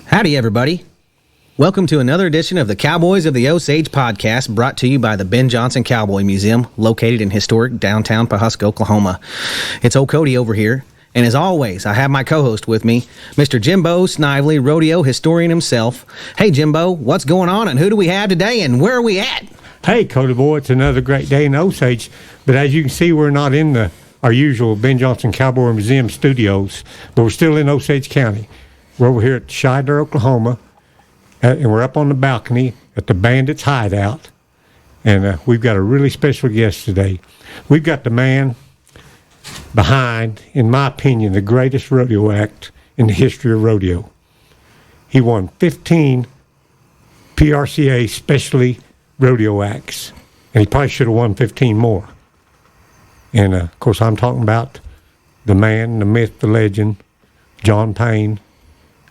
Howdy, everybody. Welcome to another edition of the Cowboys of the Osage podcast, brought to you by the Ben Johnson Cowboy Museum, located in historic downtown Pawhuska, Oklahoma. It's old Cody over here, and as always, I have my co-host with me, Mr. Jimbo Snively, rodeo historian himself. Hey, Jimbo, what's going on, and who do we have today, and where are we at? Hey, Cody boy, it's another great day in Osage, but as you can see, we're not in our usual Ben Johnson Cowboy Museum studios, but we're still in Osage County. We're over here at Shidler, Oklahoma, and we're up on the balcony at the Bandit's hideout, and we've got a really special guest today. We've got the man behind, in my opinion, the greatest rodeo act in the history of rodeo. He won 15 PRCA specialty rodeo acts, and he probably should have won 15 more. And, of course, I'm talking about the man, the myth, the legend, John Payne,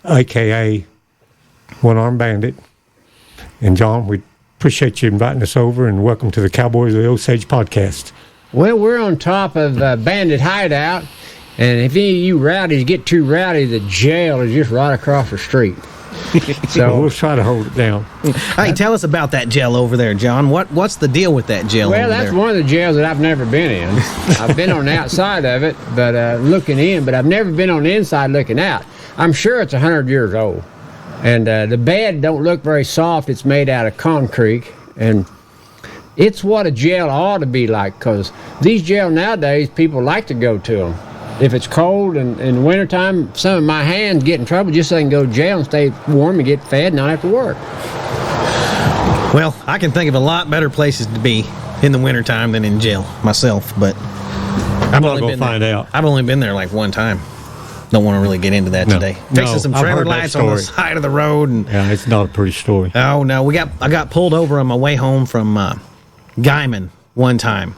a.k.a. Arm Bandit. And, John, we appreciate you inviting us over, and welcome to the Cowboys of the Osage podcast. Well, we're on top of Bandit Hideout, and if any of you rowdies get too rowdy, the jail is just right across the street. So we'll try to hold it down. Hey, tell us about that jail over there, John. What's the deal with that jail over there? Well, that's one of the jails that I've never been in. I've been on the outside of it, but looking in, but I've never been on the inside looking out. I'm sure it's 100 years old. And the bed don't look very soft. It's made out of concrete, and it's what a jail ought to be like, because these jails nowadays, people like to go to them. If it's cold and in the wintertime, some of my hands get in trouble just so they can go to jail and stay warm and get fed and not have to work. Well, I can think of a lot better places to be in the wintertime than in jail myself, but I'm not going to find out. I've only been there like one time. Don't want to really get into that today. Fixing some trailer lights on the side of the road. And, yeah, it's not a pretty story. Oh, no. I got pulled over on my way home from Guyman one time,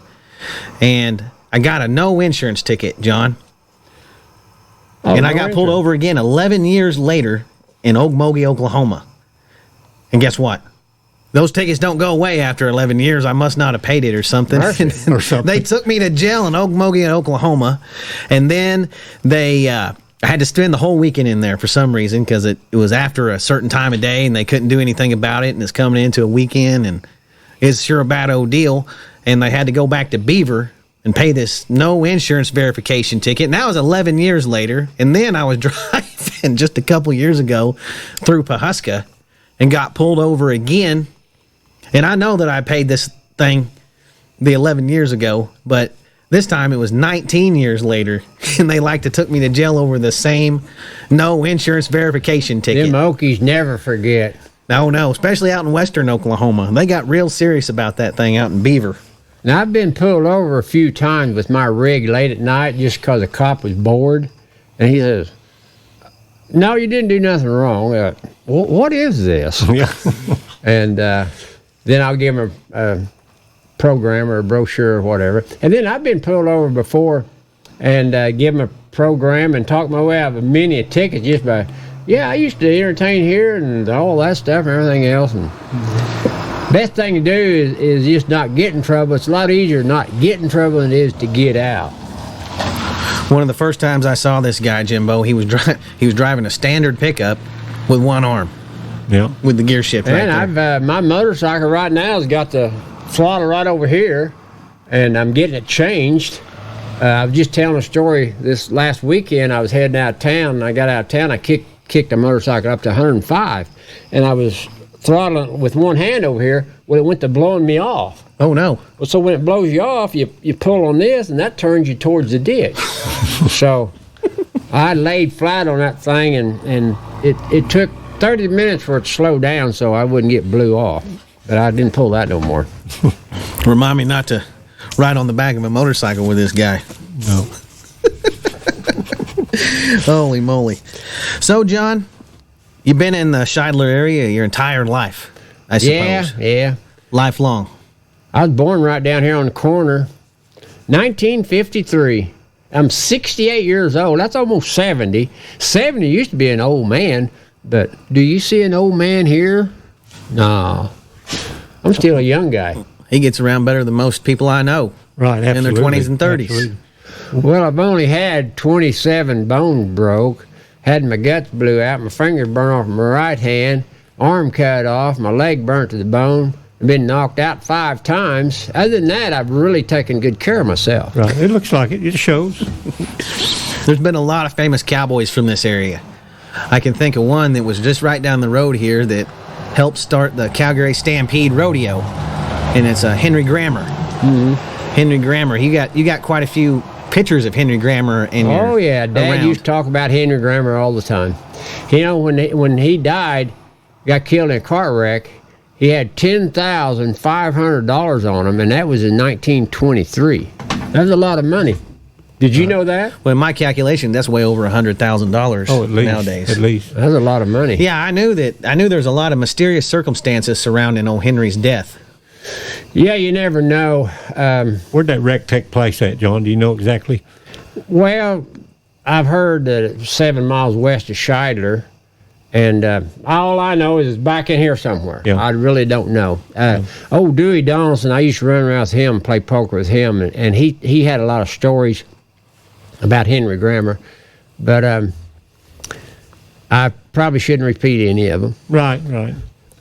and I got a no insurance ticket, John. Oh, and I got pulled over again 11 years later in Okmulgee, Oklahoma. And guess what? Those tickets don't go away after 11 years. I must not have paid it or something. They took me to jail in Okmulgee, Oklahoma, and then I had to spend the whole weekend in there for some reason, because it was after a certain time of day and they couldn't do anything about it, and it's coming into a weekend, and it's sure a bad old deal. And they had to go back to Beaver and pay this no insurance verification ticket. And that was 11 years later. And then I was driving just a couple years ago through Pawhuska and got pulled over again. And I know that I paid this thing the 11 years ago, but this time it was 19 years later, and they took me to jail over the same no insurance verification ticket. Them Okies never forget. No, especially out in western Oklahoma. They got real serious about that thing out in Beaver. Now, I've been pulled over a few times with my rig late at night just because a cop was bored, and he says, "No, you didn't do nothing wrong. What is this?" Yeah. And then I'll give him a program or a brochure or whatever. And then I've been pulled over before and give him a program and talk my way out of many a ticket just by, yeah, I used to entertain here and all that stuff and everything else. And best thing to do is just not get in trouble. It's a lot easier to not get in trouble than it is to get out. One of the first times I saw this guy, Jimbo, he was driving a standard pickup with one arm. Yeah. With the gear shift right and there. My motorcycle right now has got the throttle right over here, and I'm getting it changed. I was just telling a story this last weekend. I was heading out of town, and I got out of town. I kicked the motorcycle up to 105, and I was throttling with one hand over here. Well, it went to blowing me off. Oh, no. Well, so when it blows you off, you pull on this, and that turns you towards the ditch. So I laid flat on that thing, and it took 30 minutes for it to slow down so I wouldn't get blew off. But I didn't pull that no more. Remind me not to ride on the back of a motorcycle with this guy. No. Holy moly. So, John, you've been in the Shidler area your entire life, I suppose. Yeah. Lifelong. I was born right down here on the corner. 1953. I'm 68 years old. That's almost 70. 70 used to be an old man, but do you see an old man here? No. I'm still a young guy. He gets around better than most people I know. Right, absolutely. In their 20s and 30s. Absolutely. Well, I've only had 27 bones broke, had my guts blew out, my fingers burned off my right hand, arm cut off, my leg burnt to the bone. I've been knocked out 5 times. Other than that, I've really taken good care of myself. Right. It looks like it. It shows. There's been a lot of famous cowboys from this area. I can think of one that was just right down the road here that helped start the Calgary Stampede Rodeo, and it's Henry Grammer. Mm-hmm. Henry Grammer. You got quite a few pictures of Henry Grammer in your Oh yeah, Dad around. used to talk about Henry Grammer all the time. You know, when he died, got killed in a car wreck, he had $10,500 on him, and that was in 1923. That was a lot of money. Did you know that? Well, in my calculation, that's way over $100,000 Oh, at least. nowadays. At least. That's a lot of money. Yeah, I knew there's a lot of mysterious circumstances surrounding old Henry's death. Yeah, you never know. Where'd that wreck take place at, John? Do you know exactly? Well, I've heard that it's 7 miles west of Shidler, and all I know is it's back in here somewhere. Yeah. I really don't know. Old Dewey Donaldson, I used to run around with him, play poker with him, and he had a lot of stories about Henry Grammer, but I probably shouldn't repeat any of them. Right.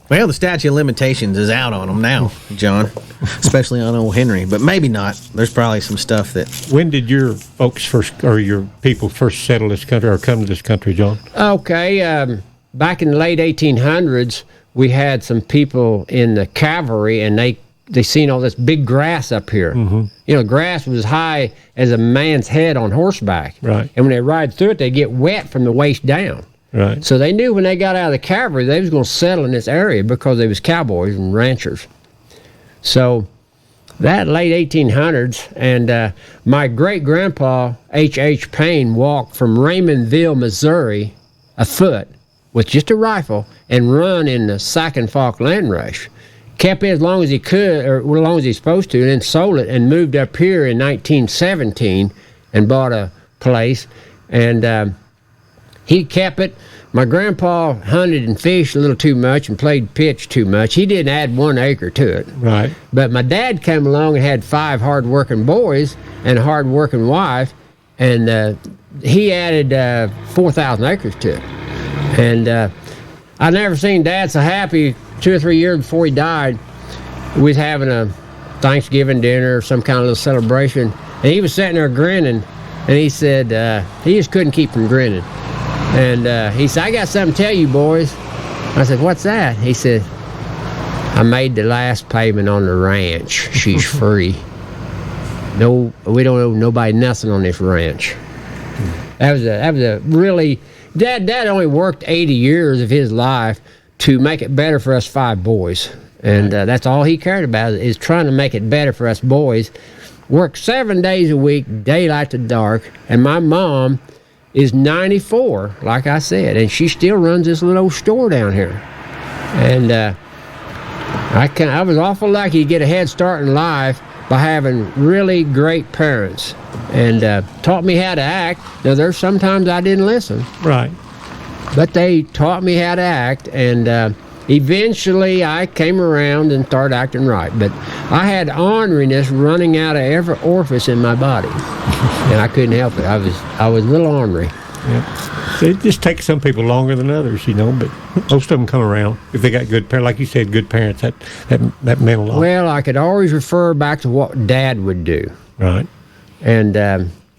Well, the statute of limitations is out on them now, John, especially on old Henry, but maybe not. There's probably some stuff that... When did your folks first, or your people first settle this country or come to this country, John? Okay, back in the late 1800s, we had some people in the cavalry, and they seen all this big grass up here. Mm-hmm. You know, grass was as high as a man's head on horseback. Right. And when they ride through it, they get wet from the waist down. Right. So they knew when they got out of the cavalry, they was going to settle in this area because they was cowboys and ranchers. So that late 1800s, and my great-grandpa, H.H. Payne, walked from Raymondville, Missouri, afoot with just a rifle and run in the Sac and Falk land rush. Kept it as long as he could, or as long as he's supposed to, and then sold it and moved up here in 1917 and bought a place. And he kept it. My grandpa hunted and fished a little too much and played pitch too much. He didn't add 1 acre to it. Right. But my dad came along and had 5 hard-working boys and a hard-working wife, and he added 4,000 acres to it. And I never seen Dad so happy. 2 or 3 years before he died, we was having a Thanksgiving dinner or some kind of little celebration, and he was sitting there grinning, and he said he just couldn't keep from grinning. And he said, "I got something to tell you, boys." I said, "What's that?" He said, "I made the last payment on the ranch. She's free. No, we don't owe nobody nothing on this ranch." That was a really... Dad only worked 80 years of his life to make it better for us 5 boys. And that's all he cared about, is trying to make it better for us boys. Worked 7 days a week, daylight to dark. And my mom is 94, like I said, and she still runs this little old store down here. And I was awful lucky to get a head start in life by having really great parents, and taught me how to act. Now, there's sometimes I didn't listen. Right. But they taught me how to act, and eventually I came around and started acting right. But I had orneriness running out of every orifice in my body, and I couldn't help it. I was a little ornery. Yeah. It just takes some people longer than others, you know, but most of them come around. If they got good parents, like you said, good parents, that meant a lot. Well, I could always refer back to what Dad would do. Right. And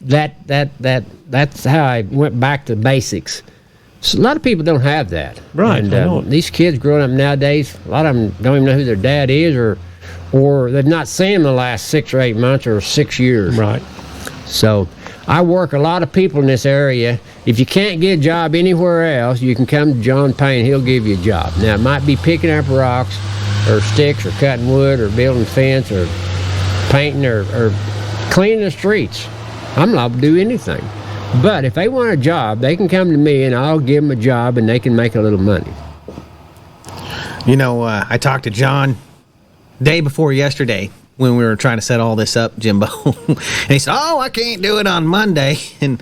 that's how I went back to basics. So a lot of people don't have that. Right. And these kids growing up nowadays, a lot of them don't even know who their dad is, or they've not seen him the last 6 or 8 months or 6 years. Right. So I work a lot of people in this area. If you can't get a job anywhere else, you can come to John Payne. He'll give you a job. Now, it might be picking up rocks or sticks or cutting wood or building fence or painting or cleaning the streets. I'm not to do anything. But if they want a job, they can come to me, and I'll give them a job, and they can make a little money. You know, I talked to John day before yesterday when we were trying to set all this up, Jimbo. And he said, "Oh, I can't do it on Monday." And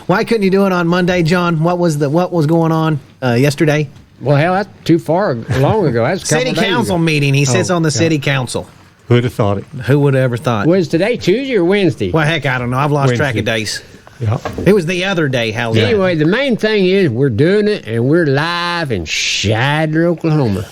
why couldn't you do it on Monday, John? What was going on yesterday? Well, hell, that's too long ago. That's a couple City days council ago. meeting. He sits on the city council. Who'd have thought it? Who would have ever thought? Was today Tuesday or Wednesday? Well, heck, I don't know. I've lost track of Wednesday. days. Yeah. It was the other day. How's that? Anyway, the main thing is we're doing it, and we're live in Shidler, Oklahoma.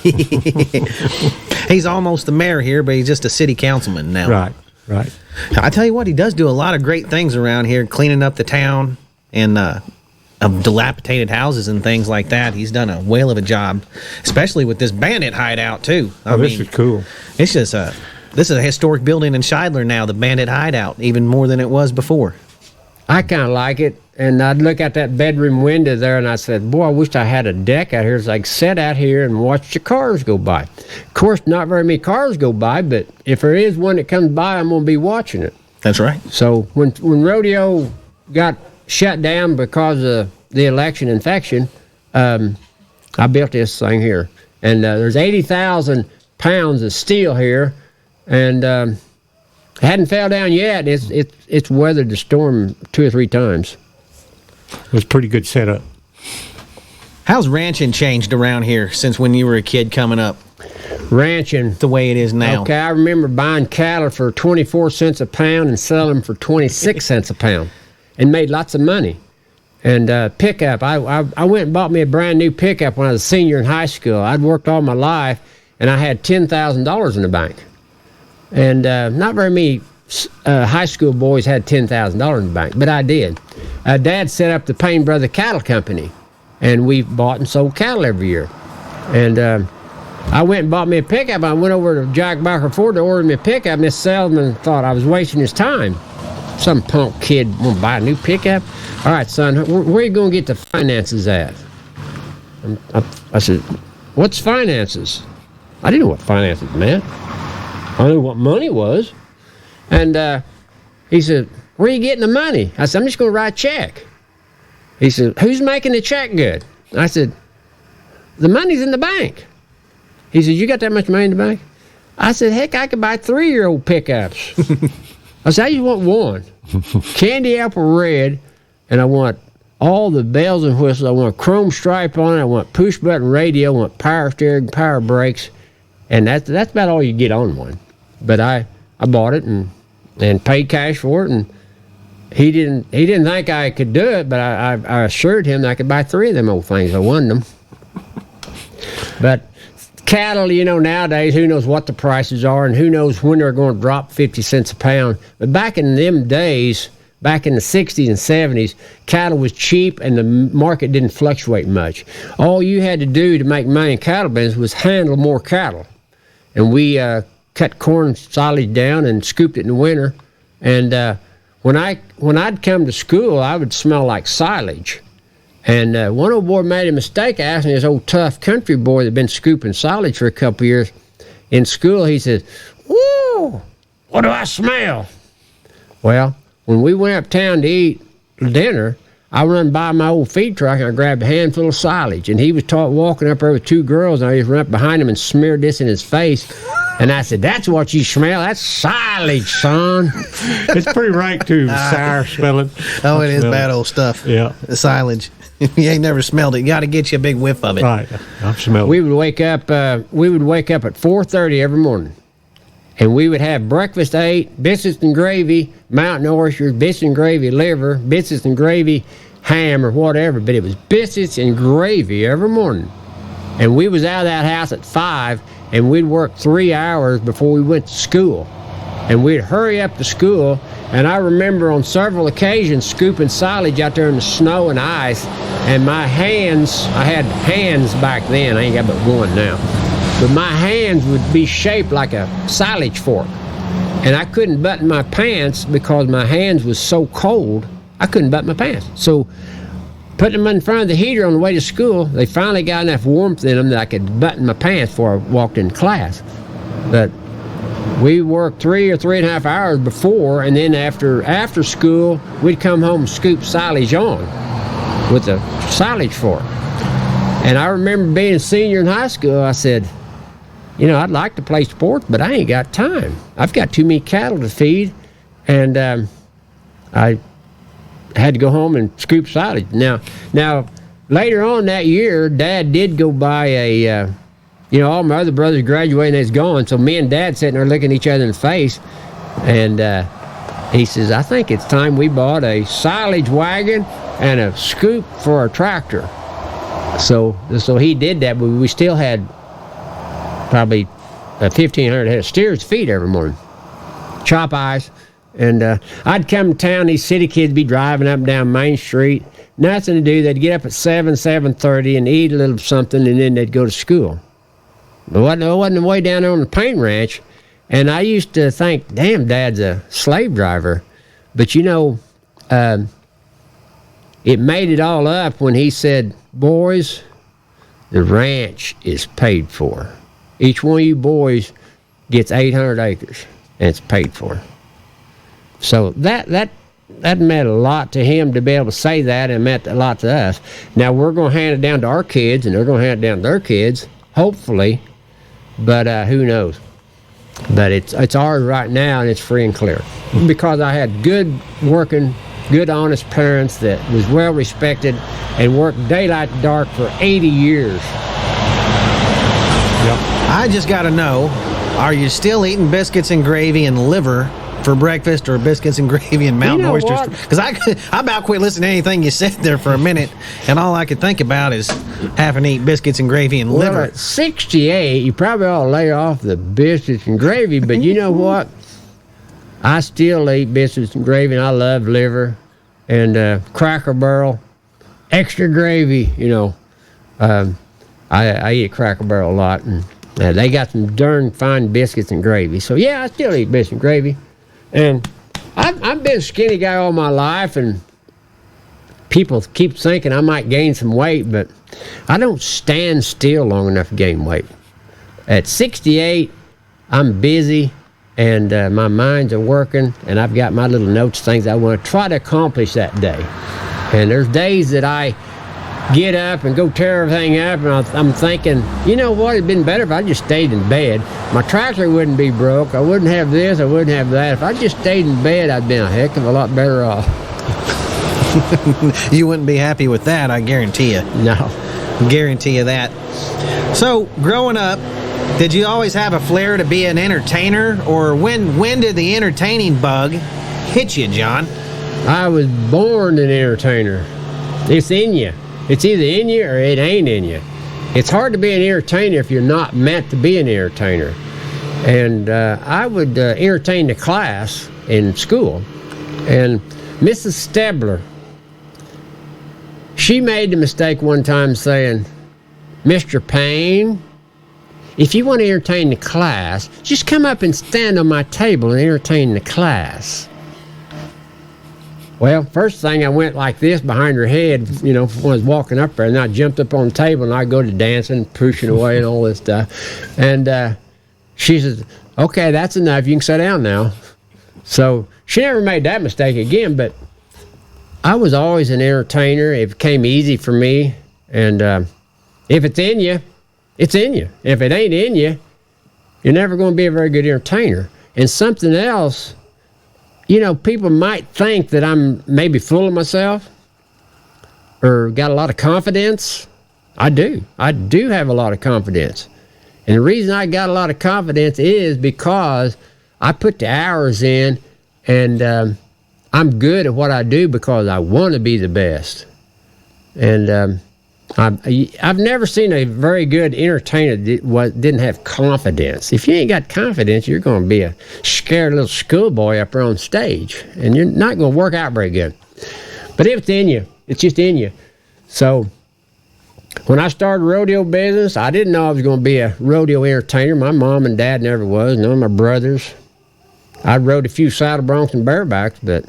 He's almost the mayor here, but he's just a city councilman now. Right. I tell you what, he does do a lot of great things around here, cleaning up the town and of dilapidated houses and things like that. He's done a whale of a job, especially with this bandit hideout too. This is cool. It's just this is a historic building in Shidler now, the bandit hideout, even more than it was before. I kind of like it, and I'd look out that bedroom window there, and I said, boy, I wish I had a deck out here so I could sit out here and watch the cars go by. Of course, not very many cars go by, but if there is one that comes by, I'm going to be watching it. That's right. So when Rodeo got shut down because of the election infection, I built this thing here. And there's 80,000 pounds of steel here, and hadn't fell down yet. It's weathered the storm 2 or 3 times. It was a pretty good setup. How's ranching changed around here since when you were a kid coming up? Ranching. The way it is now. Okay, I remember buying cattle for 24 cents a pound and selling them for 26 cents a pound and made lots of money. And pickup, I went and bought me a brand new pickup when I was a senior in high school. I'd worked all my life, and I had $10,000 in the bank. And not very many high school boys had $10,000 in the bank, but I did. Dad set up the Payne Brother Cattle Company, and we bought and sold cattle every year. And I went and bought me a pickup. I went over to Jack Barker Ford to order me a pickup, and this salesman thought I was wasting his time. Some punk kid want to buy a new pickup? All right, son, where are you going to get the finances at? I said, what's finances? I didn't know what finances meant. I knew what money was. And he said, where are you getting the money? I said, I'm just going to write a check. He said, who's making the check good? I said, the money's in the bank. He said, you got that much money in the bank? I said, heck, I could buy 3-year-old pickups. I said, I just want one. Candy apple red, and I want all the bells and whistles. I want a chrome stripe on it. I want push button radio. I want power steering, power brakes. And that's about all you get on one. But I bought it and paid cash for it, and he didn't think I could do it, but I assured him that I could buy 3 of them old things. I wanted them. But cattle, nowadays, who knows what the prices are, and who knows when they're going to drop 50 cents a pound. But back in them days, back in the 60s and 70s, cattle was cheap and the market didn't fluctuate much. All you had to do to make money in cattle business was handle more cattle. And we cut corn silage down and scooped it in the winter. And when I'd come to school, I would smell like silage. And one old boy made a mistake asking this old tough country boy that had been scooping silage for a couple years in school. He said, "Whoa, what do I smell?" Well, when we went uptown to eat dinner, I run by my old feed truck and I grabbed a handful of silage. And he was walking up there with 2 girls, and I just ran up behind him and smeared this in his face. And I said, "That's what you smell. That's silage, son." It's pretty rank too, sour smelling. Oh, it is bad old stuff. Yeah. The silage. You ain't never smelled it. You got to get you a big whiff of it. Right. I've smelled it. We would wake up at 4:30 every morning. And we would have breakfast 8, biscuits and gravy, mountain oysters, biscuits and gravy liver, biscuits and gravy ham or whatever. But it was biscuits and gravy every morning. And we was out of that house at 5, and we'd work 3 hours before we went to school. And we'd hurry up to school. And I remember on several occasions scooping silage out there in the snow and ice. And my hands, I had hands back then. I ain't got but one now. But my hands would be shaped like a silage fork. And I couldn't button my pants because my hands was so cold, I couldn't button my pants. So putting them in front of the heater on the way to school, they finally got enough warmth in them that I could button my pants before I walked in class. But we worked 3 or 3.5 hours before, and then after school, we'd come home and scoop silage on with a silage fork. And I remember being a senior in high school, I said, I'd like to play sports, but I ain't got time. I've got too many cattle to feed, and I had to go home and scoop silage. Now, later on that year, Dad did go buy all my other brothers graduated and they was gone, so me and Dad sitting there looking at each other in the face, and he says, I think it's time we bought a silage wagon and a scoop for a tractor. So he did that, but we still had probably 1,500 head of steers to feed every morning. Chop eyes. And I'd come to town, these city kids be driving up and down Main Street. Nothing to do. They'd get up at 7:30 and eat a little something, and then they'd go to school. It wasn't way down there on the Payne Ranch. And I used to think, damn, Dad's a slave driver. But, it made it all up when he said, boys, the ranch is paid for. Each one of you boys gets 800 acres, and it's paid for. So that meant a lot to him to be able to say that, and meant a lot to us. Now, we're going to hand it down to our kids, and they're going to hand it down to their kids, hopefully, but who knows. But it's ours right now, and it's free and clear. Because I had good, honest parents that was well respected and worked daylight to dark for 80 years. Yep. I just got to know, are you still eating biscuits and gravy and liver for breakfast, or biscuits and gravy and mountain oysters? Because I about quit listening to anything you said there for a minute, and all I could think about is having to eat biscuits and gravy and liver. At 68, you probably ought to lay off the biscuits and gravy, but you know what? I still eat biscuits and gravy, and I love liver and Cracker Barrel, extra gravy. I eat Cracker Barrel a lot, and they got some darn fine biscuits and gravy. So yeah, I still eat biscuits and gravy. And I've been a skinny guy all my life, and people keep thinking I might gain some weight, but I don't stand still long enough to gain weight. At 68, I'm busy, and my minds are working, and I've got my little notes, things I want to try to accomplish that day. And there's days that I get up and go tear everything up, and I'm thinking, you know what, it'd been better if I just stayed in bed. My tractor wouldn't be broke. I wouldn't have this, I wouldn't have that. If I just stayed in bed, I'd been a heck of a lot better off. You wouldn't be happy with that, I guarantee you. No. Guarantee you that. So, growing up, did you always have a flair to be an entertainer, or when did the entertaining bug hit you, John? I was born an entertainer. It's in you. It's either in you or it ain't in you. It's hard to be an entertainer if you're not meant to be an entertainer. And I would entertain the class in school. And Mrs. Shidler, she made the mistake one time saying, Mr. Payne, if you want to entertain the class, just come up and stand on my table and entertain the class. Well, first thing I went like this behind her head, when I was walking up there, and I jumped up on the table, and I go to dancing, pushing away, and all this stuff. And she says, okay, that's enough. You can sit down now. So she never made that mistake again, but I was always an entertainer. It came easy for me. And if it's in you, it's in you. If it ain't in you, you're never going to be a very good entertainer. And something else, people might think that I'm maybe full of myself or got a lot of confidence. I do. I do have a lot of confidence. And the reason I got a lot of confidence is because I put the hours in, and I'm good at what I do because I want to be the best. And I've never seen a very good entertainer that didn't have confidence. If you ain't got confidence, you're going to be a scared little schoolboy up there on stage, and you're not going to work out very good. But if it's in you, it's just in you. So when I started rodeo business, I didn't know I was going to be a rodeo entertainer. My mom and dad never was, none of my brothers. I rode a few saddle broncs and barebacks, but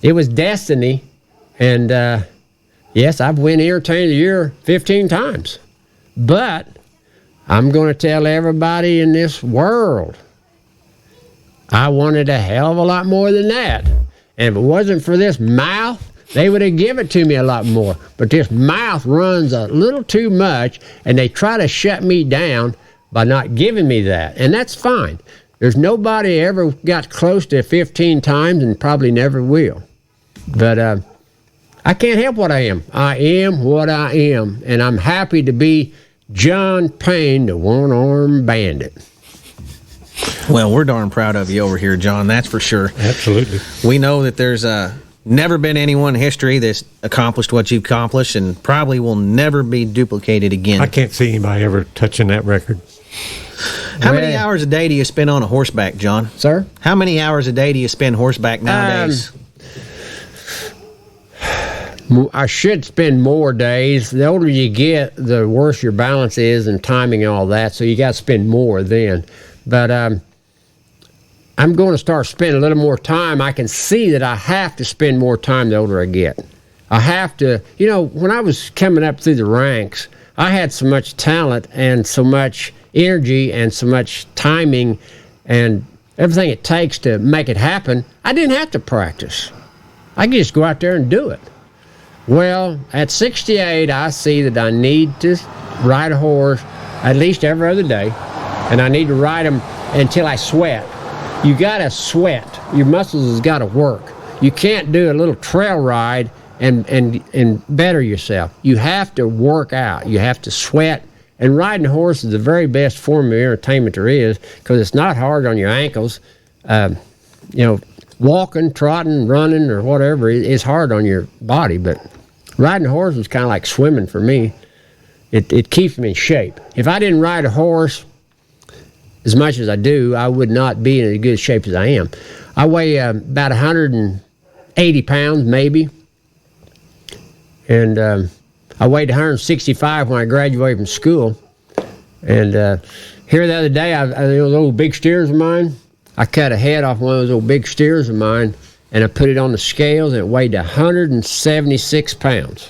it was destiny, and yes, I've won Entertainer of the Year 15 times. But I'm going to tell everybody in this world, I wanted a hell of a lot more than that. And if it wasn't for this mouth, they would have given it to me a lot more. But this mouth runs a little too much, and they try to shut me down by not giving me that. And that's fine. There's nobody ever got close to 15 times and probably never will. But I can't help what I am. I am what I am, and I'm happy to be John Payne, the one-armed bandit. Well, we're darn proud of you over here, John. That's for sure. Absolutely. We know that there's never been anyone in history that's accomplished what you've accomplished, and probably will never be duplicated again. I can't see anybody ever touching that record. How many hours a day do you spend on a horseback, John? Sir? How many hours a day do you spend horseback nowadays? I should spend more days. The older you get, the worse your balance is and timing and all that, so you got to spend more then. But I'm going to start spending a little more time. I can see that I have to spend more time the older I get. I have to, when I was coming up through the ranks, I had so much talent and so much energy and so much timing and everything it takes to make it happen. I didn't have to practice. I could just go out there and do it. Well, at 68, I see that I need to ride a horse at least every other day, and I need to ride them until I sweat. You got to sweat. Your muscles has got to work. You can't do a little trail ride and better yourself. You have to work out. You have to sweat. And riding a horse is the very best form of entertainment there is, because it's not hard on your ankles. Walking, trotting, running, or whatever is hard on your body, but riding a horse is kind of like swimming for me. It keeps me in shape. If I didn't ride a horse as much as I do, I would not be in as good shape as I am. I weigh about 180 pounds, maybe, and I weighed 165 when I graduated from school. And here the other day, those old big steers of mine, I cut a head off one of those old big steers of mine, and I put it on the scales, and it weighed 176 pounds.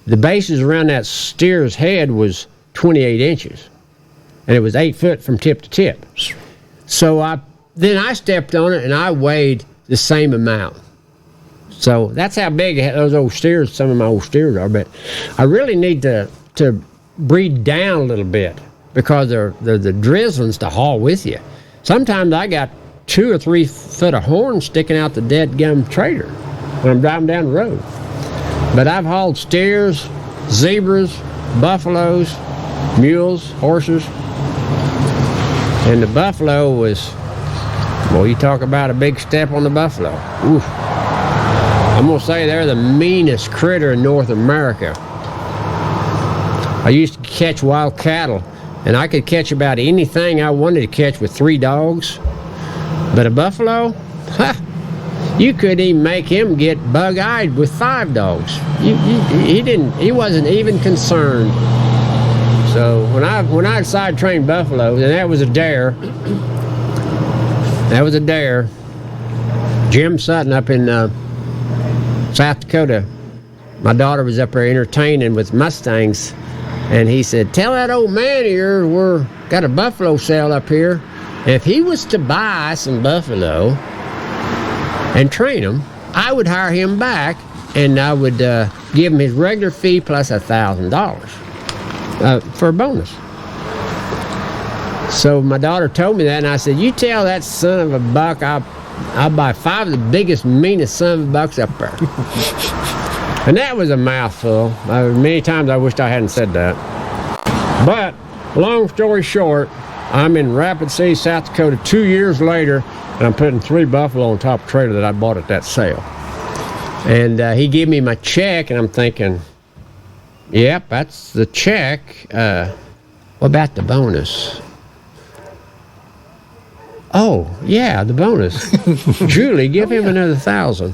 The bases around that steer's head was 28 inches, and it was 8 foot from tip to tip. So then I stepped on it, and I weighed the same amount. So that's how big those old steers, some of my old steers are. But I really need to breed down a little bit, because they're the drizzlings to haul with you. Sometimes I got 2 or 3 foot of horn sticking out the dead gum trailer when I'm driving down the road. But I've hauled steers, zebras, buffaloes, mules, horses. And the buffalo was, well, you talk about a big step on the buffalo. Oof. I'm going to say they're the meanest critter in North America. I used to catch wild cattle, and I could catch about anything I wanted to catch with 3 dogs. But a buffalo, you couldn't even make him get bug-eyed with 5 dogs. He wasn't even concerned. So when I decided to train buffaloes, and that was a dare. That was a dare. Jim Sutton up in South Dakota, my daughter was up there entertaining with Mustangs, and he said, "Tell that old man here we're got a buffalo sale up here. If he was to buy some buffalo and train them, I would hire him back, and I would give him his regular fee plus $1,000 for a bonus." So my daughter told me that, and I said, "You tell that son of a buck I'll buy 5 of the biggest, meanest son of a bucks up there." And that was a mouthful. Many times I wished I hadn't said that. But long story short, I'm in Rapid City, South Dakota 2 years later, and I'm putting 3 buffalo on top of a trailer that I bought at that sale. And he gave me my check, and I'm thinking, yep, that's the check. What about the bonus? Oh, yeah, the bonus. Julie, give him another 1,000.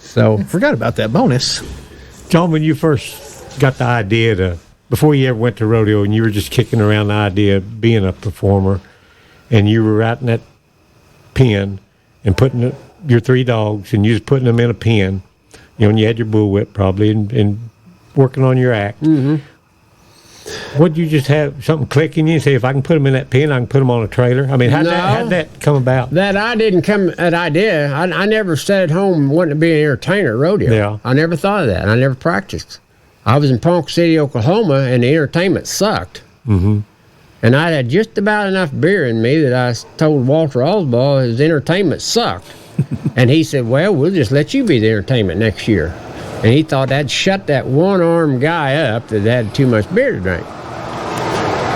So Forgot about that bonus. John, when you first got the idea before you ever went to rodeo, and you were just kicking around the idea of being a performer, and you were out in that pen and putting your 3 dogs, and you was putting them in a pen, and you had your bullwhip probably, and working on your act. Mm-hmm. Would you just have something click in you and say, if I can put them in that pen, I can put them on a trailer? I mean, how'd that come about? That idea. I never sat at home wanting to be an entertainer at rodeo. Yeah. I never thought of that. I never practiced. I was in Ponca City, Oklahoma, and the entertainment sucked. Mm-hmm. And I had just about enough beer in me that I told Walter Osbald his entertainment sucked. And he said, "Well, we'll just let you be the entertainment next year." And he thought that'd shut that one-armed guy up that had too much beer to drink.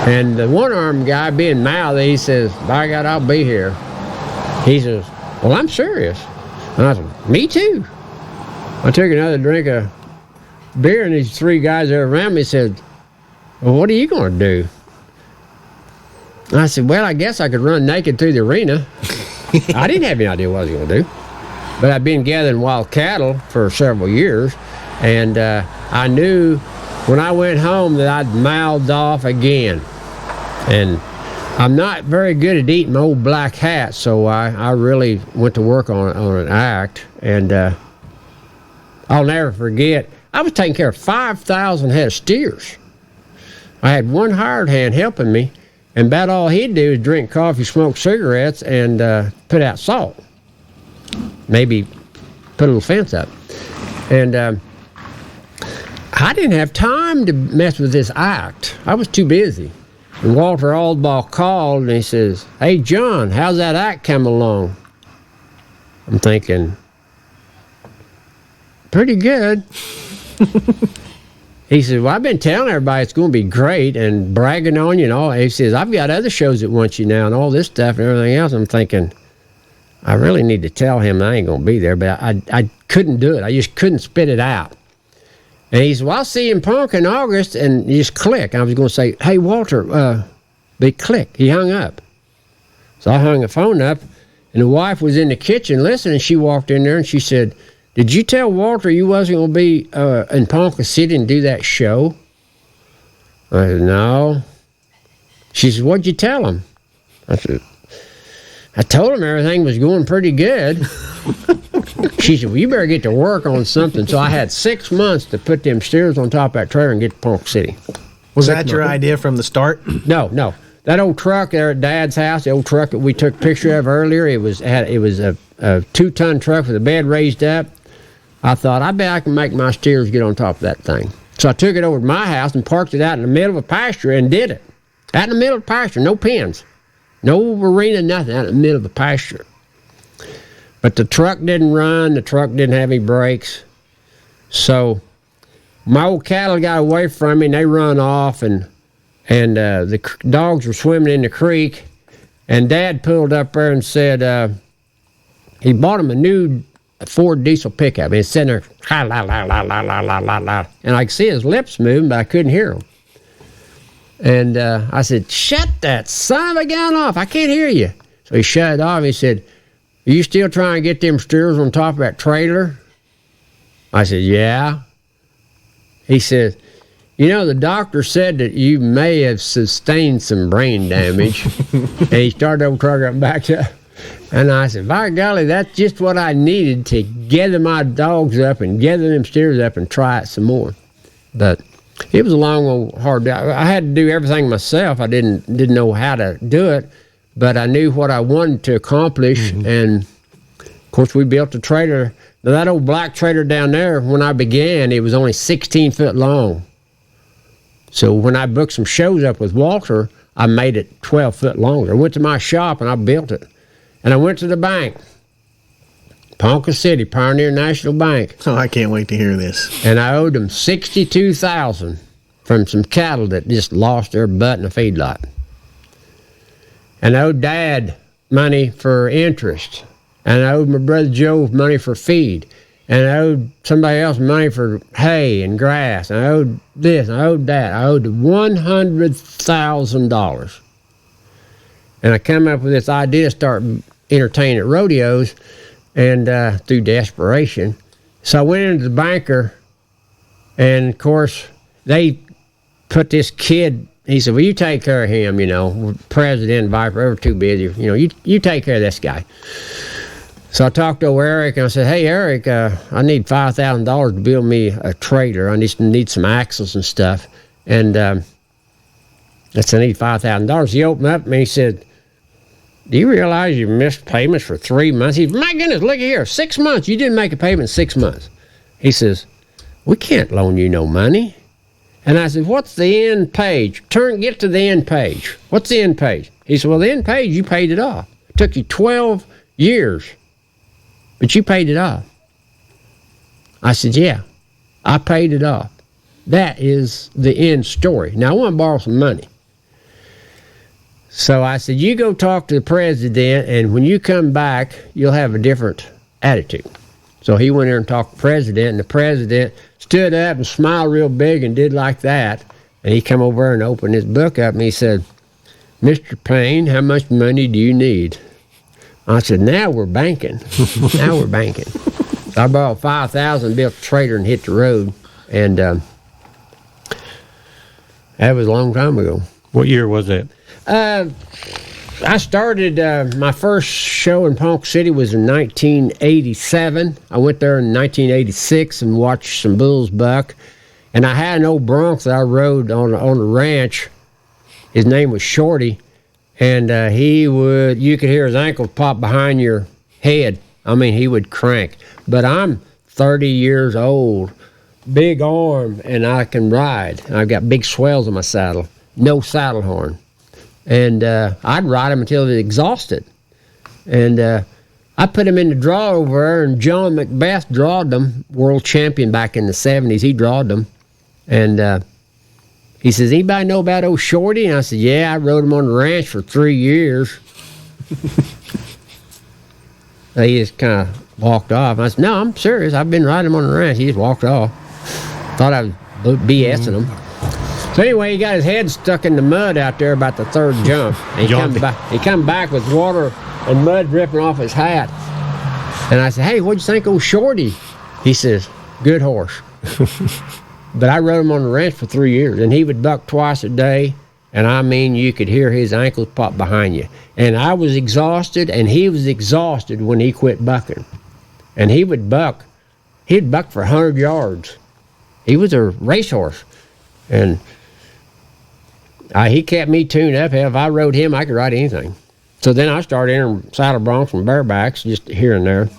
And the one-armed guy, being mouthy, he says, by God, I'll be here. He says, well, I'm serious. And I said, me too. I took another drink of beer, and these three guys that were around me said, well, what are you going to do? And I said, well, I guess I could run naked through the arena. I didn't have any idea what I was going to do. But I'd been gathering wild cattle for several years, and I knew when I went home that I'd mouthed off again. And I'm not very good at eating my old black hat, so I really went to work on an act. And I'll never forget, I was taking care of 5,000 head of steers. I had one hired hand helping me, and about all he'd do is drink coffee, smoke cigarettes, and put out salt. Maybe put a little fence up. And I didn't have time to mess with this act. I was too busy. And Walter Aldball called, and he says, hey, John, how's that act come along? I'm thinking, pretty good. He said, well, I've been telling everybody it's going to be great and bragging on you and all. He says, I've got other shows that want you now and all this stuff and everything else. I'm thinking, I really need to tell him I ain't going to be there, but I couldn't do it. I just couldn't spit it out. And he said, well, I'll see you in Punk in August, and you just click. I was going to say, hey, Walter, big click. He hung up. So I hung the phone up, and the wife was in the kitchen listening. She walked in there, and she said, did you tell Walter you wasn't going to be in Ponca City and do that show? I said, no. She said, what'd you tell him? I said, I told him everything was going pretty good. She said, well, you better get to work on something. So I had 6 months to put them steers on top of that trailer and get to Ponca City. Was that your idea from the start? No. That old truck there at Dad's house, the old truck that we took a picture of earlier, it was a 2-ton truck with the bed raised up. I thought, I bet I can make my steers get on top of that thing. So I took it over to my house and parked it out in the middle of a pasture and did it. Out in the middle of the pasture, no pens. No arena, nothing, out in the middle of the pasture. But the truck didn't run. The truck didn't have any brakes. So my old cattle got away from me, and they run off, and the dogs were swimming in the creek. And Dad pulled up there and said he bought him a new Ford diesel pickup. And he's sitting there, la, la, la, la, la, la, la, la. And I could see his lips moving, but I couldn't hear him. And I said, shut that son of a gun off. I can't hear you. So he shut it off. He said, are you still trying to get them steers on top of that trailer? I said, yeah. He said, you know, the doctor said that you may have sustained some brain damage. And he started over truck up back up. And I said, by golly, that's just what I needed to gather my dogs up and gather them steers up and try it some more. But it was a long, old, hard day. I had to do everything myself. I didn't know how to do it, but I knew what I wanted to accomplish. Mm-hmm. And, of course, we built a trailer. Now, that old black trailer down there, when I began, it was only 16 foot long. So when I booked some shows up with Walter, I made it 12 foot longer. I went to my shop, and I built it. And I went to the bank, Ponca City, Pioneer National Bank. Oh, I can't wait to hear this. And I owed them $62,000 from some cattle that just lost their butt in a feedlot. And I owed Dad money for interest. And I owed my brother Joe money for feed. And I owed somebody else money for hay and grass. And I owed this, and I owed that. I owed $100,000. And I come up with this idea to start entertaining at rodeos, and through desperation. So I went into the banker, and of course, they put this kid, he said, well, you take care of him, you know, President, Viper, ever too busy, you know, you take care of this guy. So I talked to Eric, and I said, hey, Eric, I need $5,000 to build me a trailer. I just need some axles and stuff. And I said, I need $5,000. He opened up, and he said, do you realize you missed payments for 3 months? He said, my goodness, look here, 6 months. You didn't make a payment in 6 months. He says, we can't loan you no money. And I said, what's the end page? Get to the end page. What's the end page? He said, well, the end page, you paid it off. It took you 12 years, but you paid it off. I said, yeah, I paid it off. That is the end story. Now, I want to borrow some money. So I said, you go talk to the president, and when you come back, you'll have a different attitude. So he went there and talked to the president, and the president stood up and smiled real big and did like that. And he come over and opened his book up, and he said, Mr. Payne, how much money do you need? I said, now we're banking. Now we're banking. So I borrowed $5,000, built a trailer, and hit the road. And that was a long time ago. What year was that? I started, my first show in Ponca City was in 1987. I went there in 1986 and watched some bulls buck. And I had an old bronc that I rode on the ranch. His name was Shorty. And you could hear his ankles pop behind your head. I mean, he would crank. But I'm 30 years old, big arm, and I can ride. I've got big swells on my saddle, no saddle horn. And I'd ride him until he was exhausted. And I put him in the draw over there, and John Macbeth drawed them, world champion back in the 70s. He drawed them. And he says, anybody know about old Shorty? And I said, yeah, I rode him on the ranch for 3 years. He just kind of walked off. I said, no, I'm serious. I've been riding him on the ranch. He just walked off. Thought I was BSing him. So anyway, he got his head stuck in the mud out there about the third jump. And he come back with water and mud dripping off his hat. And I said, hey, what'd you think old Shorty? He says, good horse. But I rode him on the ranch for 3 years, and he would buck twice a day. And I mean, you could hear his ankles pop behind you. And I was exhausted, and he was exhausted when he quit bucking. And he would buck. He'd buck for 100 yards. He was a racehorse. And he kept me tuned up. Hell, if I rode him, I could ride anything. So then I started entering saddle broncs and barebacks just here and there.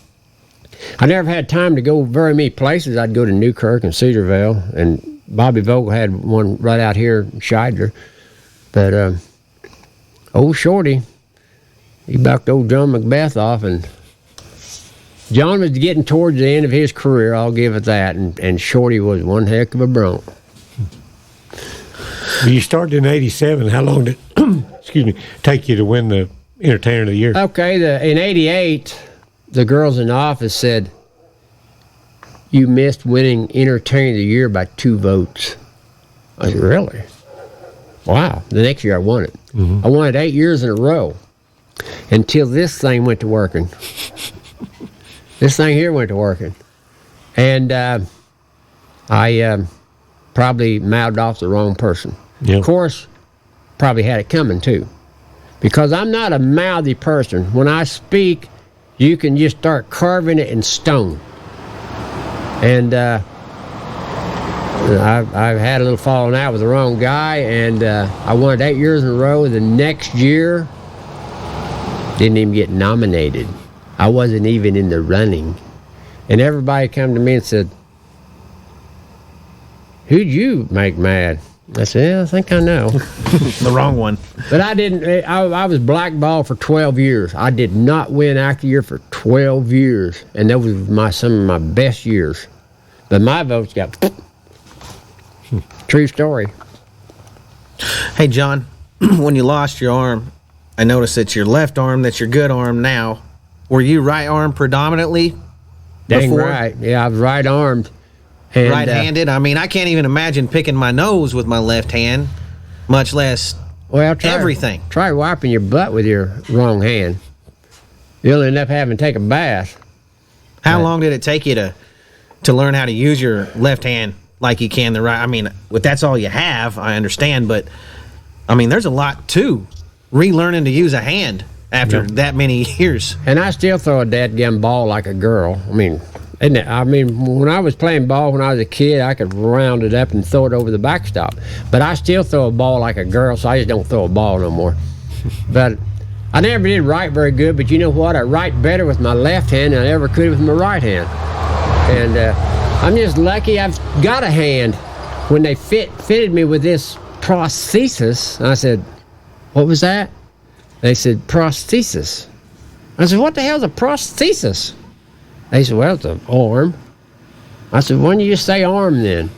I never had time to go very many places. I'd go to Newkirk and Cedarville, and Bobby Vold had one right out here in Shidler. But old Shorty, he bucked old John Macbeth off, and John was getting towards the end of his career, I'll give it that, and Shorty was one heck of a bronc. You started in 87. How long did take you to win the Entertainer of the Year? Okay, in 88, the girls in the office said, you missed winning Entertainer of the Year by 2 votes. I said, really? Wow. The next year I won it. Mm-hmm. I won it 8 years in a row until this thing went to working. This thing here went to working. And I probably mouthed off the wrong person. Yep. Of course, probably had it coming too. Because I'm not a mouthy person. When I speak, you can just start carving it in stone. And I've had a little falling out with the wrong guy, and I won it 8 years in a row. The next year, didn't even get nominated. I wasn't even in the running. And everybody come to me and said, who'd you make mad? I said, yeah, I think I know. The wrong one. But I didn't. I was blackballed for 12 years. I did not win Actor of the Year for 12 years. And that was some of my best years. But my votes got... True story. Hey, John, when you lost your arm, I noticed it's your left arm that's your good arm now. Were you right arm predominantly? Dang before? Right. Yeah, I was right armed. And, right-handed? I mean, I can't even imagine picking my nose with my left hand, much less everything. Try wiping your butt with your wrong hand. You'll end up having to take a bath. How long did it take you to learn how to use your left hand like you can the right? I mean, if that's all you have, I understand, but, I mean, there's a lot to relearning to use a hand after that many years. And I still throw a dadgum ball like a girl. I mean, isn't it? I mean, when I was playing ball when I was a kid, I could round it up and throw it over the backstop. But I still throw a ball like a girl, so I just don't throw a ball no more. But I never did write very good, but you know what? I write better with my left hand than I ever could with my right hand. And I'm just lucky I've got a hand. When they fitted me with this prosthesis, I said, what was that? They said, prosthesis. I said, what the hell's a prosthesis? They said, well, it's an arm. I said, why don't you just say arm then?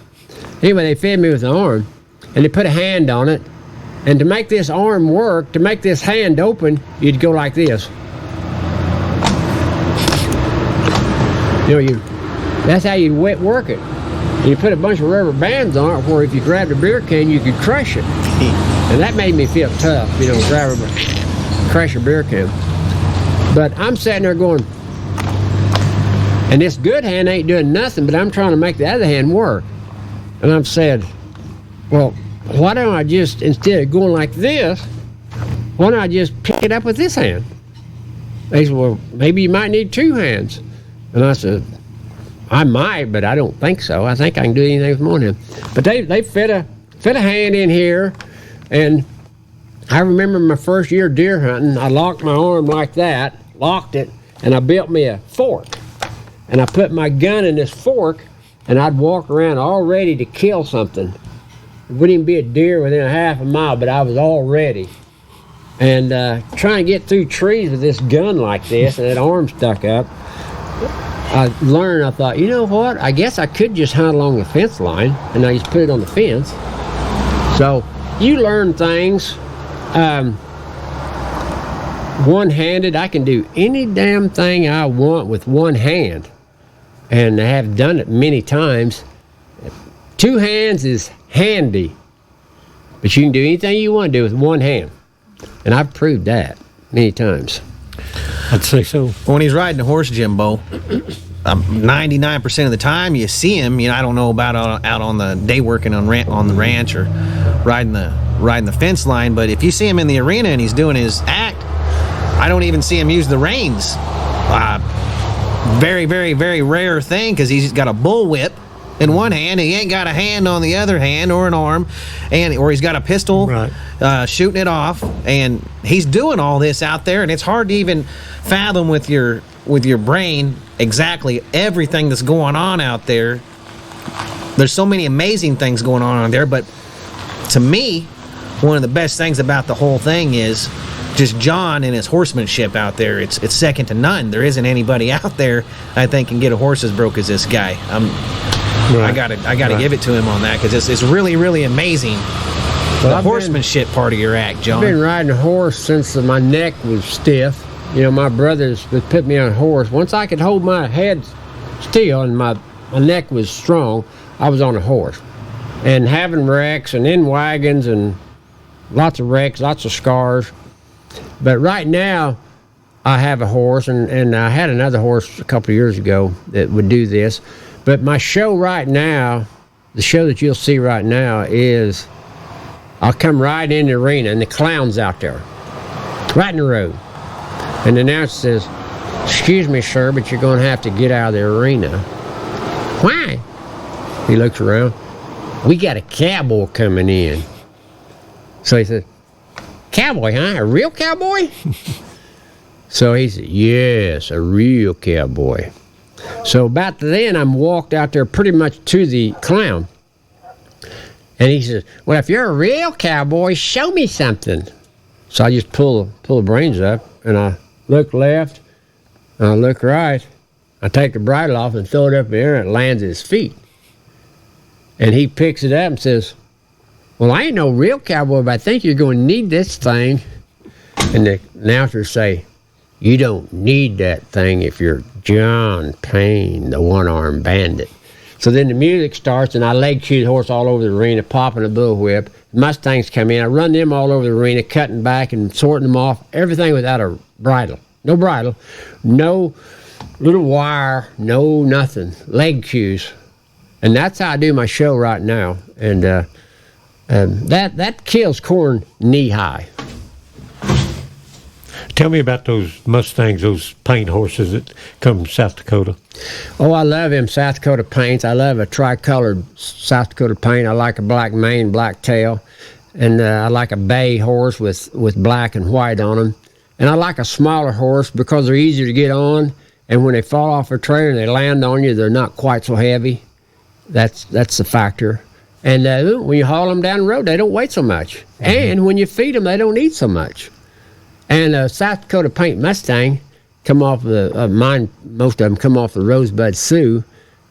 Anyway, they fitted me with an arm, and they put a hand on it, And to make this arm work, to make this hand open, you'd go like this. That's how you work it. You put a bunch of rubber bands on it where if you grabbed a beer can, you could crush it. And that made me feel tough, crush a beer can. But I'm sitting there going, and this good hand ain't doing nothing, but I'm trying to make the other hand work. And I've said, well, why don't I just, instead of going like this, why don't I just pick it up with this hand? They said, well, maybe you might need two hands. And I said, I might, but I don't think so. I think I can do anything with one hand. But they fit a hand in here, and I remember my first year deer hunting, I locked my arm like that, locked it, and I built me a fork. And I put my gun in this fork, and I'd walk around all ready to kill something. It wouldn't even be a deer within a half a mile, but I was all ready. And trying to get through trees with this gun like this, and that arm stuck up, I learned, I thought, you know what? I guess I could just hunt along the fence line, and I just put it on the fence. So you learn things. One-handed, I can do any damn thing I want with one hand, and I have done it many times. Two hands is handy, but you can do anything you want to do with one hand, and I've proved that many times. I'd say so. When he's riding a horse, Jimbo, 99% of the time you see him. I don't know about out on the day working on the ranch or riding the fence line, but if you see him in the arena and he's doing his act, I don't even see him use the reins. Very, very, very rare thing, because he's got a bullwhip in one hand, he ain't got a hand on the other hand, or an arm, or he's got a pistol, right, shooting it off, and he's doing all this out there, and it's hard to even fathom with your brain exactly everything that's going on out there. There's so many amazing things going on out there, but to me, one of the best things about the whole thing is just John and his horsemanship out there. It's second to none. There isn't anybody out there I think can get a horse as broke as this guy. I gotta give it to him on that, because it's really, really amazing. The horsemanship part of your act, John. I've been riding a horse since my neck was stiff. My brothers would put me on a horse. Once I could hold my head still and my neck was strong, I was on a horse. And having wrecks and in wagons and lots of wrecks, lots of scars. But right now, I have a horse, and I had another horse a couple of years ago that would do this. But my show right now, the show that you'll see right now is, I'll come right in the arena, and the clown's out there, right in the road. And the announcer says, "Excuse me, sir, but you're going to have to get out of the arena." "Why?" He looks around. "We got a cowboy coming in." So he said, "Cowboy, huh? A real cowboy?" So he said, "Yes, a real cowboy." So about then, I'm walked out there pretty much to the clown. And he says, "Well, if you're a real cowboy, show me something." So I just pull the reins up, and I look left, and I look right. I take the bridle off and throw it up in the air, and it lands at his feet. And he picks it up and says, "Well, I ain't no real cowboy, but I think you're going to need this thing." And the announcers say, "You don't need that thing if you're John Payne, the one-arm bandit." So then the music starts, and I leg cue the horse all over the arena, popping a bullwhip. Mustangs come in. I run them all over the arena, cutting back and sorting them off. Everything without a bridle. No bridle. No little wire. No nothing. Leg cues. And that's how I do my show right now. And that kills corn knee-high. Tell me about those Mustangs, those Payne horses that come from South Dakota. Oh, I love them South Dakota Paynes. I love a tricolored South Dakota Payne. I like a black mane, black tail. And I like a bay horse with black and white on them. And I like a smaller horse because they're easier to get on. And when they fall off a trailer and they land on you, they're not quite so heavy. That's the factor. And when you haul them down the road, they don't weigh so much. Mm-hmm. And when you feed them, they don't eat so much. And South Dakota Paint Mustang come off mine. Most of them come off the Rosebud Sioux.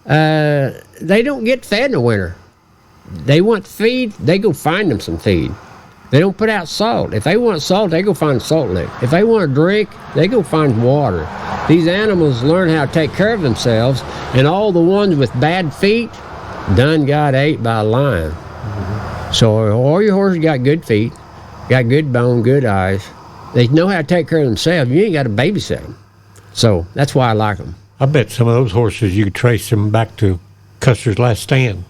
They don't get fed in the winter. They want feed. They go find them some feed. They don't put out salt. If they want salt, they go find a salt lick. If they want a drink, they go find water. These animals learn how to take care of themselves, and all the ones with bad feet done got ate by a lion. So all your horses got good feet, got good bone, good eyes. They know how to take care of themselves. You ain't got to babysit them. So that's why I like them. I bet some of those horses you could trace them back to Custer's Last Stand.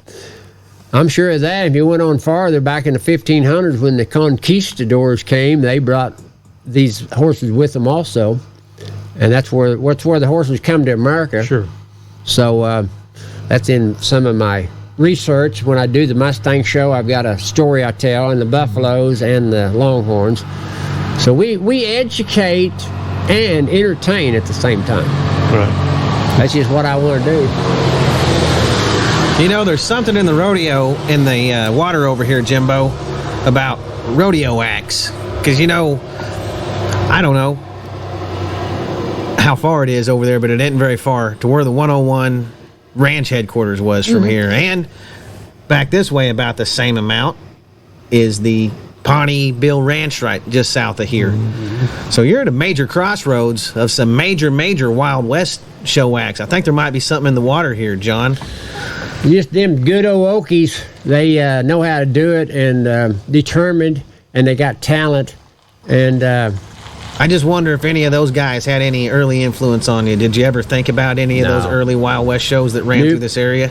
I'm sure of that. If you went on farther, back in the 1500s when the conquistadors came, they brought these horses with them also. And that's where the horses come to America. Sure. So that's in some of my research. When I do the Mustang show, I've got a story I tell, and the buffaloes and the longhorns. So we educate and entertain at the same time. Right. That's just what I want to do. You know, there's something in the rodeo, in the water over here, Jimbo, about rodeo acts. Because, you know, I don't know how far it is over there, but it isn't very far to where the 101 ranch headquarters was from here. And back this way about the same amount is the Pawnee Bill Ranch right just south of here. So you're at a major crossroads of some major Wild West show acts. I think there might be something in the water here, John. Just them good old Okies. They know how to do it, and determined, and they got talent. And I just wonder if any of those guys had any early influence on you. Did you ever think about any of those early Wild West shows that ran through this area?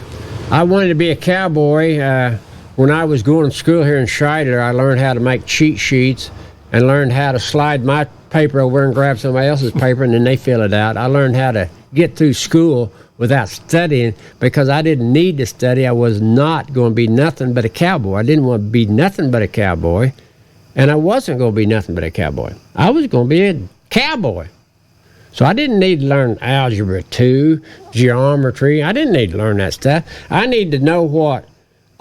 I wanted to be a cowboy. When I was going to school here in Shidler, I learned how to make cheat sheets and learned how to slide my paper over and grab somebody else's paper, and then they fill it out. I learned how to get through school without studying because I didn't need to study. I was not going to be nothing but a cowboy. I didn't want to be nothing but a cowboy, and I wasn't going to be nothing but a cowboy. I was going to be a cowboy. So I didn't need to learn Algebra 2, geometry. I didn't need to learn that stuff. I needed to know what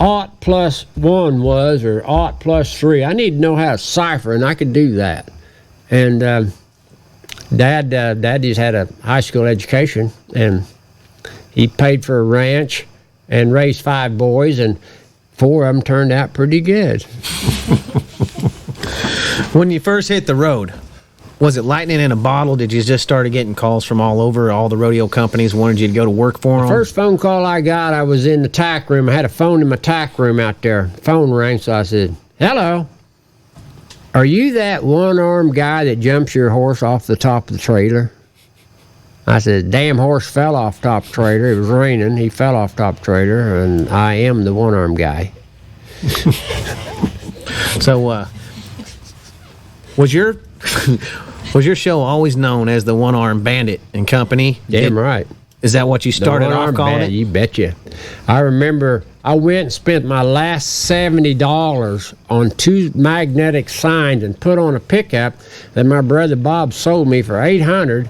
aught plus 1 was or aught plus 3. I need to know how to cipher, and I could do that. And Dad just had a high school education, and he paid for a ranch and raised 5 boys, and 4 of them turned out pretty good. When you first hit the road, was it lightning in a bottle? Did you just start getting calls from all over? All the rodeo companies wanted you to go to work for them? The first phone call I got, I was in the tack room. I had a phone in my tack room out there. Phone rang, so I said, "Hello. Are you that one-armed guy that jumps your horse off the top of the trailer?" I said, "Damn horse fell off top of the trailer. It was raining. He fell off top of the trailer, and I am the one-armed guy." So, was your show always known as the One-Arm Bandit and Company? Damn right. Is that what you started off calling it? You betcha. I remember I went and spent my last $70 on 2 magnetic signs and put on a pickup that my brother Bob sold me for $800,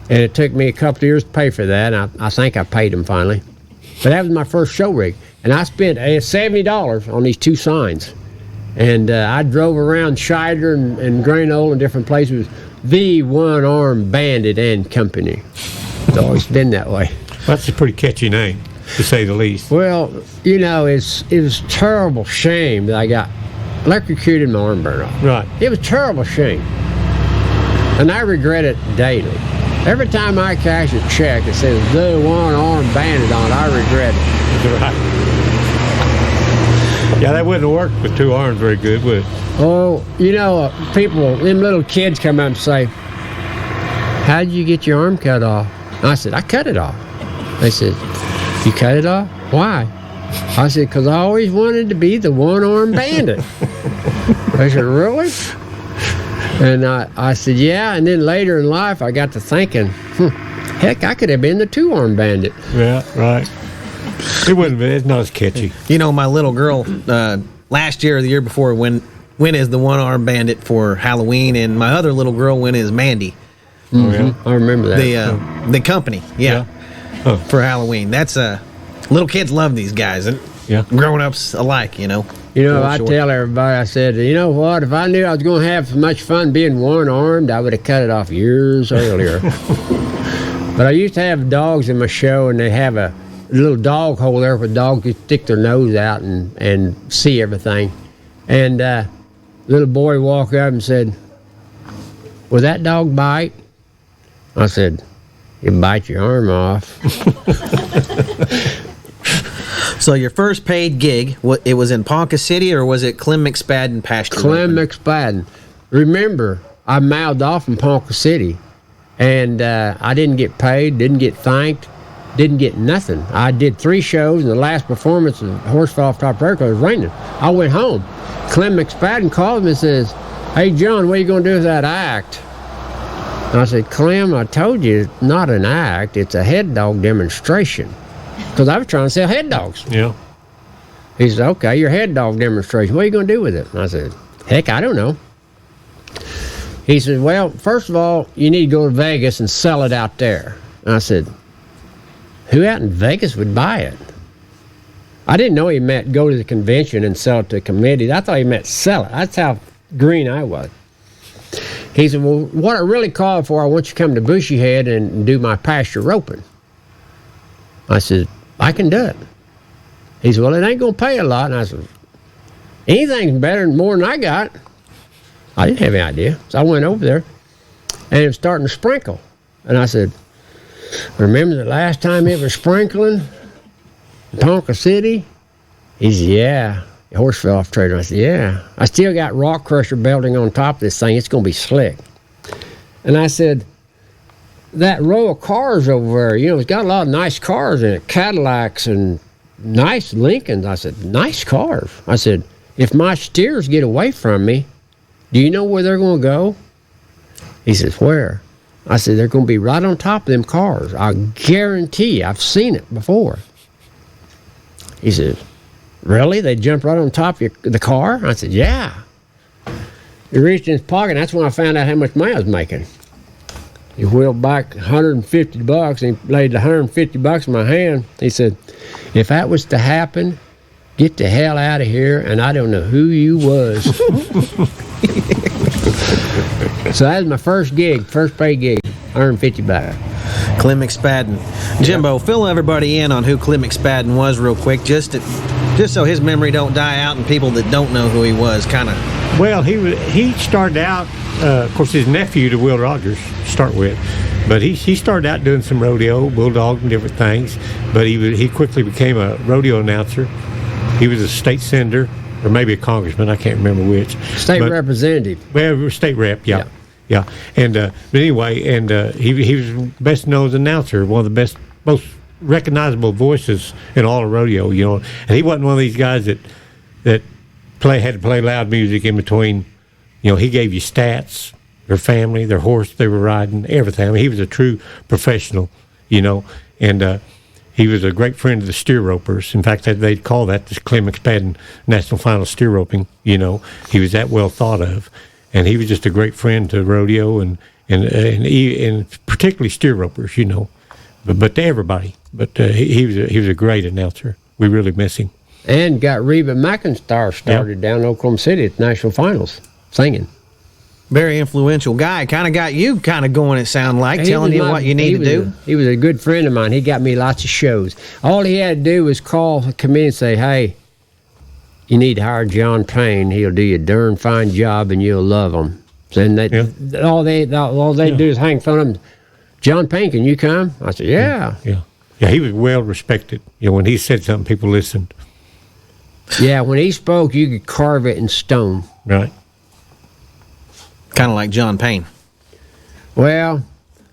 and it took me a couple of years to pay for that. And I think I paid him finally. But that was my first show rig, and I spent $70 on these 2 signs. And I drove around Shidler and Granola and different places. The One-Arm Bandit and Company. It's always been that way. That's a pretty catchy name, to say the least. Well, you know, it was a terrible shame that I got electrocuted and my arm burned off. Right. It was a terrible shame. And I regret it daily. Every time I cash a check that says The One-Arm Bandit on it, I regret it. Right. Yeah, that wouldn't work with 2 arms very good, would it? Oh, you know, them little kids come up and say, "How'd you get your arm cut off?" I said, "I cut it off." They said, "You cut it off? Why?" I said, "Because I always wanted to be the One-Arm Bandit." They said, "Really?" And I said, "Yeah." And then later in life, I got to thinking, heck, I could have been the 2-Arm Bandit. Yeah, right. It wouldn't be. It's not as catchy. You know, my little girl last year or the year before went as the One-Arm Bandit for Halloween, and my other little girl went as Mandy. Oh, yeah? I remember that. The Company, yeah. Oh. For Halloween. That's little kids love these guys, and grown-ups alike, you know. You know, I tell everybody, I said, you know what, if I knew I was going to have so much fun being one-armed, I would have cut it off years earlier. But I used to have dogs in my show, and they have a little dog hole there where dogs could stick their nose out and see everything. And little boy walked up and said, "Will that dog bite?" I said, "He'll bite your arm off." So your first paid gig, it was in Ponca City, or was it Clem McSpadden pasture? Clem McSpadden. Remember, I mouthed off in Ponca City, and I didn't get paid, didn't get thanked, didn't get nothing. I did 3 shows, and the last performance, the horse fell off top rope because it was raining. I went home. Clem McSpadden called me and says, "Hey, John, what are you going to do with that act?" And I said, "Clem, I told you it's not an act, it's a head dog demonstration." Because I was trying to sell head dogs. Yeah. He said, "Okay, your head dog demonstration. What are you going to do with it?" And I said, "Heck, I don't know." He said, "Well, first of all, you need to go to Vegas and sell it out there." And I said, "Who out in Vegas would buy it?" I didn't know he meant go to the convention and sell it to a committee. I thought he meant sell it. That's how green I was. He said, "Well, what I really called for, I want you to come to Bushy Head and do my pasture roping." I said, "I can do it." He said, "Well, it ain't going to pay a lot." And I said, "Anything's better than more than I got." I didn't have any idea. So I went over there, and it was starting to sprinkle. And I said, "Remember the last time it was sprinkling in Ponca City?" He said, "Yeah." The horse fell off the trailer. I said, "Yeah. I still got rock crusher belting on top of this thing. It's going to be slick." And I said, "That row of cars over there, it's got a lot of nice cars in it, Cadillacs and nice Lincolns." I said, "Nice cars." I said, "If my steers get away from me, do you know where they're going to go?" He says, "Where?" I said, "They're going to be right on top of them cars. I guarantee you. I've seen it before." He said, "Really? They jump right on top of the car?" I said, "Yeah." He reached in his pocket, and that's when I found out how much money I was making. He wheeled back $150, and he laid $150 in my hand. He said, "If that was to happen, get the hell out of here, and I don't know who you was." So that was my first gig, first paid gig, $150. Clem McSpadden. Jimbo, fill everybody in on who Clem McSpadden was real quick, just so his memory don't die out and people that don't know who he was kind of. Well, he started out, of course, his nephew to Will Rogers to start with, but he started out doing some rodeo, bulldog and different things, but he quickly became a rodeo announcer. He was a state senator, or maybe a congressman, I can't remember which. State representative. Well, state rep, yeah. And but anyway, and he was best known as an announcer, one of the most recognizable voices in all of rodeo, and he wasn't one of these guys that had to play loud music in between. He gave you stats, their family, their horse they were riding, everything. I mean, he was a true professional, and he was a great friend of the steer ropers. In fact, they'd call that the Clem McSpadden National Final Steer Roping. He was that well thought of, and he was just a great friend to rodeo and particularly steer ropers, but to everybody. But he was a great announcer. We really miss him. And got Reba McIntyre started down in Oklahoma City at the National Finals, singing. Very influential guy. Kind of got you kind of going, it sounded like, telling you what you need to do. He was a good friend of mine. He got me lots of shows. All he had to do was call a committee and say, "Hey, you need to hire John Payne. He'll do you a darn fine job and you'll love him." And all they do is hang phone him. "John Payne, can you come?" I said, "Yeah." Yeah, he was well respected. When he said something, people listened. Yeah, when he spoke, you could carve it in stone. Right. Kind of like John Payne. Well,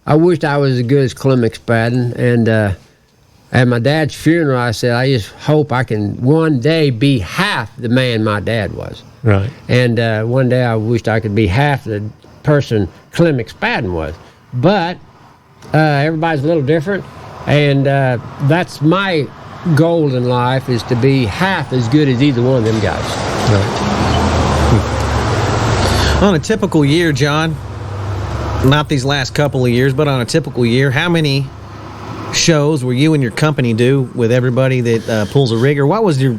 I wished I was as good as Clem McSpadden. And at my dad's funeral, I said, I just hope I can one day be half the man my dad was. Right. And one day I wished I could be half the person Clem McSpadden was. But everybody's a little different. And that's my goal in life, is to be half as good as either one of them guys. Right. On a typical year, John, not these last couple of years, but on a typical year, how many shows will you and your company do with everybody that pulls a rig? Or what was your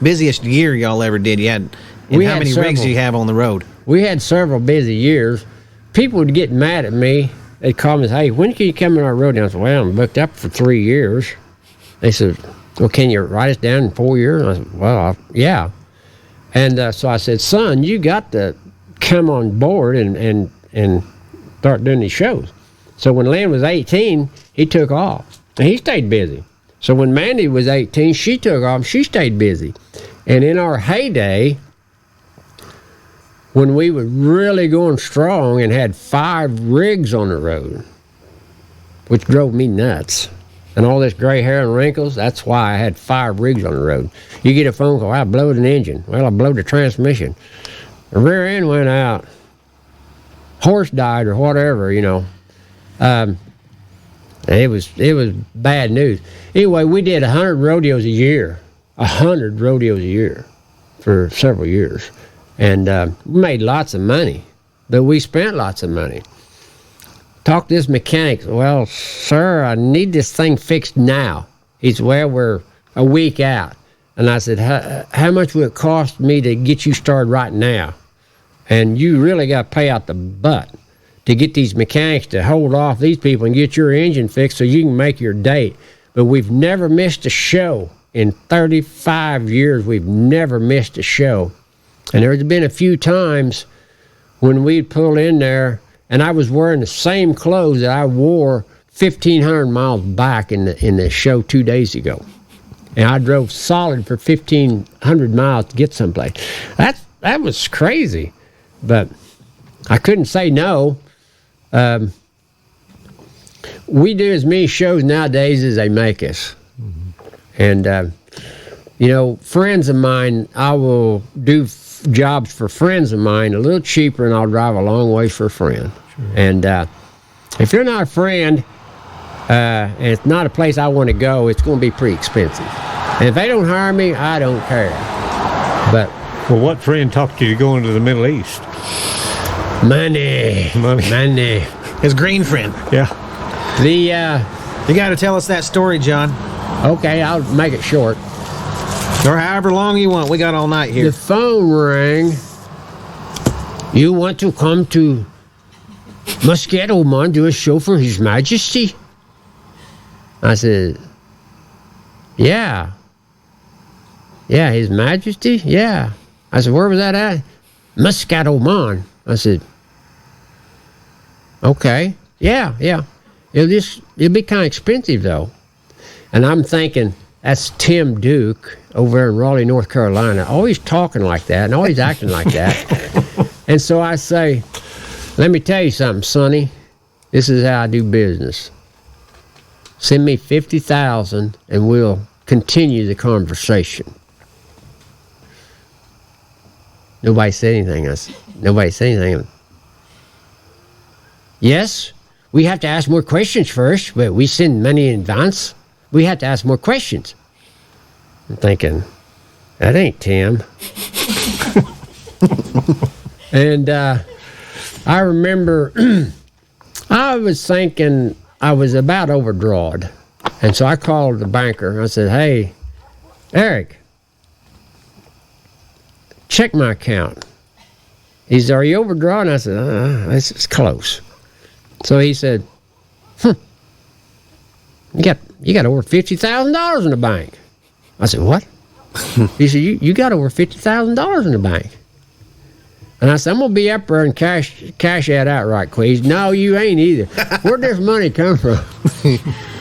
busiest year y'all ever did? How many rigs do you have on the road? We had several busy years. People would get mad at me. They'd call me and say, "Hey, when can you come in our rodeo?" I said, "Well, I'm booked up for 3 years." They said, "Well, can you write us down in 4 years?" And I said, "Well, yeah." And so I said, son, you got to come on board and start doing these shows. So when Lynn was 18, he took off, and he stayed busy. So when Mandy was 18, she took off, she stayed busy. And in our heyday, when we were really going strong and had 5 rigs on the road, which drove me nuts, and all this gray hair and wrinkles, that's why I had 5 rigs on the road. You get a phone call, I blowed an engine. Well, I blowed the transmission. The rear end went out. Horse died or whatever, you know. It was bad news. Anyway, we did 100 rodeos a year. 100 rodeos a year for several years. And we made lots of money, but we spent lots of money. Talked to this mechanic. Well, sir, I need this thing fixed now. He said, well, we're a week out. And I said, how much would it cost me to get you started right now? And you really got to pay out the butt to get these mechanics to hold off these people and get your engine fixed so you can make your date. But we've never missed a show. In 35 years, we've never missed a show. And there's been a few times when we'd pull in there, and I was wearing the same clothes that I wore 1,500 miles back in the show 2 days ago. And I drove solid for 1,500 miles to get someplace. That was crazy. But I couldn't say no. We do as many shows nowadays as they make us. And, you know, friends of mine, I will do jobs for friends of mine a little cheaper, and I'll drive a long way for a friend. Sure. And if you're not a friend, and it's not a place I want to go, it's going to be pretty expensive. And if they don't hire me, I don't care. But well, what friend talked you to go into the Middle East? Money. His green friend. Yeah. You got to tell us that story, John. Okay, I'll make it short. Or however long you want. We got all night here. The phone rang. You want to come to Muscat, Oman, do a show for His Majesty? I said, yeah. Yeah, His Majesty? Yeah. I said, where was that at? Muscat, Oman. I said, okay. Yeah. It'll be kind of expensive, though. And I'm thinking, that's Tim Duke over in Raleigh, North Carolina, always talking like that and always acting like that. And so I say, let me tell you something, Sonny. This is how I do business. Send me $50,000 and we'll continue the conversation. Nobody said anything. Nobody said anything. Yes, we have to ask more questions first, but we send money in advance. We have to ask more questions. I'm thinking, that ain't Tim. And I remember I was thinking I was about overdrawn. And so I called the banker. I said, hey, Eric, check my account. He said, are you overdrawn? I said, it's close. So he said, you got over $50,000 in the bank. I said, what? He said, you got over $50,000 in the bank. And I said, I'm going to be up there and cash that out right quick. He said, no, you ain't either. Where'd this money come from?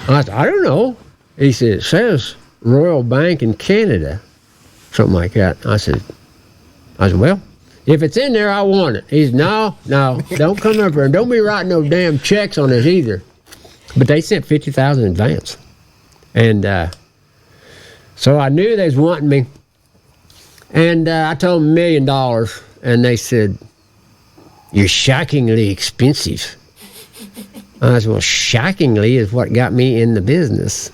I said, I don't know. He said, it says Royal Bank in Canada. Something like that. I said, well, if it's in there, I want it. He said, no, don't come up there. And don't be writing no damn checks on this either. But they sent $50,000 in advance. And so I knew they was wanting me. And I told them $1 million. And they said, you're shockingly expensive. I said, well, shockingly is what got me in the business.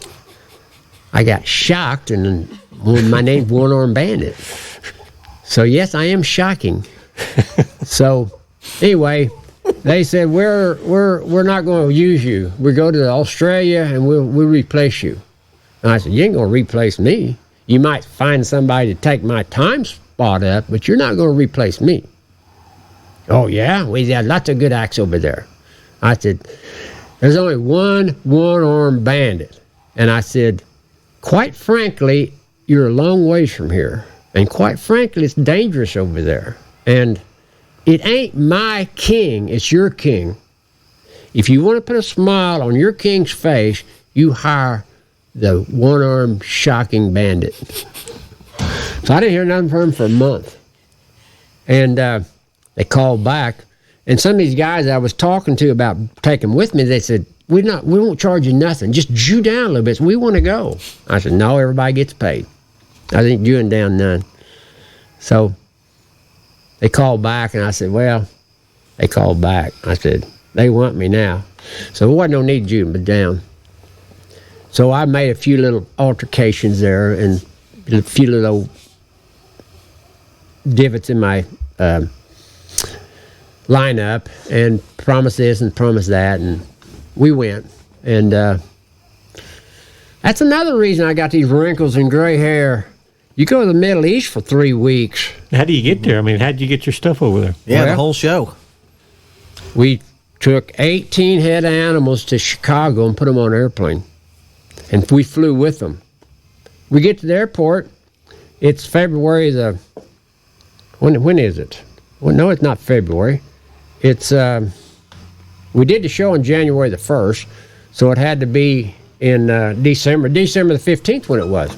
I got shocked, and my name's Arm Bandit. So, yes, I am shocking. So, anyway, they said, we're not going to use you. We go to Australia, and we'll replace you. And I said, you ain't going to replace me. You might find somebody to take my time spot up, but you're not going to replace me. Oh, yeah? We got lots of good acts over there. I said, there's only one Arm Bandit. And I said, quite frankly, you're a long ways from here. And quite frankly, it's dangerous over there. And it ain't my king, it's your king. If you want to put a smile on your king's face, you hire the one-armed shocking bandit. So I didn't hear nothing from him for a month. And they called back. And some of these guys I was talking to about taking with me, they said, we won't charge you nothing. Just Jew down a little bit. So we want to go. I said, no, everybody gets paid. I think Jewing down none. So they called back, and I said, well, they called back. I said, they want me now. So there wasn't no need to Jewing but down. So I made a few little altercations there and a few little divots in my lineup and promised this and promised that, and we went. And that's another reason I got these wrinkles and gray hair. You go to the Middle East for 3 weeks. How do you get there? I mean, how did you get your stuff over there? Yeah, Well, the whole show. We took 18 head of animals to Chicago and put them on an airplane. And we flew with them. We get to the airport. It's February the... When is it? Well, no, it's not February. It's... we did the show on January the 1st, so it had to be in December the 15th when it was.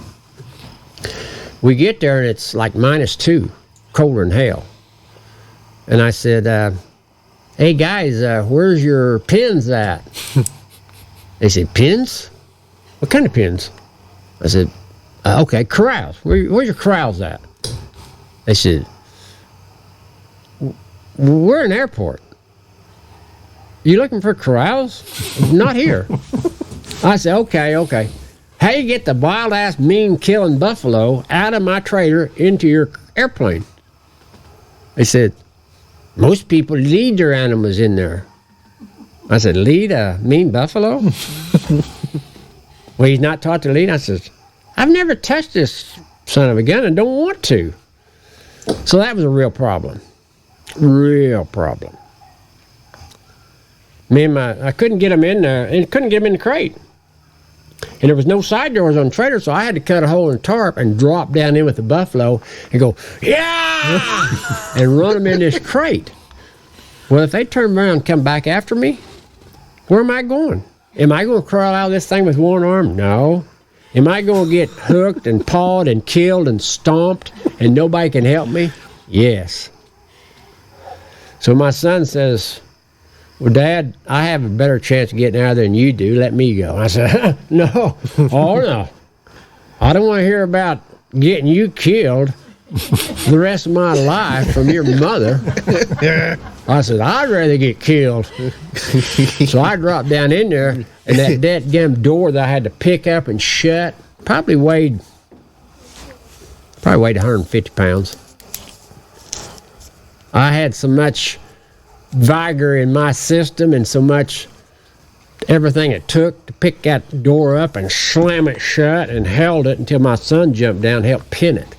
We get there, and it's like -2, colder than hell. And I said, hey, guys, where's your pins at? They said, pins? What kind of pins? I said, okay, corrals. Where's your corrals at? They said, we're in an airport. You looking for corrals? Not here. I said, okay. How you get the wild-ass, mean-killing buffalo out of my trailer into your airplane? They said, most people lead their animals in there. I said, lead a mean buffalo? Well, he's not taught to lead. I said, I've never touched this son of a gun and don't want to. So that was a real problem. Real problem. I couldn't get them in there, and couldn't get them in the crate. And there was no side doors on the trailer, so I had to cut a hole in the tarp and drop down in with the buffalo and go, yeah! and run them in this crate. Well, if they turn around and come back after me, where am I going? Am I going to crawl out of this thing with one arm? No. Am I going to get hooked and pawed and killed and stomped and nobody can help me? Yes. So my son says, well, Dad, I have a better chance of getting out of there than you do. Let me go. I said, no. Oh, no. I don't want to hear about getting you killed the rest of my life from your mother. I said, I'd rather get killed. So I dropped down in there, and that damn door that I had to pick up and shut probably weighed 150 pounds. I had so much vigor in my system and so much everything it took to pick that door up and slam it shut, and held it until my son jumped down and helped pin it.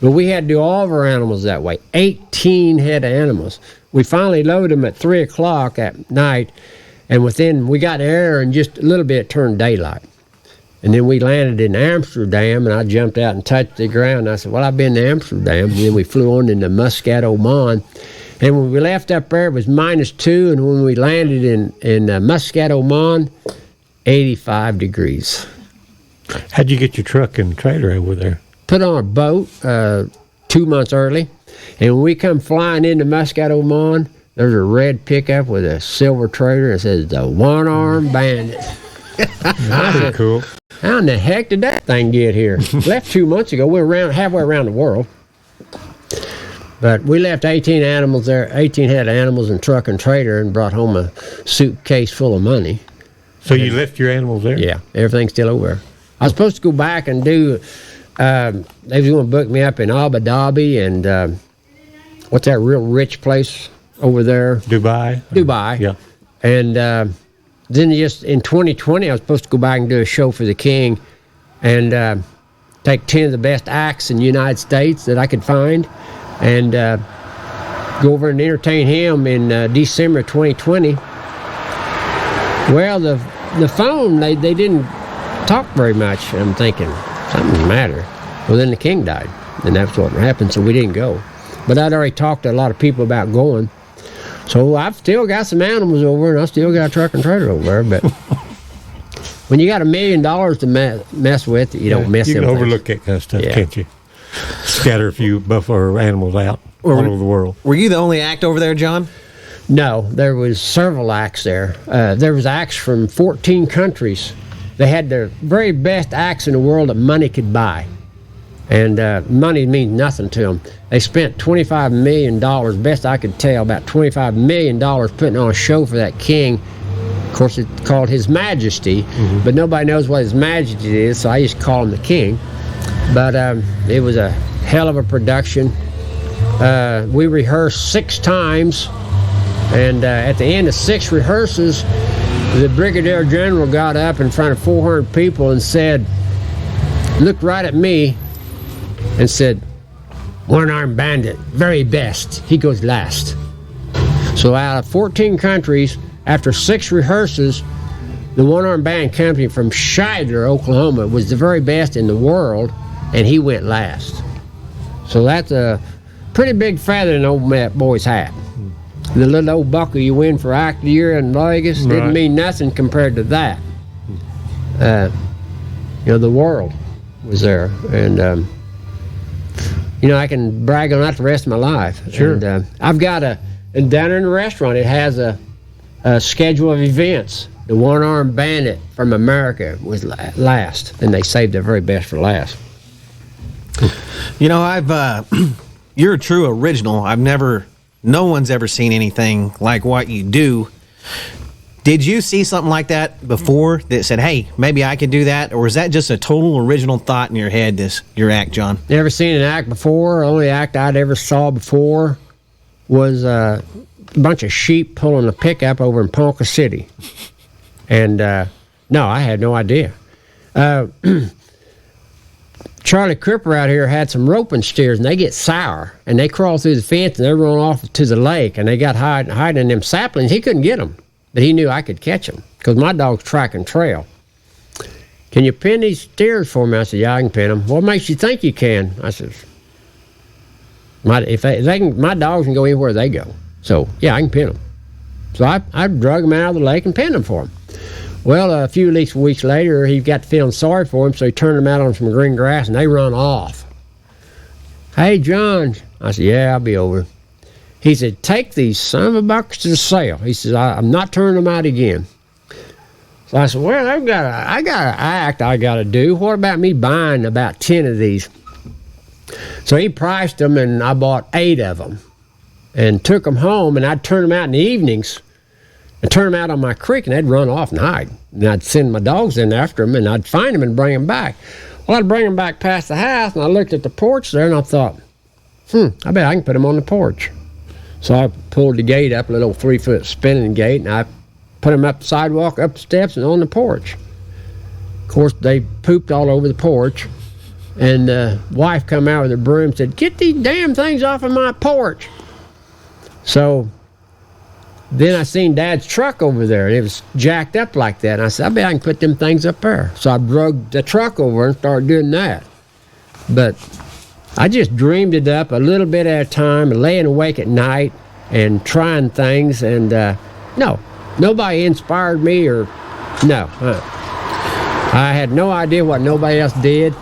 But we had to do all of our animals that way. 18 head of animals. We finally loaded them at 3 o'clock at night, and we got air, and just a little bit it turned daylight. And then we landed in Amsterdam, and I jumped out and touched the ground. And I said, well, I've been to Amsterdam. And then we flew on into Muscat, Oman. And when we left up there, it was -2, and when we landed in Muscat, Oman, 85 degrees. How'd you get your truck and trailer over there? Put on a boat 2 months early, and when we come flying into Muscat, Oman, there's a red pickup with a silver trailer that says the One-Arm Bandit. That's cool. How in the heck did that thing get here? Left 2 months ago. We were halfway around the world. But we left 18 animals there, 18 head of animals in truck and trailer, and brought home a suitcase full of money. So you left your animals there? Yeah, everything's still over there. I was supposed to go back and do, they was going to book me up in Abu Dhabi and what's that real rich place over there? Dubai? Yeah. And then just in 2020, I was supposed to go back and do a show for the King and take 10 of the best acts in the United States that I could find, and go over and entertain him in December 2020. Well, the phone, they didn't talk very much. I'm thinking, something's the matter. Well, then the King died. And that's what happened, so we didn't go. But I'd already talked to a lot of people about going. So I've still got some animals over, and I still got a truck and trailer over there. But when you got $1 million to mess with, you don't mess with it. You can overlook that kind of stuff, can't you? Scatter a few buffalo animals out all over the world. Were you the only act over there, John? No, there was several acts there. There was acts from 14 countries. They had their very best acts in the world that money could buy. And money means nothing to them. They spent $25 million, best I could tell, about $25 million putting on a show for that king. Of course, it's called His Majesty, but nobody knows what His Majesty is, so I just call him the king. But it was a hell of a production. We rehearsed 6 times. And at the end of 6 rehearsals, the Brigadier General got up in front of 400 people and said, looked right at me and said, "One-Arm Bandit, very best. He goes last." So out of 14 countries, after 6 rehearsals, the One-Arm Band Company from Shidler, Oklahoma, was the very best in the world, and he went last. So that's a pretty big feather in old Matt Boy's hat. The little old buckle you win for act of the year in Vegas didn't mean nothing compared to that. The world was there, and I can brag on that the rest of my life. Sure. And I've got and down in the restaurant, it has a schedule of events. The One-Arm Bandit from America was last, and they saved their very best for last. You're a true original. No one's ever seen anything like what you do. Did you see something like that before that said, hey, maybe I could do that? Or is that just a total original thought in your head, your act, John? Never seen an act before. The only act I'd ever saw before was a bunch of sheep pulling a pickup over in Ponca City. And, no, I had no idea. Charlie Cripper out here had some roping steers, and they get sour, and they crawl through the fence, and they run off to the lake, and they got hiding in them saplings. He couldn't get them, but he knew I could catch them because my dog's track and trail. "Can you pin these steers for me?" I said, "Yeah, I can pin them." "What makes you think you can?" I said, my dogs can go anywhere they go. So, yeah, I can pin them. So I drug them out of the lake and pinned them for him. Well, a few weeks later, he got feeling sorry for him, so he turned them out on some green grass, and they run off. "Hey, John." I said, "Yeah, I'll be over." He said, "Take these son of a buckets to the sale." He says, "I'm not turning them out again." So I said, "Well, I got an act I got to do. What about me buying about 10 of these?" So he priced them, and I bought 8 of them and took them home, and I'd turn them out in the evenings. I'd turn them out on my creek, and they'd run off and hide. And I'd send my dogs in after them, and I'd find them and bring them back. Well, I'd bring them back past the house, and I looked at the porch there, and I thought, I bet I can put them on the porch. So I pulled the gate up, a little 3-foot spinning gate, and I put them up the sidewalk, up the steps, and on the porch. Of course, they pooped all over the porch, and the wife come out with her broom and said, "Get these damn things off of my porch." So then I seen Dad's truck over there, and it was jacked up like that. And I said, "I bet I can put them things up there." So I drug the truck over and started doing that. But I just dreamed it up a little bit at a time, and laying awake at night and trying things. And no, nobody inspired me I had no idea what nobody else did.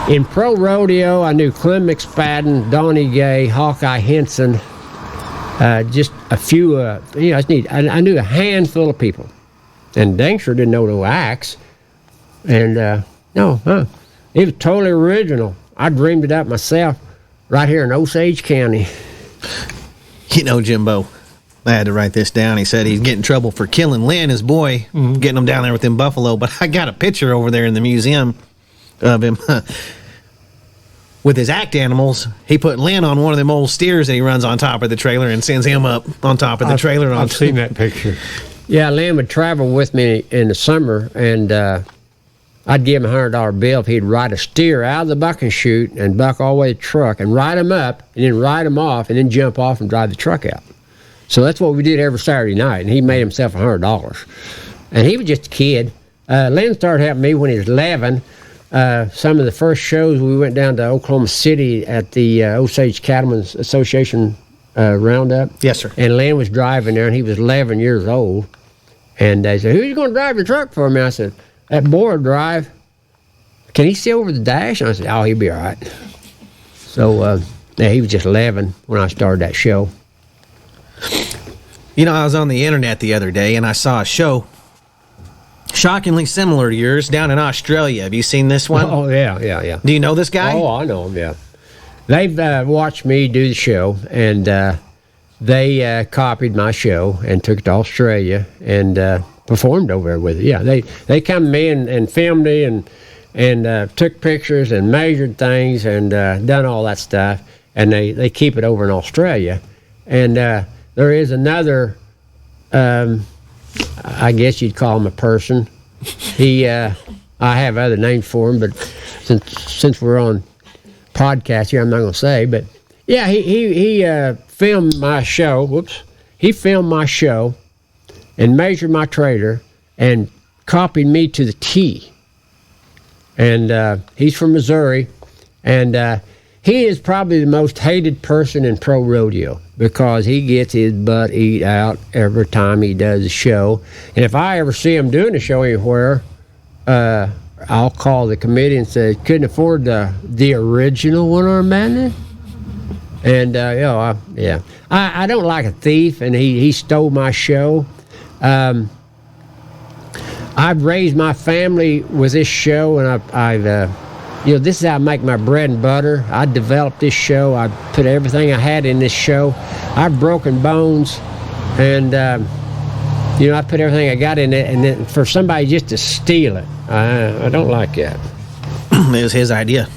In pro rodeo, I knew Clem McSpadden, Donnie Gay, Hawkeye Henson, just a few, I knew a handful of people. And dang sure didn't know no acts. And it was totally original. I dreamed it up myself right here in Osage County. Jimbo, I had to write this down. He said he's getting in trouble for killing Lynn, his boy, getting him down there with them buffalo. But I got a picture over there in the museum of him with his act animals. He put Lynn on one of them old steers that he runs on top of the trailer and sends him up on top of the trailer. I've seen that picture. Yeah, Lynn would travel with me in the summer, and I'd give him a $100 bill if he'd ride a steer out of the bucking chute and buck all the way to the truck and ride him up and then ride him off and then jump off and drive the truck out. So that's what we did every Saturday night, and he made himself $100. And he was just a kid. Lynn started helping me when he was 11. some of the first shows, we went down to Oklahoma City at the Osage Cattlemen's Association roundup. Yes, sir. And Len was driving there, and he was 11 years old. And they said, "Who's going to drive your truck for me?" I said, "That boy will drive. Can he see over the dash?" And I said, "Oh, he'll be all right." So, yeah, he was just 11 when I started that show. You know, I was on the internet the other day, and I saw a show shockingly similar to yours down in Australia. Have you seen this one? Oh, yeah. Do you know this guy? Oh, I know him, yeah. They've watched me do the show, and they copied my show and took it to Australia and performed over there with it. Yeah, they come to me and filmed me and took pictures and measured things and done all that stuff, and they keep it over in Australia. And there is another, I guess you'd call him a person. He, I have other names for him, but since we're on podcast here, I'm not going to say. But yeah, he filmed my show. Whoops, he filmed my show and measured my trailer and copied me to the T. And he's from Missouri, and he is probably the most hated person in pro rodeo because he gets his butt eat out every time he does a show. And if I ever see him doing a show anywhere, I'll call the committee and say, "Couldn't afford the original one-arm bandit?" And I don't like a thief, and he stole my show. I've raised my family with this show, and I've this is how I make my bread and butter. I developed this show. I put everything I had in this show. I've broken bones, and I put everything I got in it. And then for somebody just to steal it, I don't like that. It was his idea.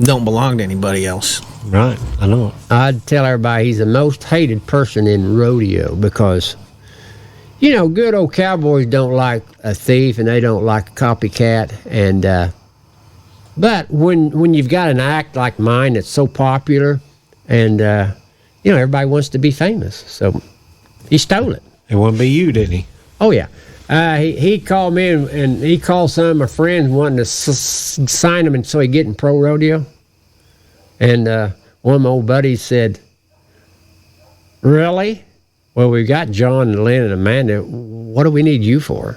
Don't belong to anybody else. Right, I know. I'd tell everybody he's the most hated person in rodeo because, good old cowboys don't like a thief and they don't like a copycat. And but when you've got an act like mine that's so popular, and everybody wants to be famous, so he stole it. It wouldn't be you, did he? Oh yeah. He called me and he called some of my friends wanting to sign him and so he get in pro rodeo. And one of my old buddies said, "Really? Well, we've got John and Lynn and Amanda. What do we need you for?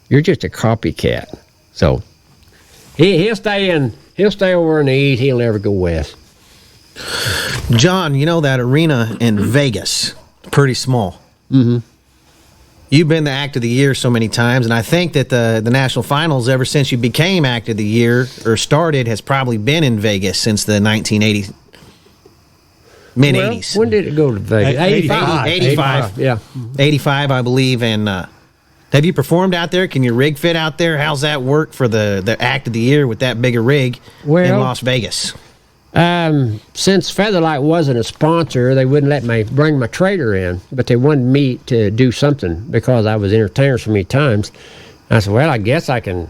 You're just a copycat." So he'll stay over in the east. He'll never go west. John, that arena in Vegas, pretty small. Mm-hmm. You've been the Act of the Year so many times, and I think that the National Finals, ever since you became Act of the Year or started, has probably been in Vegas since the 1980s, mid-80s. When did it go to Vegas? 85. Yeah. 85, I believe. And have you performed out there? Can your rig fit out there? How's that work for the Act of the Year with that big a rig in Las Vegas? Since Featherlight wasn't a sponsor, they wouldn't let me bring my trailer in, but they wanted me to do something because I was entertained so many times. I said, well, I guess I can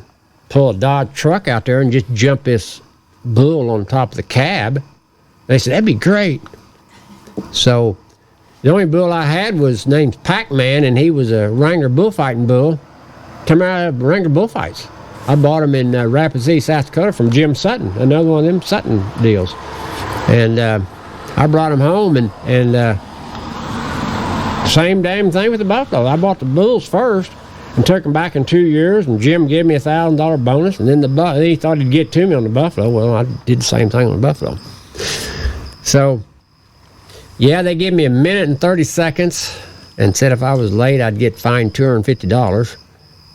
pull a Dodge truck out there and just jump this bull on top of the cab. They said, that'd be great. So the only bull I had was named Pac-Man, and he was a Wrangler bullfighting bull. Come out of Wrangler bullfights. I bought him in Rapid City, South Dakota from Jim Sutton, another one of them Sutton deals. And I brought him home, and same damn thing with the buffalo. I bought the bulls first and took them back in 2 years, and Jim gave me $1,000 bonus, and then he thought he'd get to me on the buffalo. Well, I did the same thing on the buffalo. So, yeah, they gave me 1 minute and 30 seconds and said if I was late, I'd get fined $250.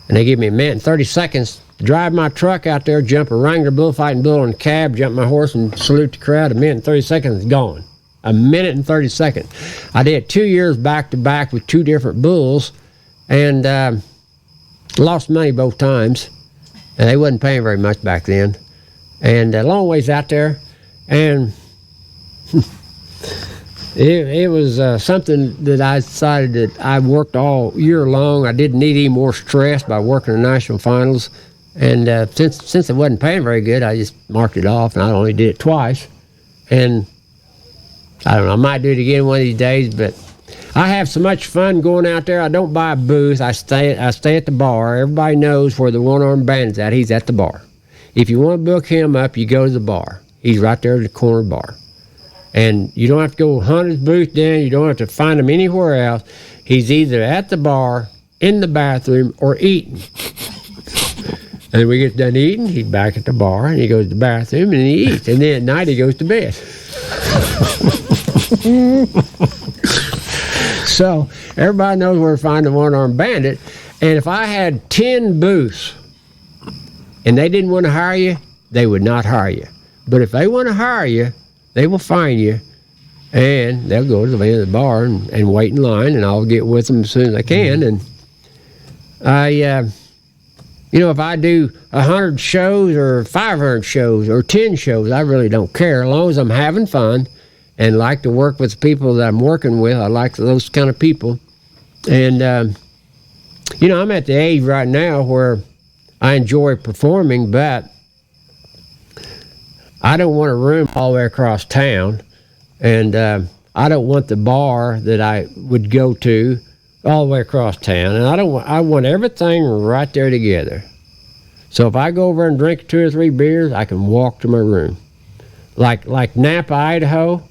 And they gave me 1 minute and 30 seconds to drive my truck out there, jump a Wrangler bullfighting bull in the cab, jump my horse, and salute the crowd. 1 minute and 30 seconds, gone. 1 minute and 30 seconds. I did 2 years back to back with 2 different bulls, and lost money both times. And they wasn't paying very much back then. And a long ways out there, and it was something that I decided that I worked all year long. I didn't need any more stress by working the national finals. And since it wasn't paying very good, I just marked it off, and I only did it twice. And I don't know, I might do it again one of these days, but I have so much fun going out there. I don't buy a booth. I stay at the bar. Everybody knows where the one-armed bandit's at. He's at the bar. If you want to book him up, you go to the bar. He's right there at the corner bar. And you don't have to go hunt his booth down. You don't have to find him anywhere else. He's either at the bar, in the bathroom, or eating. And when we get done eating, he's back at the bar, and he goes to the bathroom, and he eats. And then at night, he goes to bed. So everybody knows where to find the one-armed bandit. And if I had 10 booths and they didn't want to hire you, they would not hire you. But if they want to hire you, they will find you, and they'll go to the end of the bar and wait in line, and I'll get with them as soon as I can. And if I do 100 shows or 500 shows or 10 shows, I really don't care. As long as I'm having fun and like to work with the people that I'm working with, I like those kind of people. And, I'm at the age right now where I enjoy performing, but I don't want a room all the way across town, and I don't want the bar that I would go to all the way across town, and I want everything right there together. So if I go over and drink 2 or 3 beers, I can walk to my room. Like Napa, Idaho,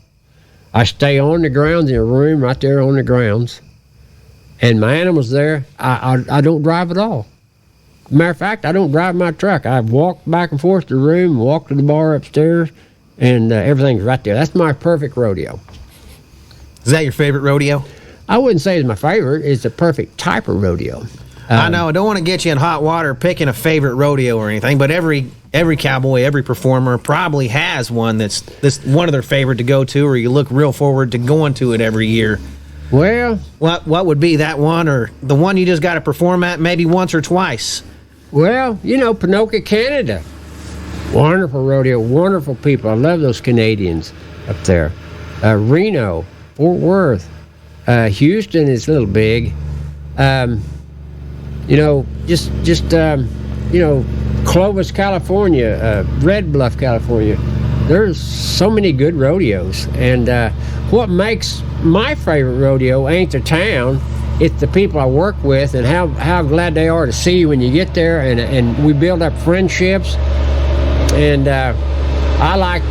I stay on the grounds in a room right there on the grounds, and my animals there, I don't drive at all. Matter of fact, I don't drive my truck. I walk back and forth to the room, walk to the bar upstairs, and everything's right there. That's my perfect rodeo. Is that your favorite rodeo? I wouldn't say it's my favorite. It's the perfect type of rodeo. I know. I don't want to get you in hot water picking a favorite rodeo or anything, but every cowboy, every performer probably has one that's one of their favorite to go to, or you look real forward to going to it every year. Well, what would be that one, or the one you just got to perform at maybe once or twice? Well, Pinocchio, Canada. Wonderful rodeo, wonderful people. I love those Canadians up there. Reno, Fort Worth, Houston is a little big. Clovis, California, Red Bluff, California. There's so many good rodeos. And what makes my favorite rodeo ain't the town, it's the people I work with and how glad they are to see you when you get there. And we build up friendships. And I like.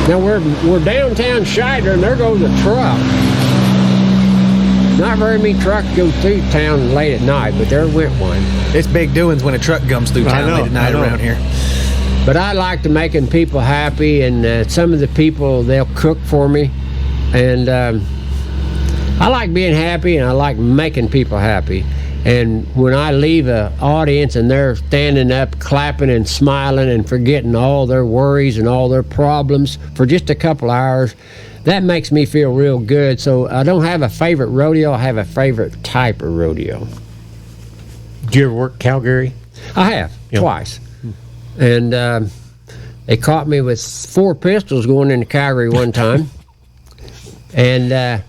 Now we're downtown Shidler, and there goes a truck. Not very many trucks go through town late at night, but there went one. It's big doings when a truck comes through town late at night around here. But I like to making people happy, and some of the people, they'll cook for me. And I like being happy, and I like making people happy. And when I leave an audience and they're standing up, clapping and smiling and forgetting all their worries and all their problems for just a couple hours, that makes me feel real good. So I don't have a favorite rodeo. I have a favorite type of rodeo. Did you ever work Calgary? I have, twice. And they caught me with 4 pistols going into Calgary one time. And then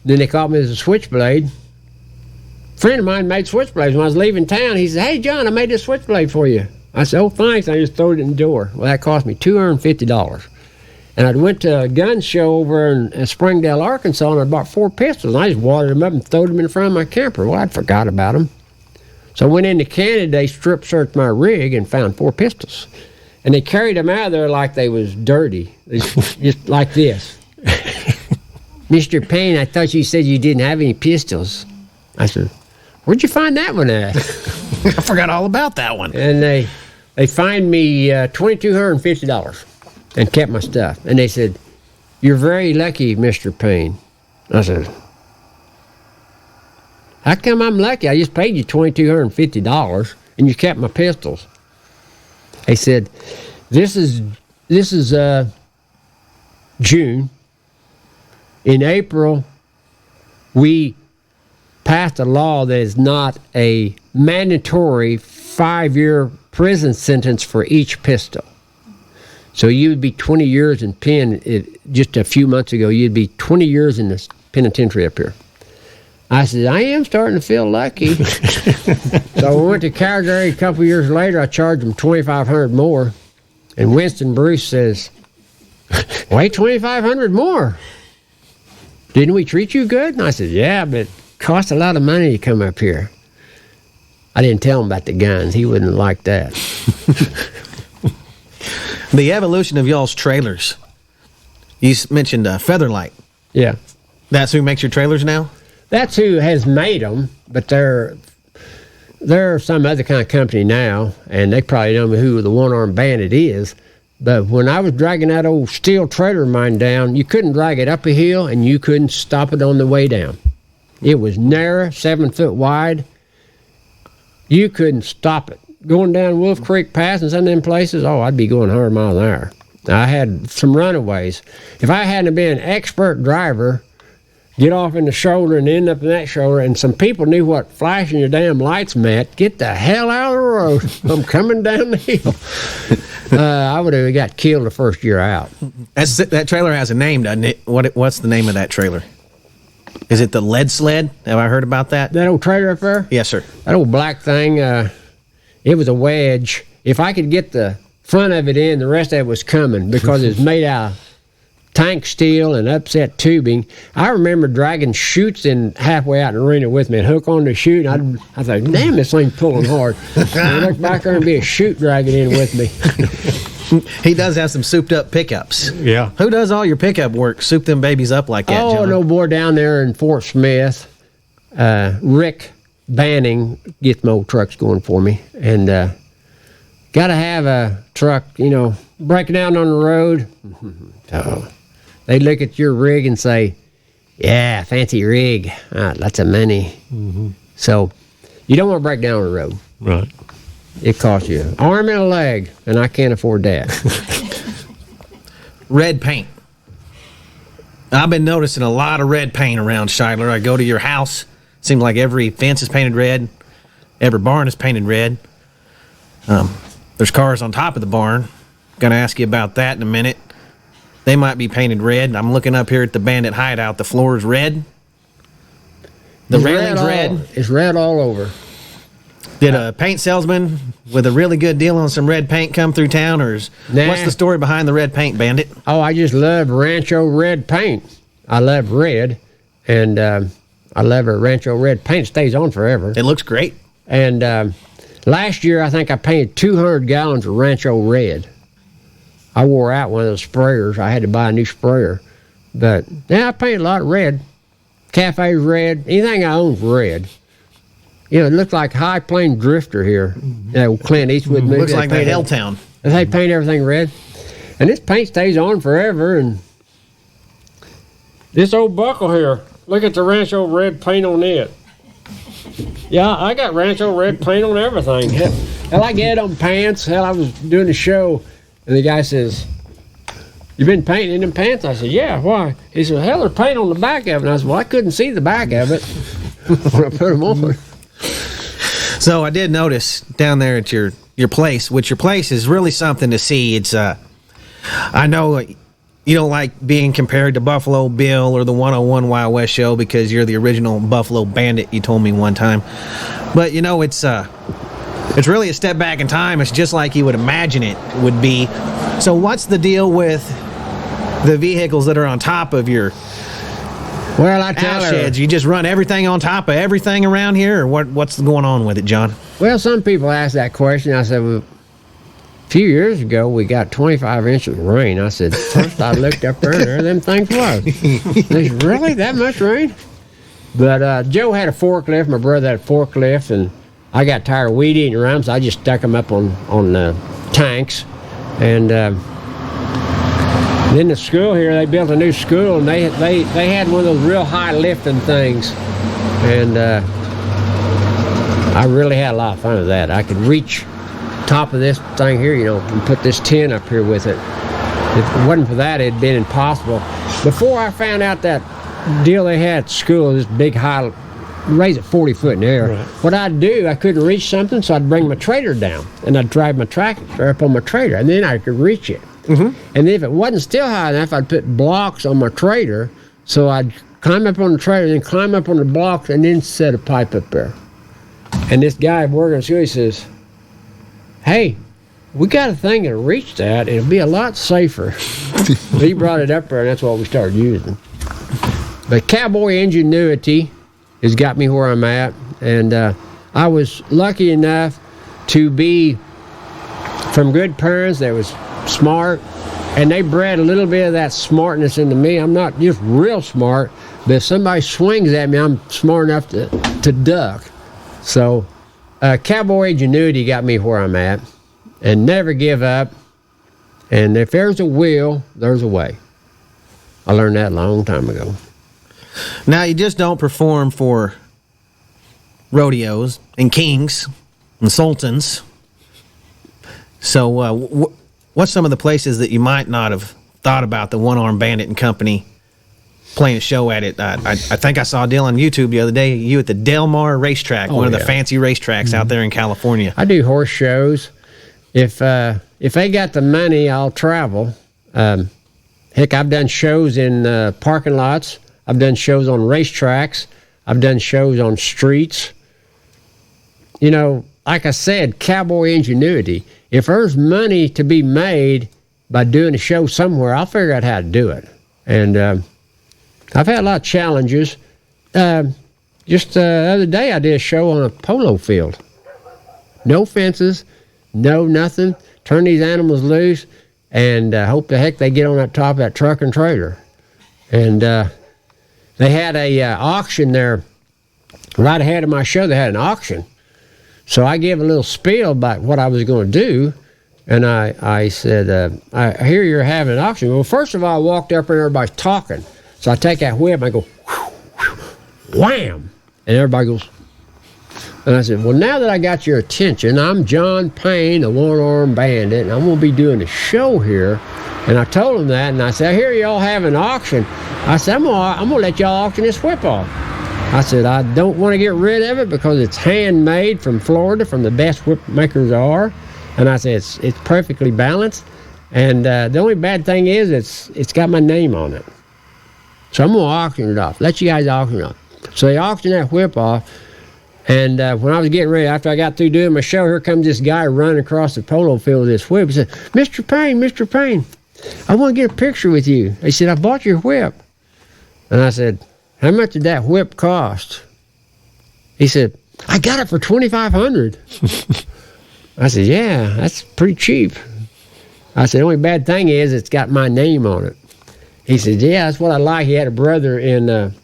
they caught me with a switchblade. A friend of mine made switchblades. When I was leaving town, he said, "Hey, John, I made this switchblade for you." I said, "Oh, thanks." I just threw it in the door. Well, that cost me $250. And I went to a gun show over in Springdale, Arkansas, and I bought 4 pistols. And I just wadded them up and threw them in front of my camper. Well, I'd forgot about them. So I went into Canada, they strip searched my rig and found 4 pistols. And they carried them out of there like they was dirty. Just like this. "Mr. Payne, I thought you said you didn't have any pistols." I said, "Where'd you find that one at?" I forgot all about that one. And they fined me $2,250 and kept my stuff. And they said, "You're very lucky, Mr. Payne." I said, "How come I'm lucky? I just paid you $2,250 and you kept my pistols." They said, This is June. In April, we passed a law that is not a mandatory 5-year prison sentence for each pistol. So you would be 20 years in pen. Just a few months ago, you'd be 20 years in this penitentiary up here. I said, I am starting to feel lucky. So I went to Calgary a couple years later. I charged them $2,500 more. And Winston Bruce says, "Wait, $2,500 more?" Didn't we treat you good? And I said, yeah, but it cost a lot of money to come up here. I didn't tell him about the guns. He wouldn't like that. The evolution of y'all's trailers. You mentioned Featherlight. Yeah. That's who makes your trailers now? That's who has made them, but they're some other kind of company now, and they probably don't know who the Arm Bandit is. But when I was dragging that old steel trailer of mine down, you couldn't drag it up a hill, and you couldn't stop it on the way down. It was narrow, 7 foot wide. You couldn't stop it. Going down Wolf Creek Pass and some of them places, I'd be going 100 miles an hour. I had some runaways. If I hadn't been an expert driver, get off in the shoulder and end up in that shoulder, and some people knew what flashing your damn lights meant, get the hell out of the road. I'm coming down the hill. I would have got killed the first year out. That trailer has a name, doesn't it? What's the name of that trailer? Is it the lead sled? Have I heard about that? That old trailer up there? Yes, sir. That old black thing, it was a wedge. If I could get the front of it in, the rest of it was coming because it's made out of tank steel and upset tubing. I remember dragging chutes in halfway out in the arena with me and hook on the chute. And I thought, damn, this thing's pulling hard. And I looked back there and be a chute dragging in with me. He does have some souped up pickups. Yeah. Who does all your pickup work? Soup them babies up like that, John? An old boy down there in Fort Smith, Rick Banning, gets my old trucks going for me. And got to have a truck, breaking down on the road. So they look at your rig and say, yeah, fancy rig, lots of money. Mm-hmm. So you don't want to break down on the road. Right. It costs you an arm and a leg, and I can't afford that. Red paint. I've been noticing a lot of red paint around Shidler. I go to your house. Seems like every fence is painted red. Every barn is painted red. There's cars on top of the barn. Going to ask you about that in a minute. They might be painted red. I'm looking up here at the Bandit hideout. The floor is red. The railing's red. It's red all over. Did a paint salesman with a really good deal on some red paint come through town, or what's the story behind the red paint, Bandit? I just love Rancho red paint. I love red, and I love a Rancho red paint. It stays on forever. It looks great. And last year, I think I painted 200 gallons of Rancho red. I wore out one of those sprayers. I had to buy a new sprayer. But I painted a lot of red. Cafe's red. Anything I own's red. It looks like High Plain Drifter here. Clint Eastwood movie. Looks like the Helltown. They paint everything red. And this paint stays on forever. And this old buckle here, look at the Rancho red paint on it. Yeah, I got Rancho red paint on everything. Hell, I get it on pants. Hell, I was doing a show, and the guy says, "You been painting in them pants?" I said, "Yeah, why?" He said, "Hell, there's paint on the back of it." And I said, "Well, I couldn't see the back of it when I put them on." So I did notice down there at your place, which your place is really something to see. It's I know you don't like being compared to Buffalo Bill or the 101 Wild West show because you're the original Buffalo Bandit, you told me one time. But it's really a step back in time. It's just like you would imagine it would be. So what's the deal with the vehicles that are on top of your I tell her, sheds? You just run everything on top of everything around here, or what's going on with it, John? Well, some people ask that question. I said, well, a few years ago, we got 25 inches of rain. I said, first I looked up there, and there them things was. There's really that much rain? But Joe had a forklift. My brother had a forklift, and I got tired of weed eating around, so I just stuck them up on tanks. And then the school here, they built a new school, and they had one of those real high lifting things. And I really had a lot of fun with that. I could reach top of this thing here, and put this tin up here with it. If it wasn't for that, it'd been impossible. Before I found out that deal they had at school, this big high, raise it 40 foot in the air. Right. What I'd do, I couldn't reach something, so I'd bring my trailer down, and I'd drive my tractor up on my trailer, and then I could reach it. Mm-hmm. And if it wasn't still high enough, I'd put blocks on my trailer, so I'd climb up on the trailer, then climb up on the blocks, and then set a pipe up there. And this guy working at school, he says, "Hey, we got a thing that'll reach that, and it'll be a lot safer." He brought it up there, and that's what we started using. But Cowboy Ingenuity has got me where I'm at, and I was lucky enough to be from good parents that was smart, and they bred a little bit of that smartness into me. I'm not just real smart, but if somebody swings at me, I'm smart enough to duck. So Cowboy Ingenuity got me where I'm at, and never give up. And if there's a will, there's a way. I learned that a long time ago. Now, you just don't perform for rodeos and kings and sultans. So what's some of the places that you might not have thought about the One Arm Bandit and Company playing a show at it? I think I saw a deal on YouTube the other day, you at the Del Mar racetrack, one of the fancy racetracks out there in California. I do horse shows. If they got the money, I'll travel. Heck, I've done shows in parking lots. I've done shows on racetracks. I've done shows on streets. You know, like I said, Cowboy Ingenuity. If there's money to be made by doing a show somewhere, I'll figure out how to do it. And I've had a lot of challenges. Just the other day, I did a show on a polo field. No fences, no nothing. Turn these animals loose and hope the heck they get on that top of that truck and trailer. And they had a auction there right ahead of my show. They had an auction. So I gave a little spiel about what I was going to do. And I said, I hear you're having an auction. Well, first of all, I walked up and everybody's talking. So I take that whip and I go, wham! And everybody goes. And I said, well, now that I got your attention, I'm John Payne, the One Arm Bandit, and I'm going to be doing a show here. And I told them that, and I said, I hear y'all have an auction. I said, I'm going to let y'all auction this whip off. I said, I don't want to get rid of it because it's handmade from Florida, from the best whip makers are. And I said, it's perfectly balanced. And the only bad thing is it's got my name on it. So I'm going to auction it off. Let you guys auction it off. So they auctioned that whip off. And when I was getting ready, after I got through doing my show, here comes this guy running across the polo field with this whip. He said, Mr. Payne, I want to get a picture with you. He said, I bought your whip. And I said, how much did that whip cost? He said, I got it for $2,500. I said, yeah, that's pretty cheap. I said, the only bad thing is it's got my name on it. He said, yeah, that's what I like. He had a brother in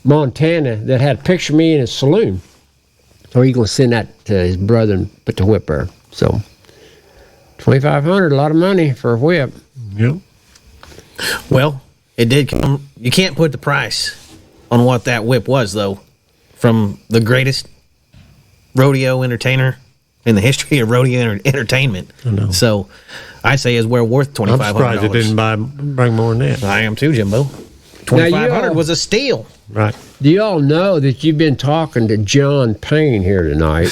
Montana that had a picture of me in his saloon. So he's going to send that to his brother and put the whip there. So $2,500, a lot of money for a whip. Yep. Well, it did come. You can't put the price on what that whip was, though, from the greatest rodeo entertainer in the history of rodeo entertainment. I know. So I say it's well worth $2,500. I'm surprised it didn't bring more than that. I am too, Jimbo. $2,500 was a steal. Right. Do y'all know that you've been talking to John Payne here tonight?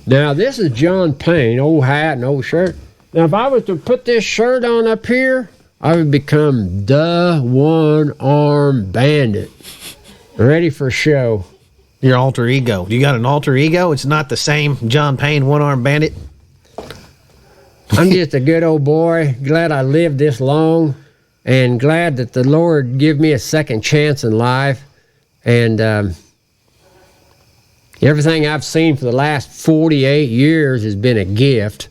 Now, this is John Payne, old hat and old shirt. Now, if I was to put this shirt on up here, I would become the One Arm Bandit. Ready for show. Your alter ego. You got an alter ego? It's not the same John Payne One Arm Bandit? I'm just a good old boy. Glad I lived this long. And glad that the Lord give me a second chance in life. And everything I've seen for the last 48 years has been a gift.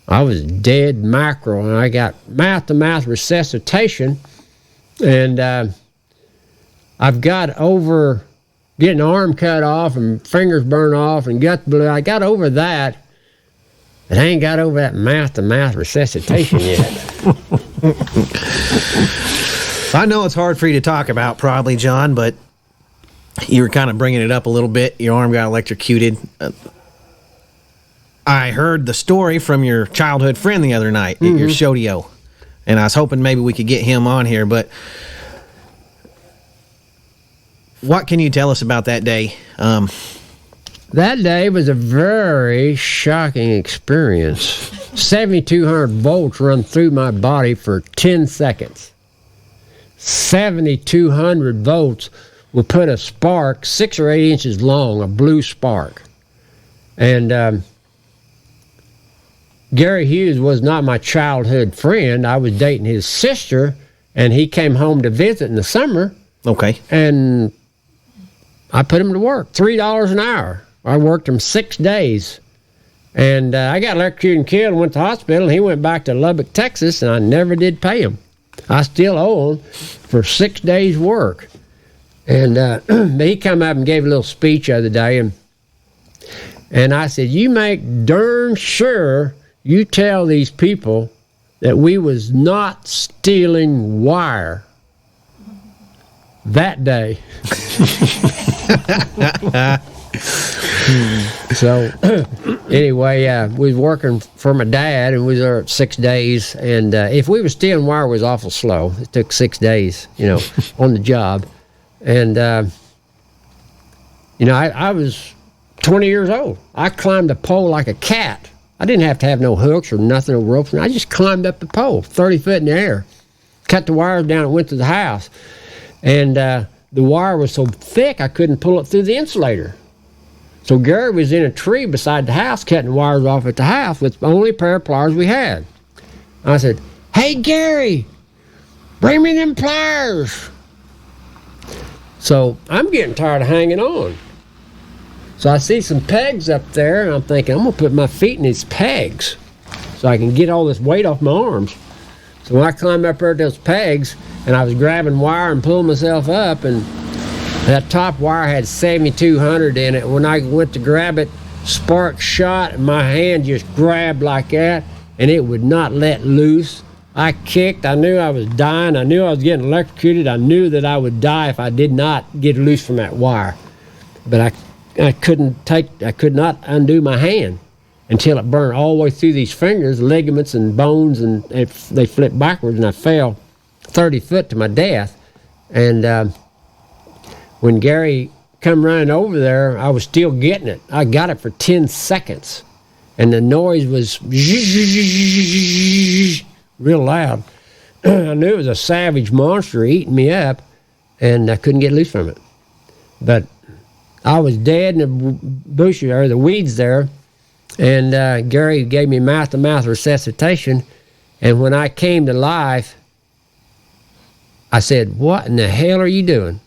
I was dead mackerel, and I got mouth-to-mouth resuscitation. And I've got over getting an arm cut off and fingers burned off and gut blue. I got over that. But I ain't got over that mouth-to-mouth resuscitation yet. I know it's hard for you to talk about, probably, John, but you were kind of bringing it up a little bit. Your arm got electrocuted. I heard the story from your childhood friend the other night, your Shodeo, and I was hoping maybe we could get him on here, but what can you tell us about that day? That day was a very shocking experience. 7,200 volts run through my body for 10 seconds. 7,200 volts will put a spark 6 or 8 inches long, a blue spark. And Gary Hughes was not my childhood friend. I was dating his sister, and he came home to visit in the summer. Okay. And I put him to work, $3 an hour. I worked him 6 days. And I got electrocuted and killed and went to the hospital. And he went back to Lubbock, Texas, and I never did pay him. I still owe him for 6 days' work. And he come up and gave a little speech the other day, and I said, you make darn sure you tell these people that we was not stealing wire that day. So anyway, we was working for my dad, and we was there 6 days. And if we were stealing wire, it was awful slow. It took 6 days, on the job. And I was 20 years old. I climbed the pole like a cat. I didn't have to have no hooks or nothing, no ropes. I just climbed up the pole, 30 foot in the air, cut the wires down, and went to the house. And the wire was so thick I couldn't pull it through the insulator. So Gary was in a tree beside the house cutting wires off at the house with the only pair of pliers we had. I said, hey, Gary, bring me them pliers. So I'm getting tired of hanging on. So I see some pegs up there, and I'm thinking, I'm going to put my feet in these pegs so I can get all this weight off my arms. So when I climbed up there to those pegs, and I was grabbing wire and pulling myself up, and that top wire had 7,200 in it. When I went to grab it, spark shot, and my hand just grabbed like that, and it would not let loose. I kicked. I knew I was dying. I knew I was getting electrocuted. I knew that I would die if I did not get loose from that wire. But I could not undo my hand until it burned all the way through these fingers, ligaments and bones, and they flipped backwards, and I fell 30 foot to my death. And when Gary come running over there, I was still getting it. I got it for 10 seconds, and the noise was real loud. I knew it was a savage monster eating me up, and I couldn't get loose from it. But I was dead in the bushes, or the weeds there, and Gary gave me mouth-to-mouth resuscitation, and when I came to life, I said, what in the hell are you doing?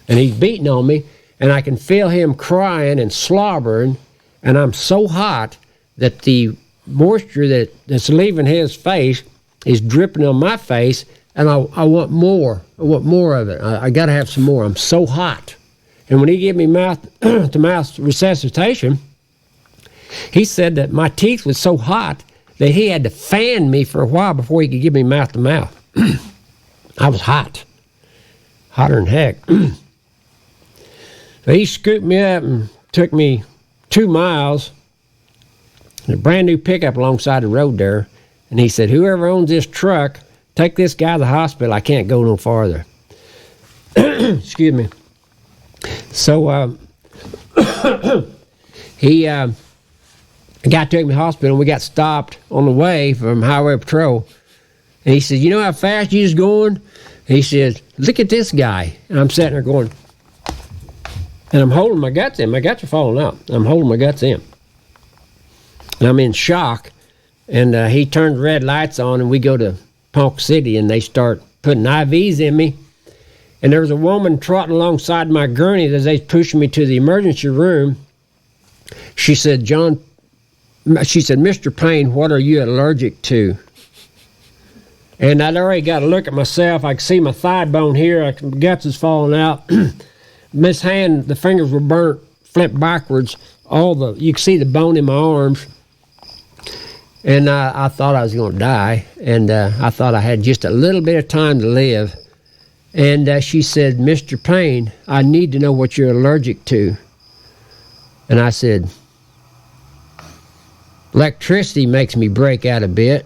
And he's beating on me, and I can feel him crying and slobbering, and I'm so hot that the moisture that's leaving his face is dripping on my face, and I want more. I want more of it. I got to have some more. I'm so hot. And when he gave me mouth-to-mouth resuscitation, he said that my teeth was so hot that he had to fan me for a while before he could give me mouth-to-mouth. I was hot. Hotter than heck. So he scooped me up and took me 2 miles in a brand new pickup alongside the road there. And he said, whoever owns this truck, take this guy to the hospital. I can't go no farther. Excuse me. So the guy took me to the hospital, and we got stopped on the way from Highway Patrol. And he said, you know how fast you was going? And he said, look at this guy. And I'm sitting there going, and I'm holding my guts in. My guts are falling out. I'm holding my guts in. And I'm in shock. And he turned red lights on, and we go to Ponca City, and they start putting IVs in me. And there was a woman trotting alongside my gurney as they pushing me to the emergency room. She said, Mr. Payne, what are you allergic to? And I'd already got a look at myself. I could see my thigh bone here. My guts is falling out. This hand, the fingers were burnt, flipped backwards. You could see the bone in my arms. And I thought I was going to die. And I thought I had just a little bit of time to live. And she said, Mr. Payne, I need to know what you're allergic to. And I said, electricity makes me break out a bit.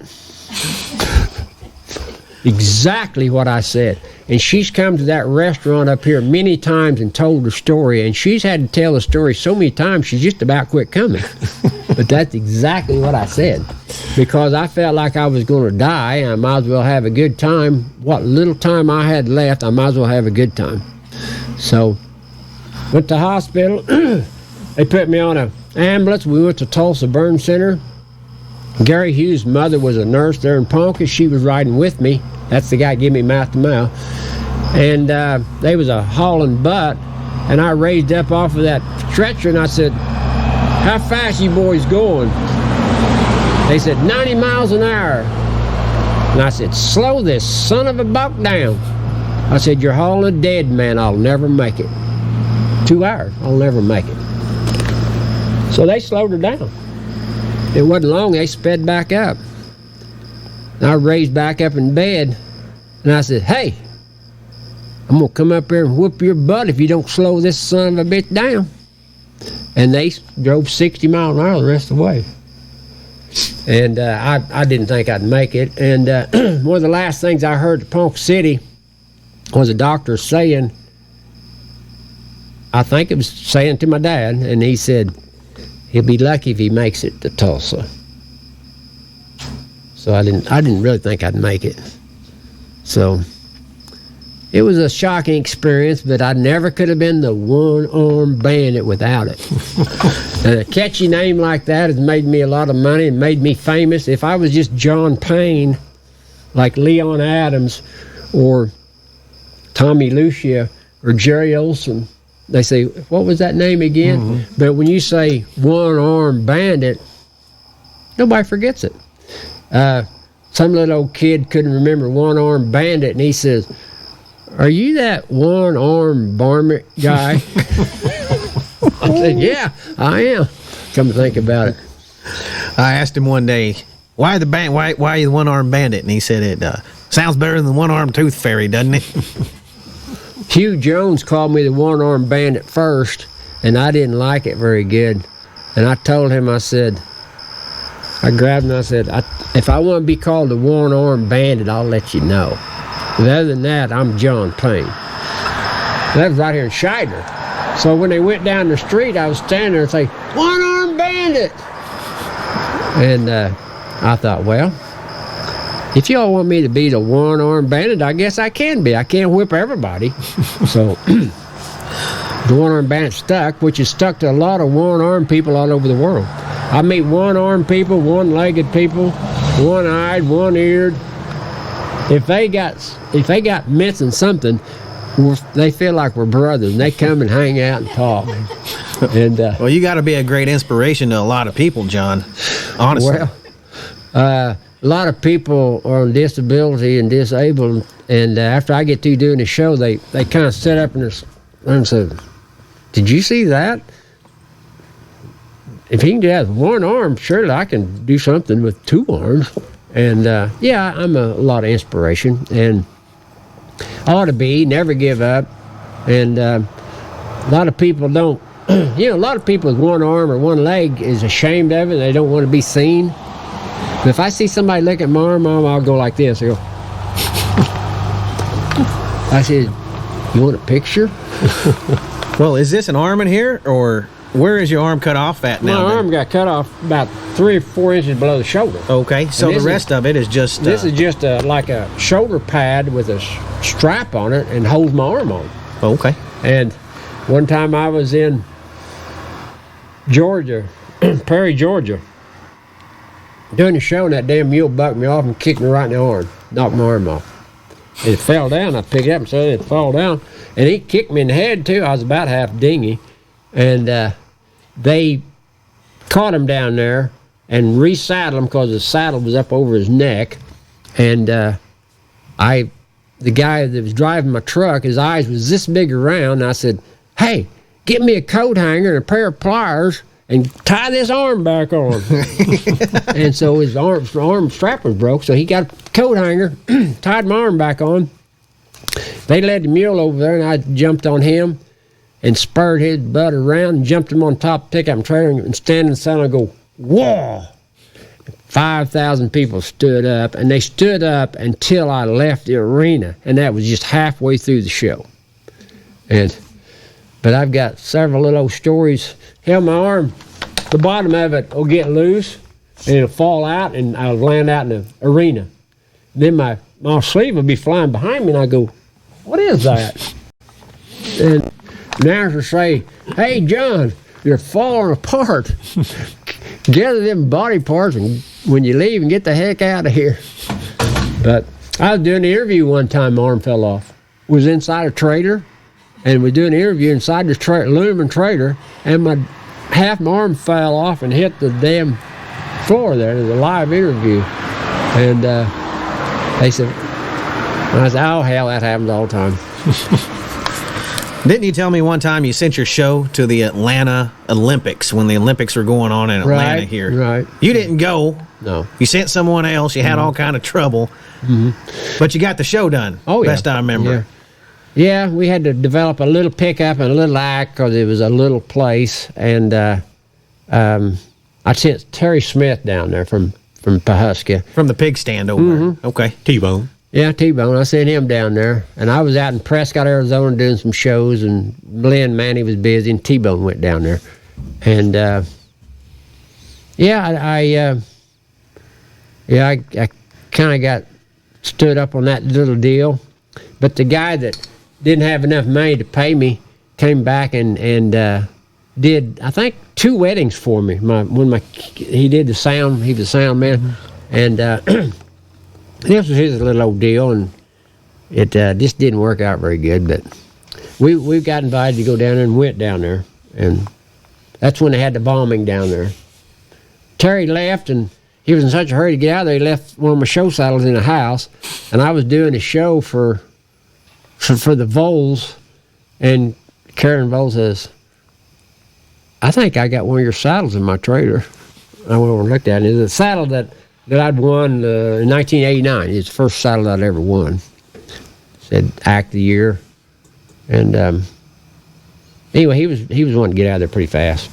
Exactly what I said. And she's come to that restaurant up here many times and told her story. And she's had to tell the story so many times, she's just about quit coming. But that's exactly what I said. Because I felt like I was going to die, and I might as well have a good time. What little time I had left, I might as well have a good time. So, went to the hospital. They put me on an ambulance. We went to Tulsa Burn Center. Gary Hughes' mother was a nurse there in Ponca. She was riding with me. That's the guy who gave me mouth to mouth. and they was a hauling butt, and I raised up off of that stretcher, and I said, "How fast you boys going?" They said, 90 miles an hour. And I said, "Slow this son of a buck down." I said, "You're hauling a dead man. I'll never make it. 2 hours, I'll never make it." So they slowed her down. It wasn't long, they sped back up. And I raised back up in bed, and I said, "Hey, I'm going to come up here and whoop your butt if you don't slow this son of a bitch down." And they drove 60 miles an hour the rest of the way. And I didn't think I'd make it. And one of the last things I heard at Ponca City was a doctor saying, I think it was saying to my dad, and he said, he'll be lucky if he makes it to Tulsa. So I didn't really think I'd make it. So it was a shocking experience, but I never could have been the one-armed bandit without it. And a catchy name like that has made me a lot of money and made me famous. If I was just John Payne, like Leon Adams or Tommy Lucia or Jerry Olson, they say, what was that name again? Mm-hmm. But when you say one-armed bandit, nobody forgets it. Some little old kid couldn't remember one-armed bandit, and he says, "Are you that one-armed varmint guy?" I said, "Yeah, I am." Come to think about it. I asked him one day, why are you the one-armed bandit? And he said, it sounds better than the one-armed tooth fairy, doesn't it? Hugh Jones called me the one-armed bandit first, and I didn't like it very good. And I told him, I grabbed him and I said, if I want to be called the one-armed bandit, I'll let you know. But other than that, I'm John Payne. That was right here in Shidler. So when they went down the street, I was standing there and say, "One-armed bandit!" And I thought, well, if y'all want me to be the one-armed bandit, I guess I can be. I can't whip everybody. So the one-armed bandit stuck, which is stuck to a lot of one-armed people all over the world. I meet one-armed people, one-legged people, one-eyed, one-eared. If they got missing something, they feel like we're brothers, and they come and hang out and talk. And well, you got to be a great inspiration to a lot of people, John. Honestly. Well, a lot of people are on disability and disabled, and after I get through doing the show, they kind of sit up and say, "Did you see that? If he can do that with one arm, surely I can do something with two arms." And yeah, I'm a lot of inspiration, and I ought to be, never give up. And a lot of people don't, a lot of people with one arm or one leg is ashamed of it. They don't want to be seen. But if I see somebody look at my arm, I'll go like this. I go, I said, "You want a picture?" Well, is this an arm in here, or where is your arm cut off at now? My arm got cut off about 3 or 4 inches below the shoulder. Okay, so the rest of it is just... This is just like a shoulder pad with a strap on it and holds my arm on. Okay. And one time I was in Georgia, Perry, Georgia, doing a show, and that damn mule bucked me off and kicked me right in the arm, knocked my arm off. It fell down. I picked it up and said it fell down. And he kicked me in the head, too. I was about half dingy. And they caught him down there and resaddled him because the saddle was up over his neck. And the guy that was driving my truck, his eyes was this big around. And I said, "Hey, get me a coat hanger and a pair of pliers and tie this arm back on." And so his arm strap was broke, so he got a coat hanger, tied my arm back on. They led the mule over there, and I jumped on him and spurred his butt around and jumped him on top of the pickup trailer and stand in the sun and go, "Whoa!" 5,000 people stood up, and they stood up until I left the arena, and that was just halfway through the show. But I've got several little stories. Hell, my arm, the bottom of it will get loose, and it'll fall out, and I'll land out in the arena. Then my sleeve will be flying behind me, and I go, "What is that?" And the announcer say, "Hey, John, you're falling apart. Gather them body parts and when you leave and get the heck out of here." But I was doing an interview one time, my arm fell off. was inside a trailer, and we doing an interview inside this aluminum trailer, and half my arm fell off and hit the damn floor there. It was a live interview, and they said, I said, oh hell, that happens all the time. Didn't you tell me one time you sent your show to the Atlanta Olympics when the Olympics were going on in Atlanta here? Right. You didn't go. No. You sent someone else. You had all kind of trouble. But you got the show done. Oh, yeah. Best I remember. Yeah, we had to develop a little pickup and a little act because it was a little place. And I sent Terry Smith down there from Pawhuska. From the pig stand over there. Okay. T-Bone. Yeah, T-Bone. I sent him down there. And I was out in Prescott, Arizona doing some shows, and Glenn Mandy was busy, and T-Bone went down there. And, I kind of got stood up on that little deal. But the guy that didn't have enough money to pay me came back and did, I think, 2 weddings for me. He did the sound. He was a sound man. And this was his little old deal, and it just didn't work out very good. But we got invited to go down there and went down there. And that's when they had the bombing down there. Terry left, and he was in such a hurry to get out of there, he left one of my show saddles in the house, and I was doing a show for the Volds, and Karen Vold says, I think I got one of your saddles in my trailer. I went over and looked at it. It was a saddle that I'd won in 1989. It's the first saddle that I'd ever won. Said Act of the Year. And anyway, he was wanting to get out of there pretty fast.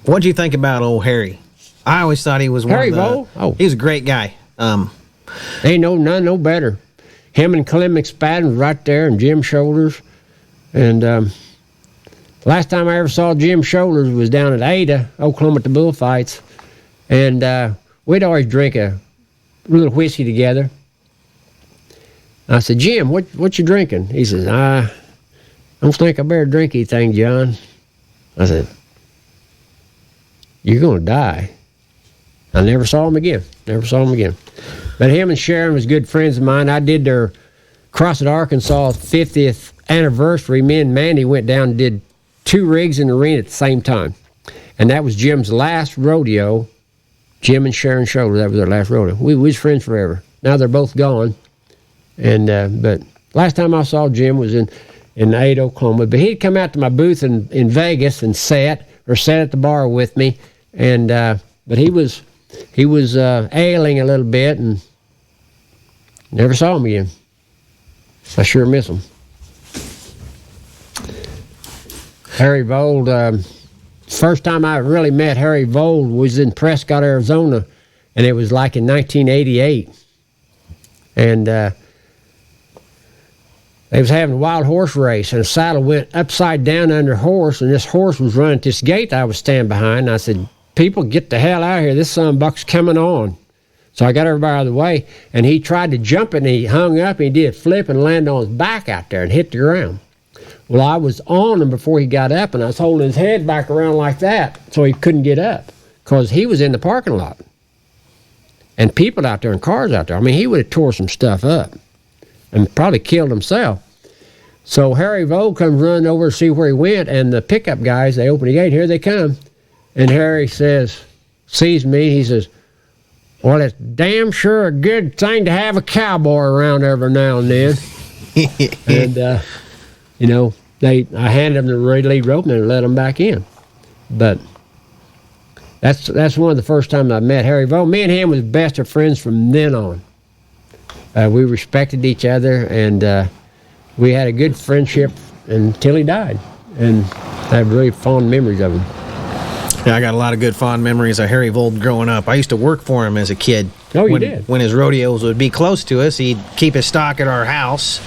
What'd you think about old Harry? I always thought he was Harry Vold? Oh. He was a great guy. Ain't none no better. Him and Clem McSpadden right there, and Jim Shoulders. And last time I ever saw Jim Shoulders was down at Ada, Oklahoma at the bullfights. And we'd always drink a little whiskey together. I said, Jim, what you drinking? He says, I don't think I better drink anything, John. I said, you're going to die. I never saw him again. But him and Sharon was good friends of mine. I did their Crossett, Arkansas 50th anniversary. Me and Mandy went down and did 2 rigs in the arena at the same time. And that was Jim's last rodeo. Jim and Sharon Shoulder, that was their last rodeo. We was friends forever. Now they're both gone. And but last time I saw Jim was in Ada, Oklahoma. But he'd come out to my booth in Vegas and sat at the bar with me. And but he was ailing a little bit, and never saw him again. I sure miss him. Harry Vold, first time I really met Harry Vold was in Prescott, Arizona, and it was like in 1988. And they was having a wild horse race, and a saddle went upside down under a horse, and this horse was running to this gate I was standing behind, and I said, people, get the hell out of here. This son of a buck's coming on. So I got everybody out of the way, and he tried to jump it, and he hung up, and he did a flip and landed on his back out there and hit the ground. Well, I was on him before he got up, and I was holding his head back around like that so he couldn't get up because he was in the parking lot. And people out there and cars out there. I mean, he would have tore some stuff up and probably killed himself. So Harry Vold comes running over to see where he went, and the pickup guys, they open the gate, here they come. And Harry sees me, he says, well, it's damn sure a good thing to have a cowboy around every now and then. And, you know, I handed them the lead rope and they let them back in. But that's one of the first times I met Harry Vold. Me and him was best of friends from then on. We respected each other, and we had a good friendship until he died. And I have really fond memories of him. Yeah, I got a lot of good fond memories of Harry Vold growing up. I used to work for him as a kid. Oh, you did? When his rodeos would be close to us, he'd keep his stock at our house,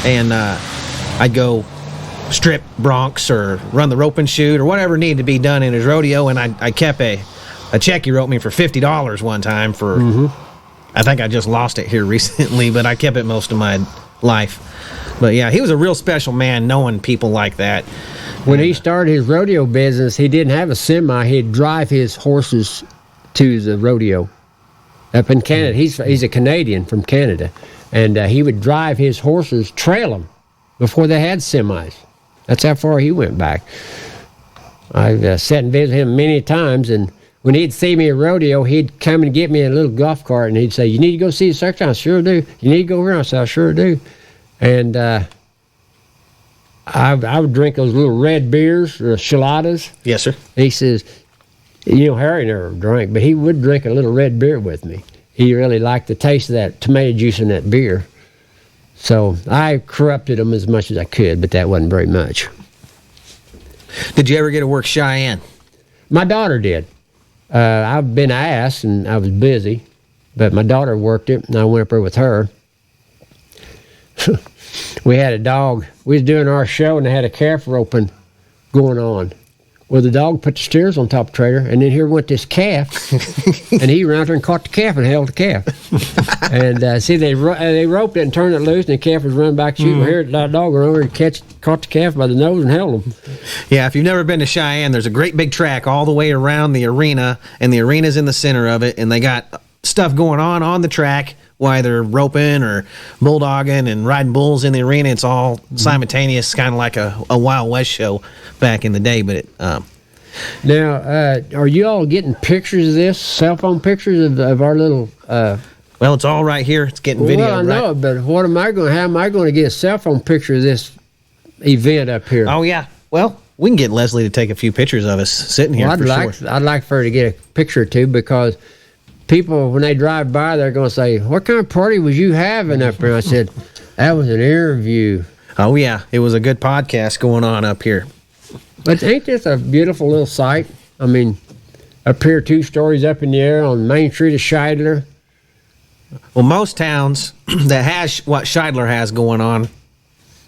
and I'd go strip broncs or run the rope and shoot or whatever needed to be done in his rodeo, and I kept a check he wrote me for $50 one time for, I think I just lost it here recently, but I kept it most of my life. But yeah, he was a real special man, knowing people like that. When he started his rodeo business, he didn't have a semi. He'd drive his horses to the rodeo up in Canada. He's a Canadian from Canada, and he would drive his horses, trail them before they had semis. That's how far he went back. I've sat and visited him many times, and when he'd see me at rodeo, he'd come and get me in a little golf cart, and he'd say, "You need to go see the circus?" I sure do. "You need to go over?" I said, "I sure do." And I would drink those little red beers, the chiladas. Yes, sir. He says, Harry never drank, but he would drink a little red beer with me. He really liked the taste of that tomato juice in that beer. So I corrupted him as much as I could, but that wasn't very much. Did you ever get to work Cheyenne? My daughter did. I've been asked, and I was busy, but my daughter worked it, and I went up there with her. We had a dog. We was doing our show, and they had a calf roping going on. Well, the dog put the steers on top of the trailer, and then here went this calf, and he ran out there and caught the calf and held the calf. And see, they roped it and turned it loose, and the calf was running back shooting. Here, the dog ran over and caught the calf by the nose and held him. Yeah, if you've never been to Cheyenne, there's a great big track all the way around the arena, and the arena's in the center of it, and they got stuff going on the track, while they're roping or bulldogging and riding bulls in the arena. It's all simultaneous, kind of like a Wild West show back in the day. But now, are you all getting pictures of this? Cell phone pictures of our little? Well, it's all right here. It's getting video. Well, I know, but how am I going to get a cell phone picture of this event up here? Oh yeah. Well, we can get Leslie to take a few pictures of us sitting here. Well, I'd like for her to get a picture or two, because people, when they drive by, they're going to say, "What kind of party was you having up here?" I said, "That was an interview." Oh, yeah. It was a good podcast going on up here. But ain't this a beautiful little sight? I mean, up here 2 stories up in the air on Main Street of Shidler. Well, most towns that has what Shidler has going on,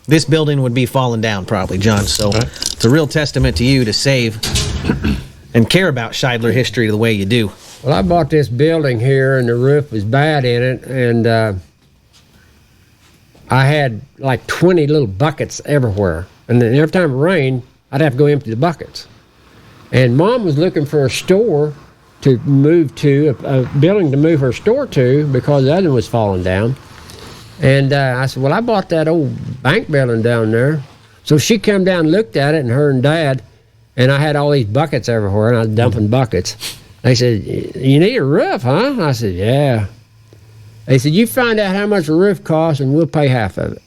this building would be falling down probably, John. So it's a real testament to you to save and care about Shidler history the way you do. Well, I bought this building here, and the roof was bad in it, and I had like 20 little buckets everywhere. And then every time it rained, I'd have to go empty the buckets. And Mom was looking for a store to move to, a building to move her store to, because the other one was falling down. And I said, "Well, I bought that old bank building down there." So she came down and looked at it, and her and Dad, and I had all these buckets everywhere, and I was dumping buckets. They said, "You need a roof, huh?" I said, "Yeah." They said, "You find out how much a roof costs, and we'll pay half of it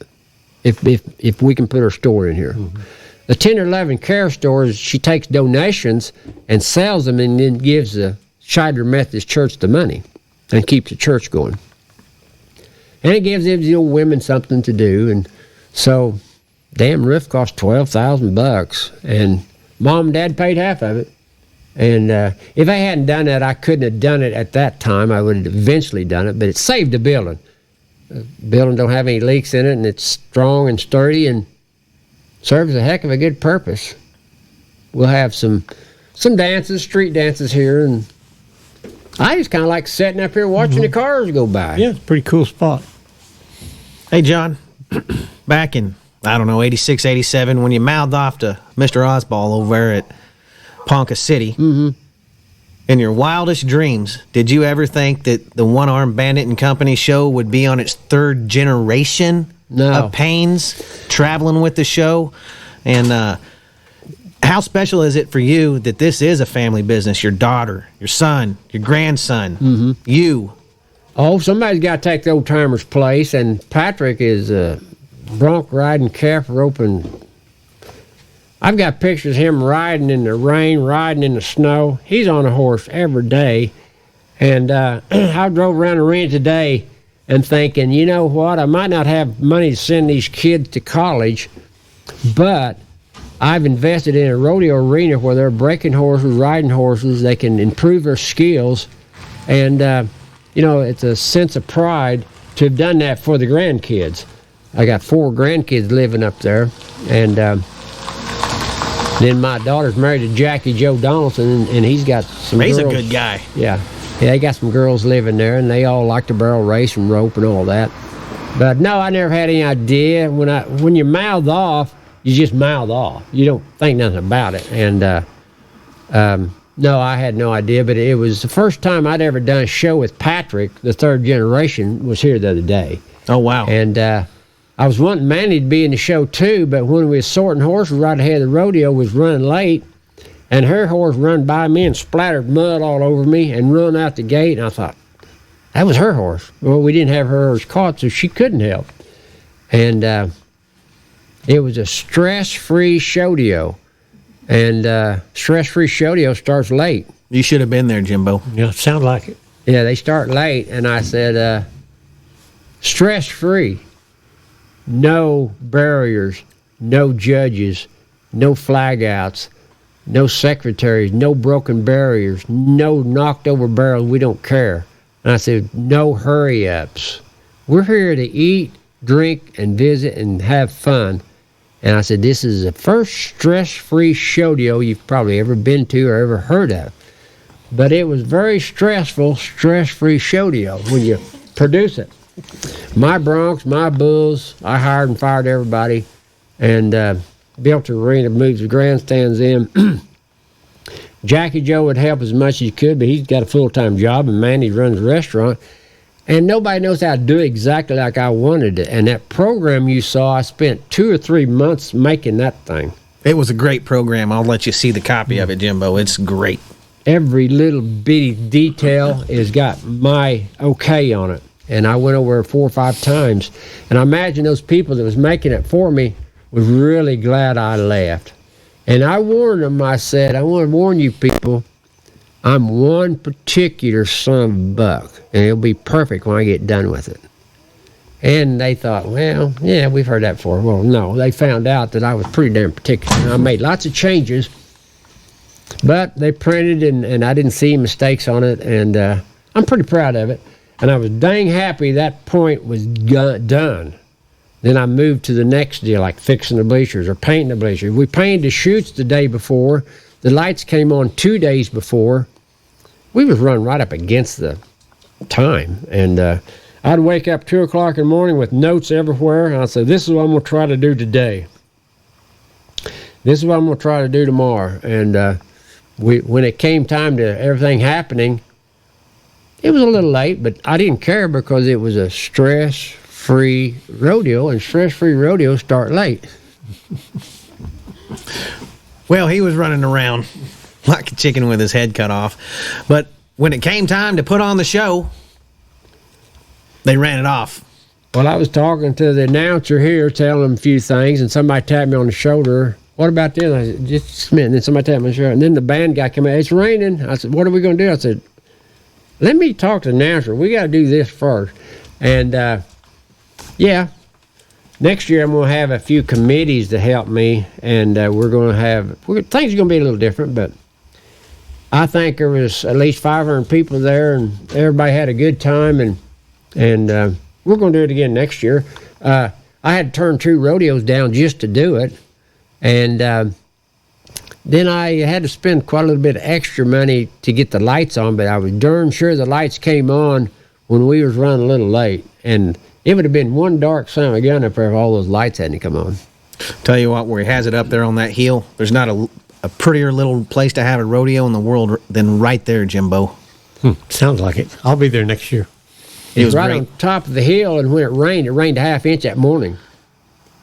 if we can put our store in here." Mm-hmm. The 10 or 11 care stores, she takes donations and sells them, and then gives the Shidler Methodist Church the money and keeps the church going. And it gives the old women something to do. And so, damn roof cost $12,000, and Mom and Dad paid half of it. And if I hadn't done that, I couldn't have done it at that time. I would have eventually done it, but it saved the building. The building don't have any leaks in it, and it's strong and sturdy and serves a heck of a good purpose. We'll have some dances, street dances here, and I just kind of like sitting up here watching the cars go by. Yeah, it's a pretty cool spot. Hey, John, back in, 86, 87, when you mouthed off to Mr. Osbald over there at Ponca City, in your wildest dreams, did you ever think that the One Arm Bandit and Company show would be on its 3rd generation of Paynes traveling with the show? And how special is it for you that this is a family business? Your daughter, your son, your grandson, you. Oh, somebody's got to take the old timer's place, and Patrick is bronc riding, calf roping. I've got pictures of him riding in the rain, riding in the snow. He's on a horse every day. And I drove around the arena today and thinking, you know what, I might not have money to send these kids to college, but I've invested in a rodeo arena where they're breaking horses, riding horses. They can improve their skills. And, it's a sense of pride to have done that for the grandkids. I got 4 grandkids living up there. And then my daughter's married to Jackie Joe Donaldson, and he's got some He's girls. a good guy. Yeah, they got some girls living there, and they all like to barrel race and rope and all that. But no, I never had any idea. When you mouth off, you just mouth off. You don't think nothing about it. And no, I had no idea, but it was the first time I'd ever done a show with Patrick. The 3rd generation was here the other day. Oh, wow. And I was wanting Mandy to be in the show too, but when we was sorting horses right ahead of the rodeo, was running late, and her horse run by me and splattered mud all over me and run out the gate, and I thought, that was her horse. Well, we didn't have her horse caught, so she couldn't help. And it was a stress-free Shodeo, and stress-free Shodeo starts late. You should have been there, Jimbo. Yeah, sound like it. Yeah, they start late, and I said, stress-free, no barriers, no judges, no flag-outs, no secretaries, no broken barriers, no knocked-over barrels, we don't care. And I said, no hurry-ups. We're here to eat, drink, and visit, and have fun. And I said, this is the first stress-free Shodeo you've probably ever been to or ever heard of. But it was very stressful, stress-free Shodeo when you produce it. My broncs, my bulls, I hired and fired everybody, and built the arena, moved the grandstands in. Jackie Joe would help as much as he could, but he's got a full-time job, and Mandy runs a restaurant. And nobody knows how to do it exactly like I wanted it. And that program you saw, I spent 2 or 3 months making that thing. It was a great program. I'll let you see the copy of it, Jimbo. It's great. Every little bitty detail has got my okay on it. And I went over it 4 or 5 times. And I imagine those people that was making it for me was really glad I left. And I warned them, I said, I want to warn you people, I'm one particular son of a buck, and it'll be perfect when I get done with it. And they thought, well, yeah, we've heard that before. Well, no, they found out that I was pretty damn particular. And I made lots of changes, but they printed, and I didn't see mistakes on it, and I'm pretty proud of it. And I was dang happy that point was done. Then I moved to the next deal, like fixing the bleachers or painting the bleachers. We painted the chutes the day before. The lights came on 2 days before. We was running right up against the time. And I'd wake up 2 o'clock in the morning with notes everywhere. And I'd say, this is what I'm going to try to do today. This is what I'm going to try to do tomorrow. And when it came time to everything happening, it was a little late, but I didn't care because it was a stress-free rodeo, and stress-free rodeos start late. Well, he was running around like a chicken with his head cut off. But when it came time to put on the show, they ran it off. Well, I was talking to the announcer here, telling him a few things, and somebody tapped me on the shoulder. What about this? I said, just a minute. And then somebody tapped me on the shoulder. And then the band guy came out. It's raining. I said, what are we going to do? I said, let me talk to the announcer. We got to do this first. And, yeah, next year I'm going to have a few committees to help me, and we're going to have, things are going to be a little different, but I think there was at least 500 people there, and everybody had a good time, and we're going to do it again next year. I had to turn 2 rodeos down just to do it, and then I had to spend quite a little bit of extra money to get the lights on, but I was darn sure the lights came on when we was running a little late, and it would have been one dark son of a gun up there if all those lights hadn't come on. Tell you what, where he has it up there on that hill, there's not a prettier little place to have a rodeo in the world than right there, Jimbo. Sounds like it. I'll be there next year. It was right great. on top of the hill, and when it rained a half inch that morning.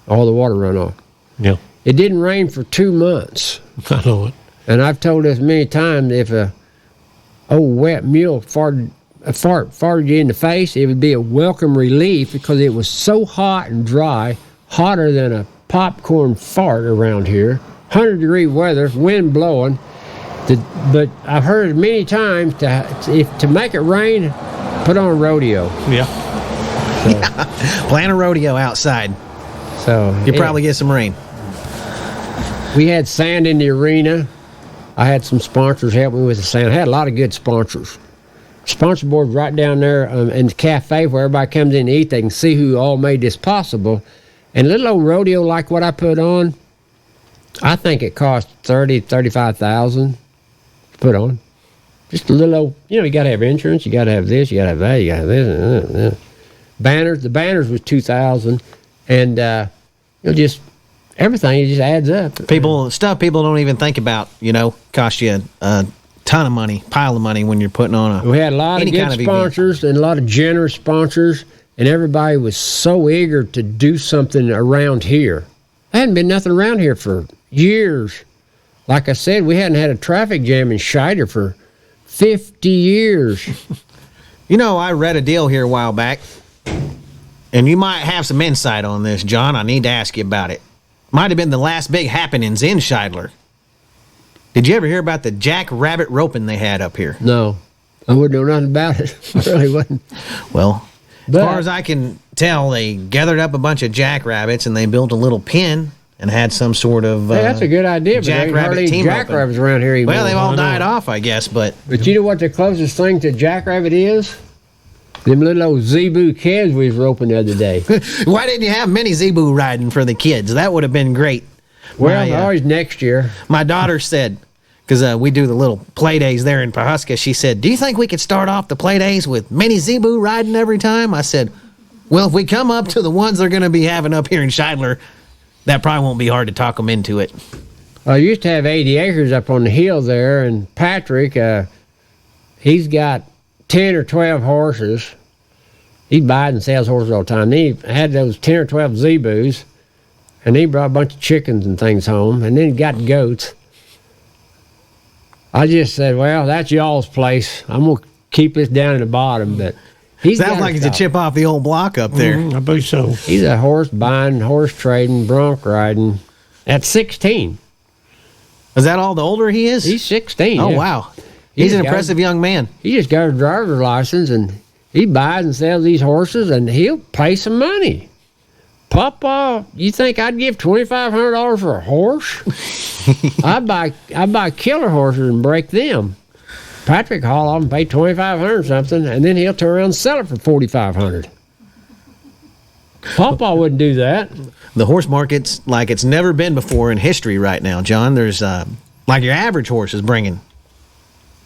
All the water run off. Yeah. It didn't rain for 2 months. I know it. And I've told this many times, if a old wet mule farted you in the face, it would be a welcome relief because it was so hot and dry, hotter than a popcorn fart around here, 100-degree weather, wind blowing. But I've heard it many times, to make it rain, put on a rodeo. Yeah. So, Plan a rodeo outside. So You'll probably get some rain. We had sand in the arena. I had some sponsors help me with the sand. I had a lot of good sponsors. Sponsor board right down there in the cafe where everybody comes in to eat. They can see who all made this possible. And a little old rodeo like what I put on, I think it cost $35,000 to put on. Just a little old, you got to have insurance, you got to have this, you got to have that, you got to have this. Banners, the banners was $2,000, and just everything, it just adds up. Stuff people don't even think about, cost you a ton of money, pile of money when you're putting on We had a lot of good sponsors and a lot of generous sponsors, and everybody was so eager to do something around here. There hadn't been nothing around here for years. Like I said, we hadn't had a traffic jam in Shidler for 50 years. You know, I read a deal here a while back, and you might have some insight on this, John. I need to ask you about it. Might have been the last big happenings in Shidler. Did you ever hear about the jackrabbit roping they had up here? No, I wouldn't know nothing about it. I really wouldn't. Well, as far as I can tell, they gathered up a bunch of jackrabbits and they built a little pen and had some sort of hey, that's a good idea, but there ain't hardly any jackrabbits around here anymore. Well, they've all died off, I guess, but you know what the closest thing to jackrabbit is? Them little old zebu calves we was roping the other day. Why didn't you have mini zebu riding for the kids? That would have been great. Well, always next year. My daughter said, because we do the little play days there in Pawhuska, she said, do you think we could start off the play days with mini zebu riding every time? I said, well, if we come up to the ones they're going to be having up here in Shidler, that probably won't be hard to talk them into it. I used to have 80 acres up on the hill there, and Patrick, he's got 10 or 12 horses. He buys and sells horses all the time. He had those 10 or 12 zebus, and he brought a bunch of chickens and things home, and then he got goats. I just said, well, that's y'all's place. I'm going to keep this down in the bottom, but sounds like it's a chip off the old block up there. I believe so. He's a horse buying, horse trading, bronc riding at 16. Is that all the older he is? He's 16. Oh, yeah. wow. He's an impressive young man. He just got a driver's license, and he buys and sells these horses, and he'll pay some money. Papa, you think I'd give $2,500 for a horse? I'd buy killer horses and break them. Patrick haul off and pay $2,500 or something, and then he'll turn around and sell it for $4,500. Papa wouldn't do that. The horse market's like it's never been before in history right now, John. There's like your average horse is bringing.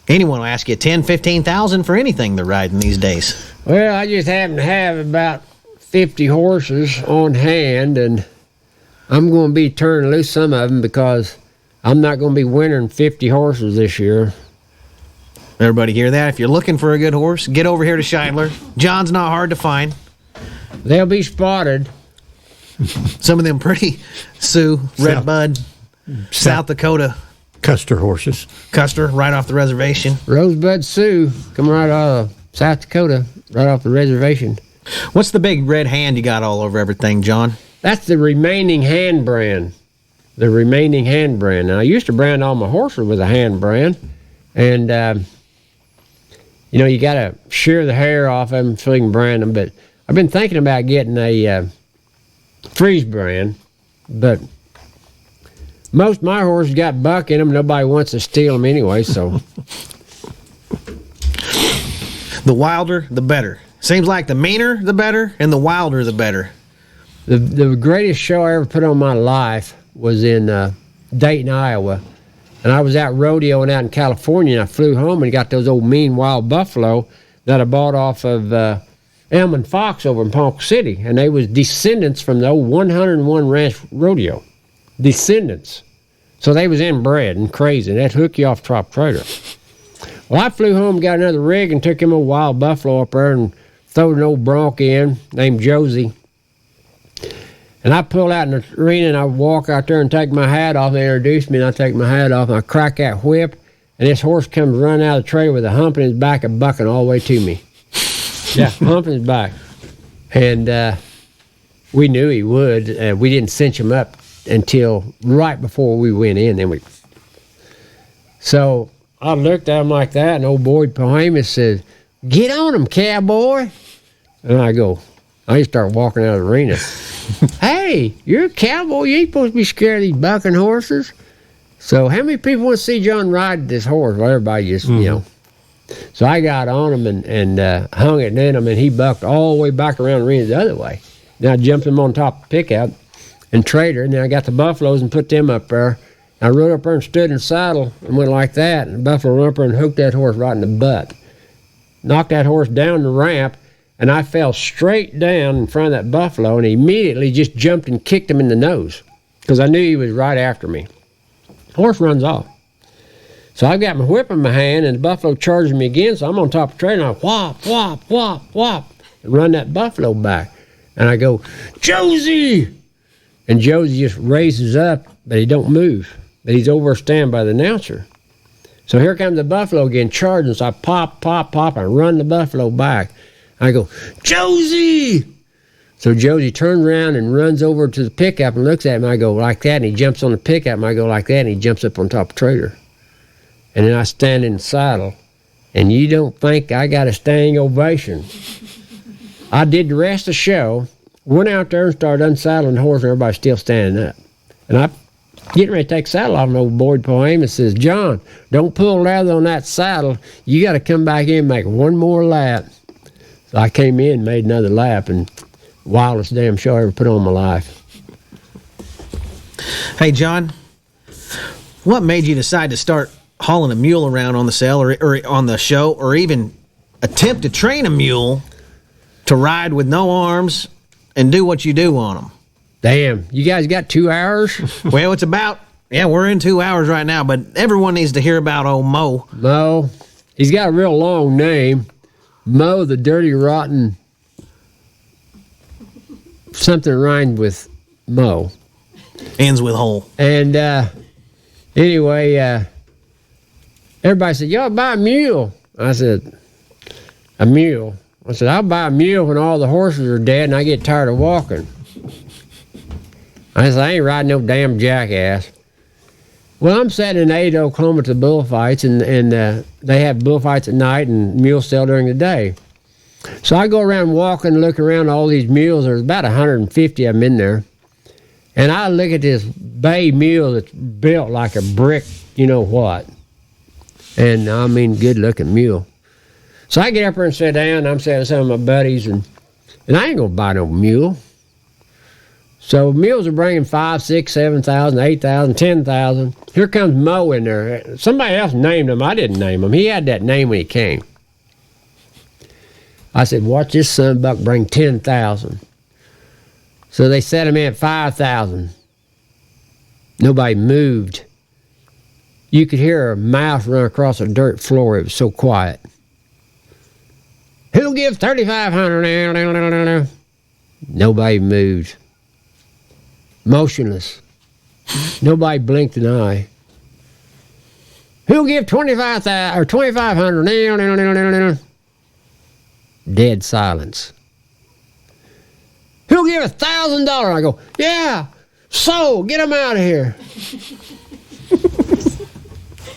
Anyone will ask you $10,000, $15,000 for anything they're riding these days. Well, I just happen to have about 50 horses on hand, and I'm going to be turning loose some of them because I'm not going to be wintering 50 horses this year. Everybody hear that? If you're looking for a good horse, get over here to Shidler. John's not hard to find. They'll be spotted. Some of them pretty Sioux, Red Bud, South Dakota. Custer horses. Custer, right off the reservation. Rosebud Sioux, come right out of South Dakota, right off the reservation. What's the big red hand you got all over everything, John? That's the Remaining Hand brand. The Remaining Hand brand. Now, I used to brand all my horses with a hand brand, and you got to shear the hair off of them so you can brand them. But I've been thinking about getting a freeze brand, but most of my horses got buck in them. Nobody wants to steal them anyway, so. The wilder, the better. Seems like the meaner, the better, and the wilder, the better. The greatest show I ever put on my life was in Dayton, Iowa. And I was out rodeoing out in California, and I flew home and got those old mean wild buffalo that I bought off of Elm and Fox over in Ponca City. And they was descendants from the old 101 Ranch Rodeo. Descendants. So they was inbred and crazy. That'd hook you off top trader. Well, I flew home, got another rig, and took him a wild buffalo up there and throwed an old bronc in named Josie. And I pull out in the arena, and I walk out there and take my hat off. They introduced me, and I take my hat off, and I crack that whip, and this horse comes running out of the trailer with a hump in his back and bucking all the way to me. Yeah, hump in his back. And we knew he would. We didn't cinch him up until right before we went in. So I looked at him like that, and old boy behind me said, "Get on him, cowboy." And I start walking out of the arena. Hey, you're a cowboy. You ain't supposed to be scared of these bucking horses. So how many people want to see John ride this horse? Well, everybody just, So I got on him and hung it in him, and he bucked all the way back around the arena the other way. Then I jumped him on top of the pickup and trailer, and then I got the buffaloes and put them up there. I rode up there and stood in the saddle and went like that, and the buffalo went up there and hooked that horse right in the butt. Knocked that horse down the ramp, and I fell straight down in front of that buffalo, and he immediately just jumped and kicked him in the nose because I knew he was right after me. Horse runs off. So I've got my whip in my hand, and the buffalo charges me again, so I'm on top of the trailer, and I whop, whop, whop, whop. and run that buffalo back. And I go, Josie! And Josie just raises up, but he don't move. But he's over stand by the announcer. So here comes the buffalo again, charging. So I pop, and run the buffalo back. I go, Josie! So Josie turns around and runs over to the pickup and looks at me. I go like that, and he jumps on the pickup, and I go like that, and he jumps up on top of the trailer. And then I stand in the saddle, and you don't think I got a standing ovation. I did the rest of the show, went out there and started unsaddling the horse, and everybody's still standing up. And I getting ready to take the saddle off, and old Boyd Poeme and says, John, don't pull leather on that saddle. You got to come back in and make one more lap. So I came in and made another lap, and wildest damn show I ever put on my life. Hey, John, what made you decide to start hauling a mule around on the sale or on the show, or even attempt to train a mule to ride with no arms and do what you do on them? Damn, you guys got 2 hours? Well, it's about, we're in 2 hours right now, but everyone needs to hear about old Mo. Mo, he's got a real long name. Mo, the dirty, rotten, something rhymed with Mo. Ends with hole. And anyway, everybody said, y'all buy a mule. I said, a mule? I said, I'll buy a mule when all the horses are dead and I get tired of walking. I said, I ain't riding no damn jackass. Well, I'm sitting in Ada, Oklahoma to bullfights, and they have bullfights at night and mules sell during the day. So I go around walking, look around all these mules. There's about 150 of them in there. And I look at this bay mule that's built like a brick, you know what. And I mean, good-looking mule. So I get up there and sit down, and I'm sitting with some of my buddies, and I ain't going to buy no mule. So mules are bringing 5, 6, 7,000, 8,000, 10,000. Here comes Mo in there. Somebody else named him. I didn't name him. He had that name when he came. I said, watch this son of a buck bring 10,000. So they set him in at 5,000. Nobody moved. You could hear a mouse run across a dirt floor. It was so quiet. Who'll give 3,500? Nobody moved. Motionless. Nobody blinked an eye. Who'll give 25,000 or 2,500? Dead silence. Who'll give $1,000? I go, yeah. So get him out of here.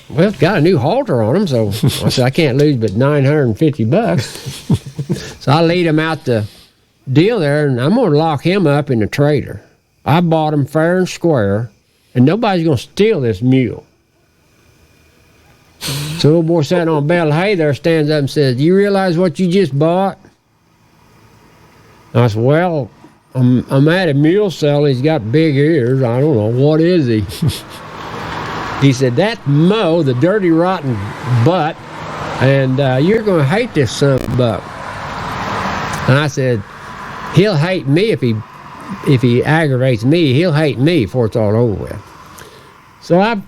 Well, it's got a new halter on him, so I said I can't lose but $950. So I lead him out the deal there, and I'm going to lock him up in the trailer. I bought him fair and square, and nobody's going to steal this mule. So the old boy sitting on a bale of hay there stands up and says, do you realize what you just bought? I said, well, I'm at a mule sale. He's got big ears. I don't know. What is he? He said, that's Mo, the dirty, rotten butt, and you're going to hate this son of a buck. And I said, he'll hate me if he aggravates me. He'll hate me before it's all over with. So I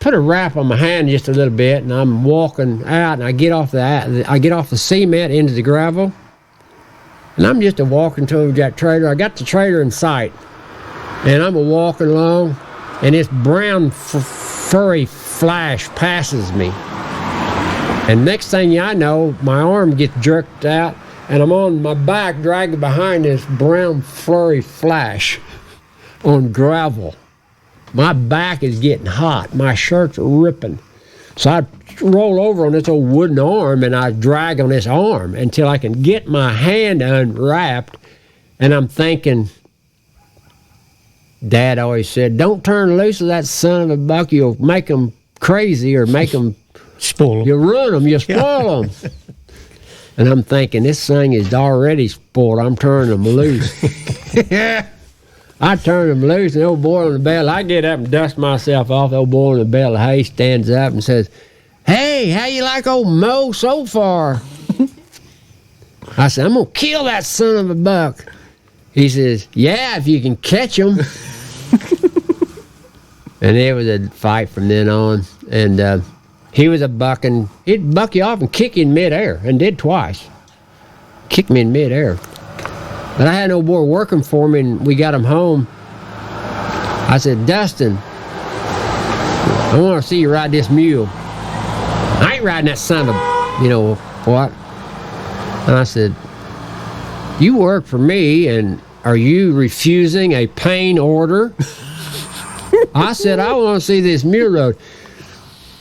put a wrap on my hand just a little bit, and I'm walking out, and I get off the cement into the gravel, and I'm just walking towards that trailer. I got the trailer in sight, and I'm walking along, and this brown furry flash passes me. And next thing I know, my arm gets jerked out, and I'm on my back dragging behind this brown furry flash on gravel. My back is getting hot. My shirt's ripping. So I roll over on this old wooden arm, and I drag on this arm until I can get my hand unwrapped. And I'm thinking, Dad always said, don't turn loose of that son of a buck. You'll make them crazy or make them spoil them. You ruin them. You spoil them. And I'm thinking, this thing is already spoiled. I'm turning them loose. I turn them loose, and the old boy on the bale, I get up and dust myself off. The old boy on the bale of hay stands up and says, hey, how you like old Mo so far? I said, I'm going to kill that son of a buck. He says, yeah, if you can catch him. And it was a fight from then on. And he was a buck, and he'd buck you off and kick you in midair, and did twice. kicked me in midair. But I had no boy working for me, and we got him home. I said, Dustin, I want to see you ride this mule. I ain't riding that son of, what? And I said, you work for me, and are you refusing a Payne order? I said, I want to see this mule road.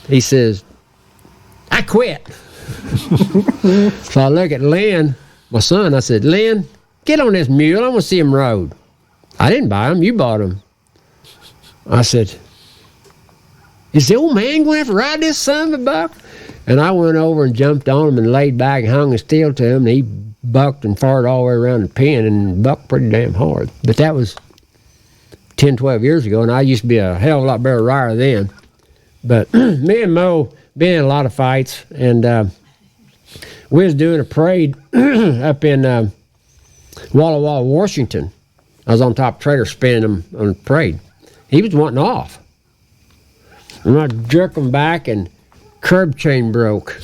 He says, I quit. So I look at Lynn, my son. I said, Lynn, get on this mule. I want to see him rode. I didn't buy him. You bought him. I said, is the old man going to have to ride this son of a buck? And I went over and jumped on him and laid back and hung a steel to him. And he bucked and farted all the way around the pen and bucked pretty damn hard. But that was 10, 12 years ago, and I used to be a hell of a lot better rider then. But me and Mo been in a lot of fights, and we was doing a parade up in Walla Walla, Washington. I was on top of the trailer spinning him on the parade. He was wanting off. And I jerked him back, and curb chain broke.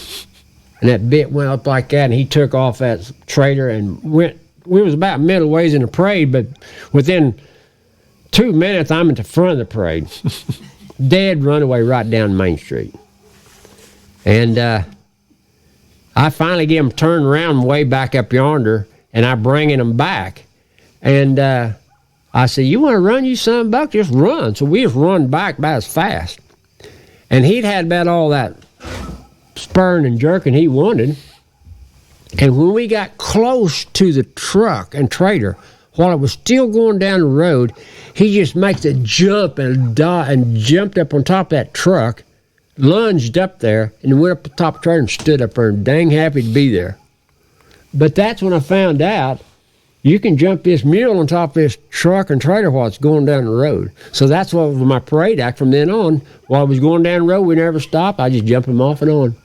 And that bit went up like that, and he took off that trailer and went. We was about middle ways in the parade, but within 2 minutes, I'm at the front of the parade. Dead runaway right down Main Street. And I finally get him turned around way back up yonder, and I bringing him back. And I said, you want to run, you son of a buck? Just run. So we just run back about as fast. And he'd had about all that spurring and jerking he wanted. And when we got close to the truck and trailer, while it was still going down the road, he just makes a jump and jumped up on top of that truck, lunged up there, and went up the top of the trailer and stood up there and dang happy to be there. But that's when I found out you can jump this mule on top of this truck and trailer while it's going down the road. So that's what was my parade act from then on. While I was going down the road, we never stopped. I just jumped him off and on.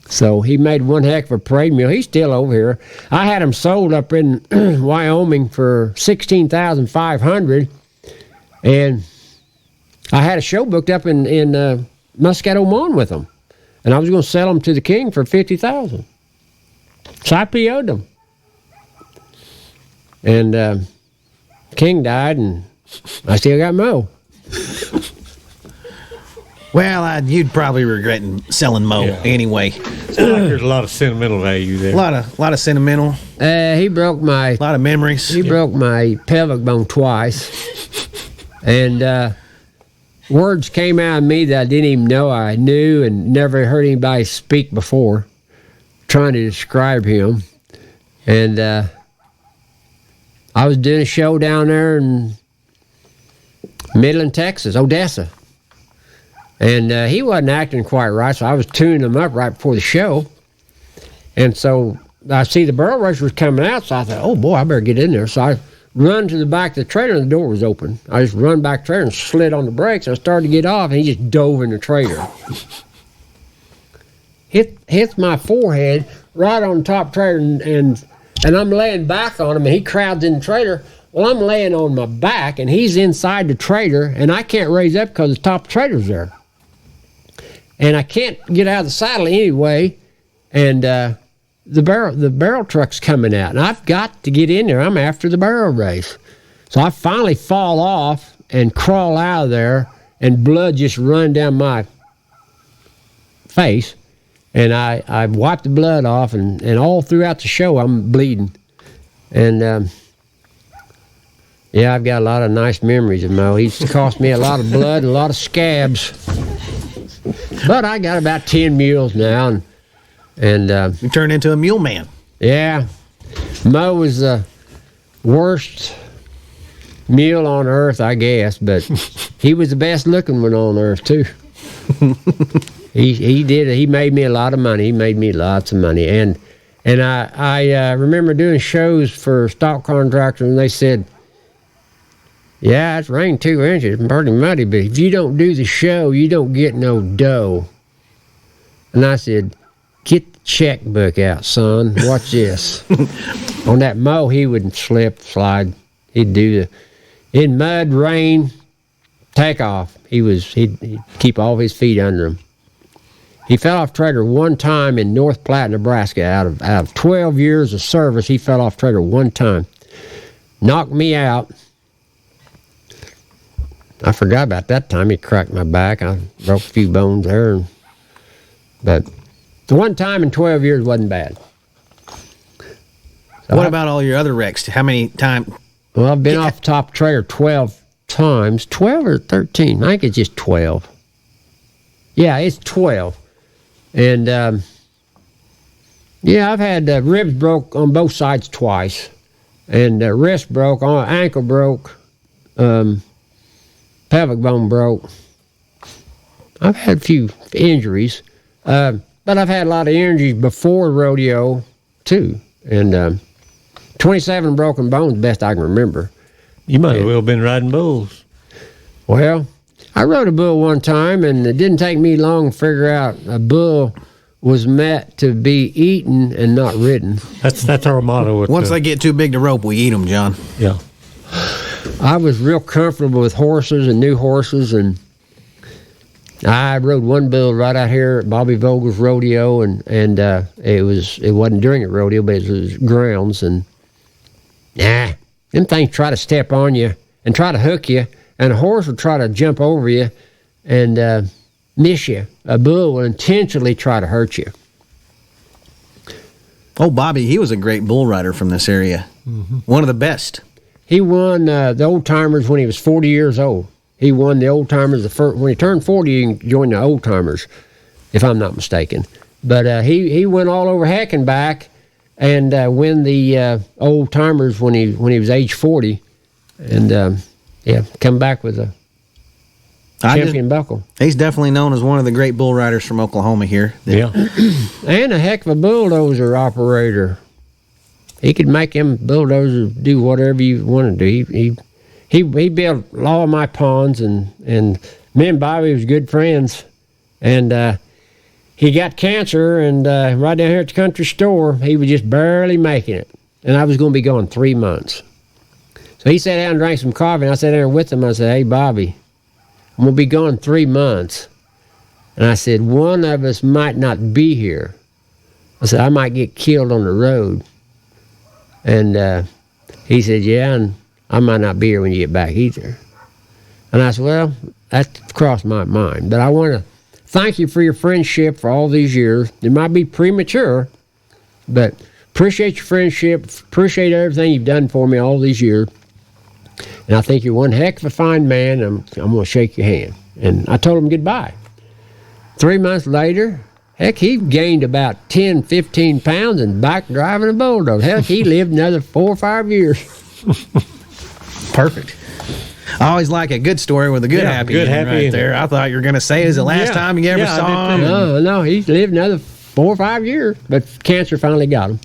So he made one heck of a parade mule. He's still over here. I had him sold up in Wyoming for $16,500, and I had a show booked up in Muscat, Oman with him, and I was going to sell him to the king for $50,000. So I PO'd him, and King died, and I still got Mo. Well, you'd probably regret selling Mo anyway. Sounds like there's a lot of sentimental value there. A lot of sentimental. He broke my... A lot of memories. He broke my pelvic bone twice. And words came out of me that I didn't even know I knew and never heard anybody speak before, trying to describe him. And I was doing a show down there in Midland, Texas, Odessa. And he wasn't acting quite right, so I was tuning him up right before the show. And so I see the barrel racer was coming out, so I thought, oh, boy, I better get in there. So I run to the back of the trailer, and the door was open. I just run back to the trailer and slid on the brakes. I started to get off, and he just dove in the trailer. Hits my forehead right on the top trailer, and I'm laying back on him, and he crowds in the trailer. Well, I'm laying on my back, and he's inside the trailer, and I can't raise up because the top of the trailer's there. And I can't get out of the saddle anyway, and the barrel truck's coming out, and I've got to get in there. I'm after the barrel race. So I finally fall off and crawl out of there, and blood just run down my face. And I wiped the blood off, and all throughout the show I'm bleeding. And yeah, I've got a lot of nice memories of Mo. He's cost me a lot of blood and a lot of scabs. But I got about 10 mules now, and you turned into a mule man. Yeah, Mo was the worst mule on earth, I guess, but he was the best looking one on earth too. He did. He made me a lot of money. He made me lots of money, and I remember doing shows for stock contractors, and they said, yeah, it's rained 2 inches. It's pretty muddy, but if you don't do the show, you don't get no dough. And I said, get the checkbook out, son. Watch this. On that Mo, he would slip, slide. He'd do in mud, rain, take off. He'd keep all his feet under him. He fell off trailer one time in North Platte, Nebraska. Out of 12 years of service, he fell off trailer one time. Knocked me out. I forgot about that time. He cracked my back. I broke a few bones there. But the one time in 12 years wasn't bad. So what about all your other wrecks? How many times? Well, I've been off the top trailer 12 times. 12 or 13? I think it's just 12. Yeah, it's 12. And, yeah, I've had ribs broke on both sides twice. And wrist broke, ankle broke, pelvic bone broke. I've had a few injuries. But I've had a lot of injuries before rodeo, too. And 27 broken bones, best I can remember. You might have well been riding bulls. Well, I rode a bull one time, and it didn't take me long to figure out a bull was meant to be eaten and not ridden. That's our motto. Once they get too big to rope, we eat them, John. Yeah. I was real comfortable with horses and new horses, and I rode one bull right out here at Bobby Vogel's rodeo, and it wasn't during a rodeo, but it was grounds, and them things try to step on you and try to hook you, and a horse will try to jump over you and miss you. A bull will intentionally try to hurt you. Oh, Bobby, he was a great bull rider from this area. Mm-hmm. One of the best. He won the old timers when he was 40 years old. He won the old timers when he turned 40. You can join the old timers, if I'm not mistaken. But he went all over heck and back, and win the old timers when he was age 40, and come back with a champion buckle. He's definitely known as one of the great bull riders from Oklahoma here. Yeah, and a heck of a bulldozer operator. He could make them bulldozers do whatever you want to do. He built all of my ponds, and me and Bobby was good friends, and he got cancer, and right down here at the country store, he was just barely making it, and I was going to be gone 3 months. So he sat down and drank some coffee, and I sat there with him. I said, "Hey, Bobby, I'm going to be gone 3 months." And I said, "One of us might not be here." I said, "I might get killed on the road." And he said, "Yeah, and I might not be here when you get back either." And I said, "Well, that crossed my mind. But I want to thank you for your friendship for all these years. It might be premature, but appreciate your friendship, appreciate everything you've done for me all these years. And I think you're one heck of a fine man. I'm going to shake your hand." And I told him goodbye. 3 months later, heck, he gained about 10, 15 pounds and back driving a bulldozer. Heck, he lived another 4 or 5 years. Perfect. I always like a good story with a good happy ending right there. I thought you were going to say, is the last time you ever saw him? No, he's lived another 4 or 5 years, but cancer finally got him.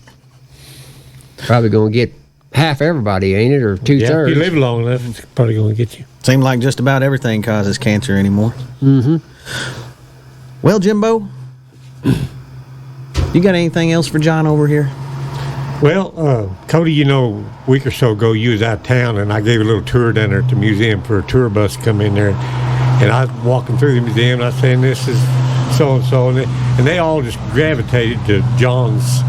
Probably going to get half everybody, ain't it, or 2/3? If you live long enough, it's probably going to get you. Seems like just about everything causes cancer anymore. Mm-hmm. Well, Jimbo, you got anything else for John over here? Well, Cody, a week or so ago, you was out of town, and I gave a little tour down there at the museum for a tour bus to come in there. And I was walking through the museum, and I was saying, "This is so-and-so." And they all just gravitated to John's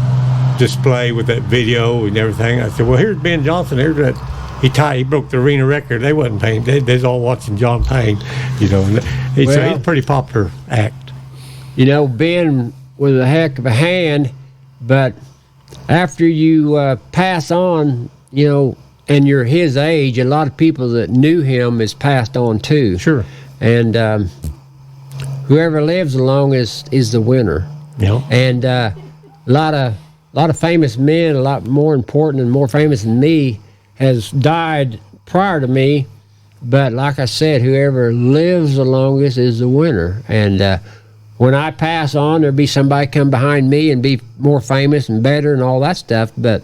display with that video and everything. I said, "Well, here's Ben Johnson. Here's that. He broke the arena record." They wasn't paying. They was all watching John Payne, So he's a pretty popular act. Ben was a heck of a hand, but after you pass on, and you're his age, a lot of people that knew him is passed on too. Sure. And whoever lives along is the winner. Yeah. And a lot of famous men, a lot more important and more famous than me, has died prior to me. But like I said, whoever lives the longest is the winner. And when I pass on, there'll be somebody come behind me and be more famous and better and all that stuff. But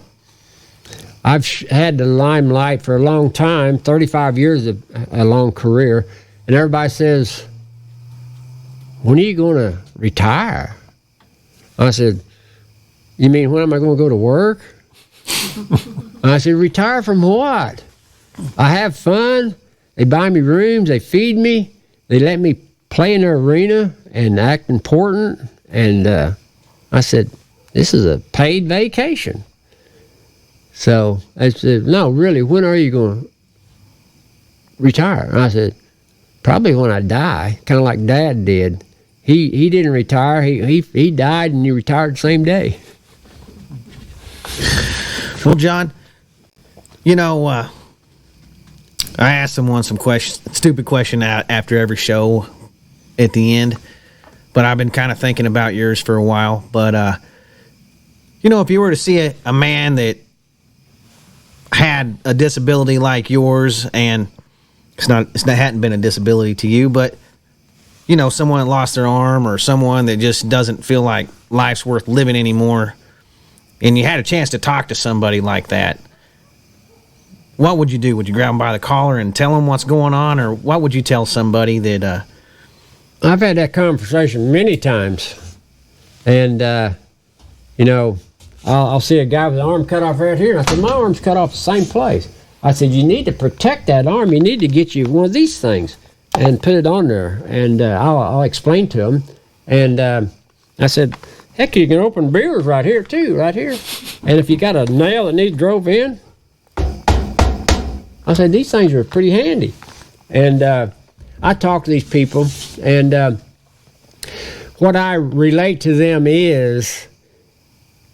I've had the limelight for a long time, 35 years of a long career. And everybody says, "When are you going to retire?" I said, "You mean when am I going to go to work?" I said, "Retire from what? I have fun. They buy me rooms. They feed me. They let me play in their arena and act important. And I said, this is a paid vacation. So I said, no, really, when are you going to retire? And I said, probably when I die, kind of like Dad did. He didn't retire. He died and he retired the same day. Well, John, you know, I asked someone some stupid question after every show at the end, but I've been kind of thinking about yours for a while. But, you know, if you were to see a man that had a disability like yours, and it hadn't been a disability to you, but, you know, someone that lost their arm or someone that just doesn't feel like life's worth living anymore, and you had a chance to talk to somebody like that, what would you do? Would you grab them by the collar and tell them what's going on, or what would you tell somebody that... I've had that conversation many times, and, you know, I'll see a guy with an arm cut off right here, and I said, my arm's cut off the same place. I said, you need to protect that arm. You need to get you one of these things and put it on there, and I'll explain to him. And I said, heck, you can open beers right here, too, right here. And if you got a nail that needs drove in, I said, these things are pretty handy. And I talk to these people, and what I relate to them is,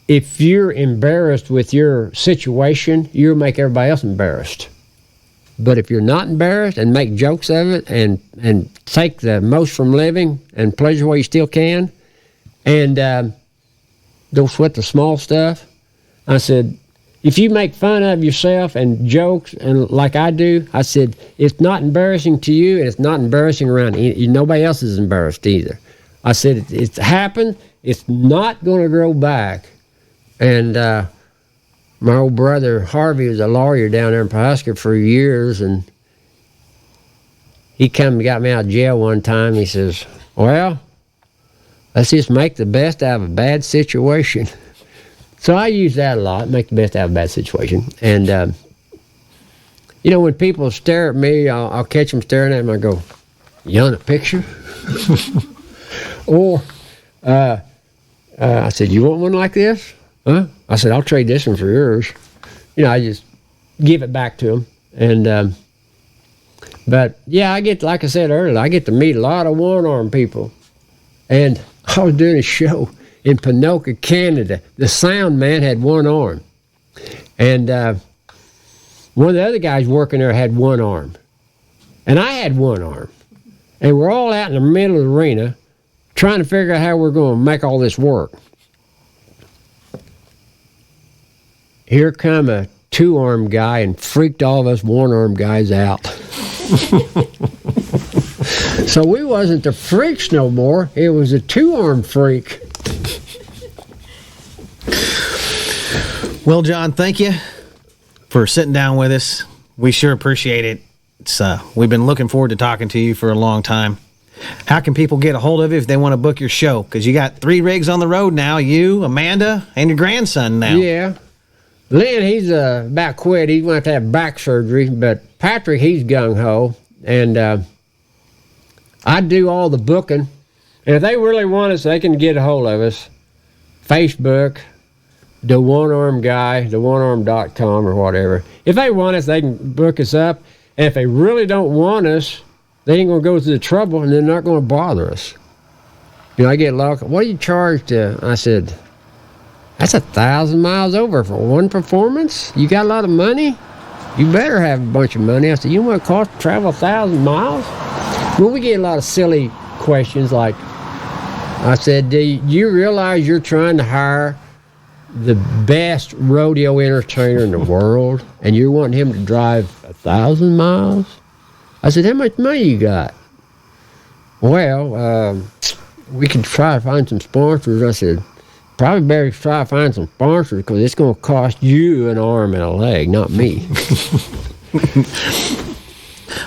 if you're embarrassed with your situation, you'll make everybody else embarrassed. But if you're not embarrassed and make jokes of it and take the most from living and pleasure while you still can, and don't sweat the small stuff, I said, if you make fun of yourself and jokes and like I do, I said, it's not embarrassing to you and it's not embarrassing around you. Nobody else is embarrassed either. I said, it's happened. It's not going to grow back. And my old brother Harvey was a lawyer down there in Pawhuska for years, and he come and got me out of jail one time. He says, well, let's just make the best out of a bad situation. So I use that a lot, make the best out of a bad situation. And, you know, when people stare at me, I'll catch them staring at me and I go, you want a picture? Or I said, you want one like this? Huh? I said, I'll trade this one for yours. You know, I just give it back to them. And, but yeah, I get, like I said earlier, I get to meet a lot of one-armed people. And I was doing a show in Ponoka, Canada. The sound man had one arm. And one of the other guys working there had one arm. And I had one arm. And we're all out in the middle of the arena trying to figure out how we're going to make all this work. Here come a two-armed guy and freaked all of us one-armed guys out. So we wasn't the freaks no more. It was a two-armed freak. Well, John, thank you for sitting down with us. We sure appreciate it. We've been looking forward to talking to you for a long time. How can people get a hold of you if they want to book your show? Because you got 3 rigs on the road now, you, Amanda, and your grandson now. Yeah. Lynn, he's about quit. He's going to have back surgery. But Patrick, he's gung-ho. And I do all the booking. And if they really want us, they can get a hold of us. Facebook, the one-armed guy, theonearmed.com or whatever. If they want us, they can book us up. And if they really don't want us, they ain't going to go through the trouble, and they're not going to bother us. You know, I get locked. What do you charge to? I said, that's 1,000 miles over for one performance? You got a lot of money? You better have a bunch of money. I said, you know what it costs to travel 1,000 miles? Well, we get a lot of silly questions like, I said, do you realize you're trying to hire the best rodeo entertainer in the world, and you're wanting him to drive 1,000 miles? I said, how much money you got? Well, we could try to find some sponsors. I said, probably better try to find some sponsors because it's going to cost you an arm and a leg, not me.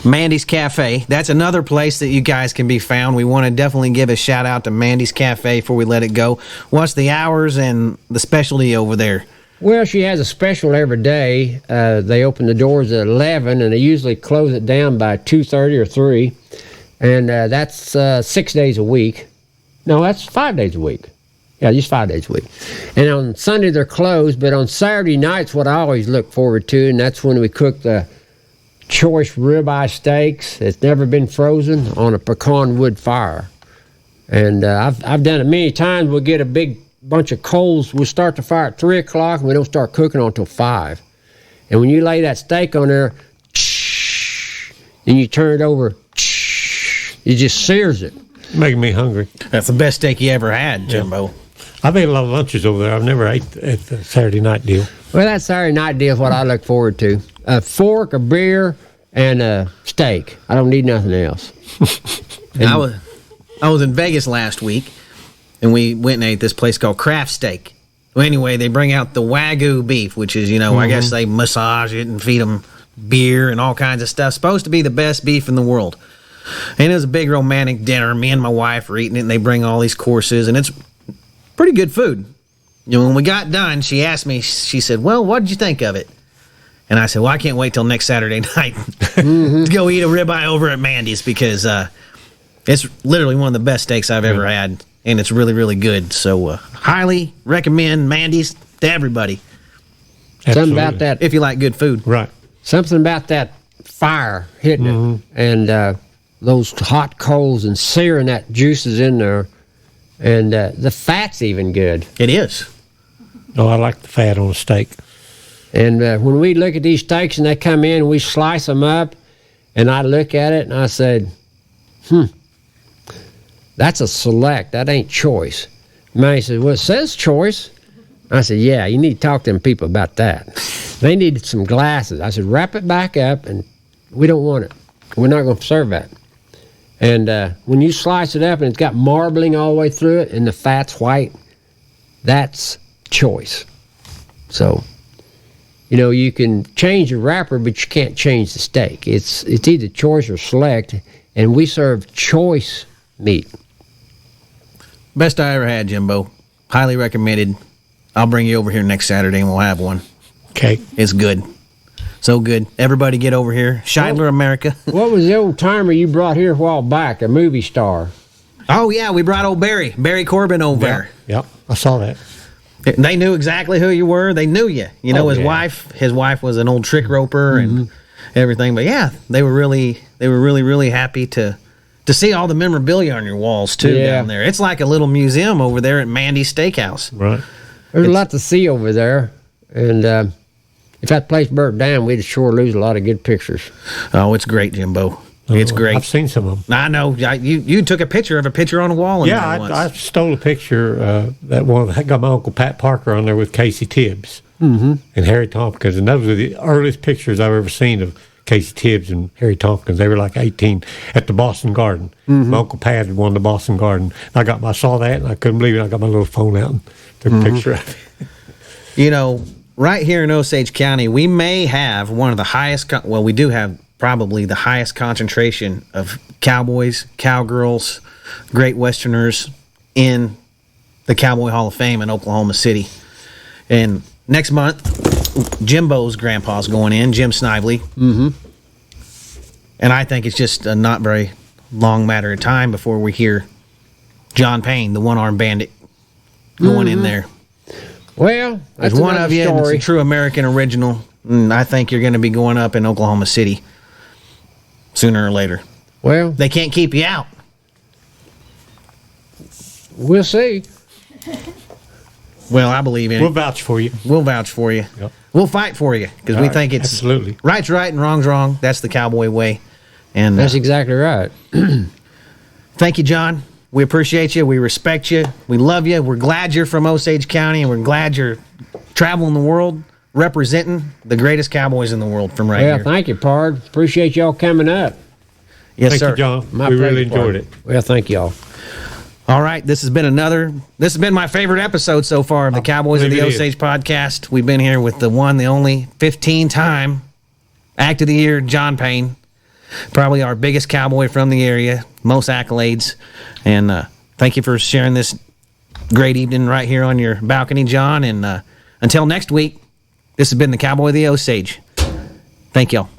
Mandy's Cafe. That's another place that you guys can be found. We want to definitely give a shout out to Mandy's Cafe before we let it go. What's the hours and the specialty over there? Well, she has a special every day. They open the doors at 11, and they usually close it down by 2:30 or 3. And that's 6 days a week. No, that's 5 days a week. Yeah, just 5 days a week. And on Sunday they're closed, but on Saturday nights, what I always look forward to, and that's when we cook the choice ribeye steaks that's never been frozen on a pecan wood fire. And I've done it many times. We'll get a big bunch of coals. We'll start the fire at 3 o'clock, and we don't start cooking until 5. And when you lay that steak on there, and you turn it over, it just sears it. Making me hungry. That's the best steak you ever had, Jimbo. Yeah. I've ate a lot of lunches over there. I've never ate at the Saturday night deal. Well, that Saturday night deal is what I look forward to. A fork, a beer, and a steak. I don't need nothing else. I was in Vegas last week, and we went and ate this place called Craft Steak. Well, anyway, they bring out the Wagyu beef, which is, I guess they massage it and feed them beer and all kinds of stuff. Supposed to be the best beef in the world. And it was a big romantic dinner. Me and my wife are eating it, and they bring all these courses, and it's pretty good food. When we got done, she asked me, she said, well, what did you think of it? And I said, well, I can't wait till next Saturday night to go eat a ribeye over at Mandy's, because it's literally one of the best steaks I've ever had, and it's really, really good. So highly recommend Mandy's to everybody. Absolutely. Something about that. If you like good food. Right. Something about that fire hitting it, and those hot coals and searing that juices in there, and the fat's even good. It is. Oh, I like the fat on a steak. And when we look at these steaks and they come in, we slice them up, and I look at it and I said, that's a select. That ain't choice. Manny said, well, it says choice. I said, yeah, you need to talk to them people about that. They needed some glasses. I said, wrap it back up, and we don't want it. We're not going to serve that. And when you slice it up and it's got marbling all the way through it and the fat's white, that's choice. So, you can change the wrapper, but you can't change the steak. It's either choice or select, and we serve choice meat. Best I ever had, Jimbo. Highly recommended. I'll bring you over here next Saturday and we'll have one. Okay. It's good. So good. Everybody get over here. Shidler, America. What was the old timer you brought here a while back, a movie star? Oh, yeah, we brought old Barry Corbin over there. Yep, I saw that. They knew exactly who you were. They knew you. His wife was an old trick roper and everything. But yeah, they were really, really happy to see all the memorabilia on your walls too down there. It's like a little museum over there at Mandy's Steakhouse. Right. There's a lot to see over there, and if that place burnt down, we'd sure lose a lot of good pictures. Oh, it's great, Jimbo. It's great. I've seen some of them. I know. You took a picture on a wall. Yeah, I stole a picture. That one I got my Uncle Pat Parker on there with Casey Tibbs and Harry Tompkins, and those are the earliest pictures I've ever seen of Casey Tibbs and Harry Tompkins. They were like 18 at the Boston Garden. My Uncle Pat had won the Boston Garden. I saw that, and I couldn't believe it. I got my little phone out and took a picture of it. Right here in Osage County, we may have one of the highest, we do have probably the highest concentration of cowboys, cowgirls, great westerners in the Cowboy Hall of Fame in Oklahoma City. And next month, Jimbo's grandpa's going in, Jim Snively. And I think it's just a not very long matter of time before we hear John Payne, the one-armed bandit, going in there. Well, that's There's one of you, and it's a true American original, and I think you're going to be going up in Oklahoma City sooner or later. Well, They can't keep you out. we'll see. Well, I believe in We'll it. vouch for you. We'll vouch for you. Yep. We'll fight for you, because we Right, think it's absolutely right's right and wrong's wrong. That's the cowboy way. And That's exactly right. thank you, John. We appreciate you. We respect you. We love you. We're glad you're from Osage County, and we're glad you're traveling the world representing the greatest cowboys in the world from right Well, here. thank you, Pard. Appreciate y'all coming up. Yes, Thank sir. you, John. My We pleasure, really enjoyed Pard. it. Well, thank y'all. All right, this has been my favorite episode so far of the Cowboys of the believe it Osage podcast. We've been here with the one, the only 15-time Act of the Year, John Payne. Probably our biggest cowboy from the area, most accolades. And thank you for sharing this great evening right here on your balcony, John. And until next week, this has been the Cowboy of the Osage. Thank y'all.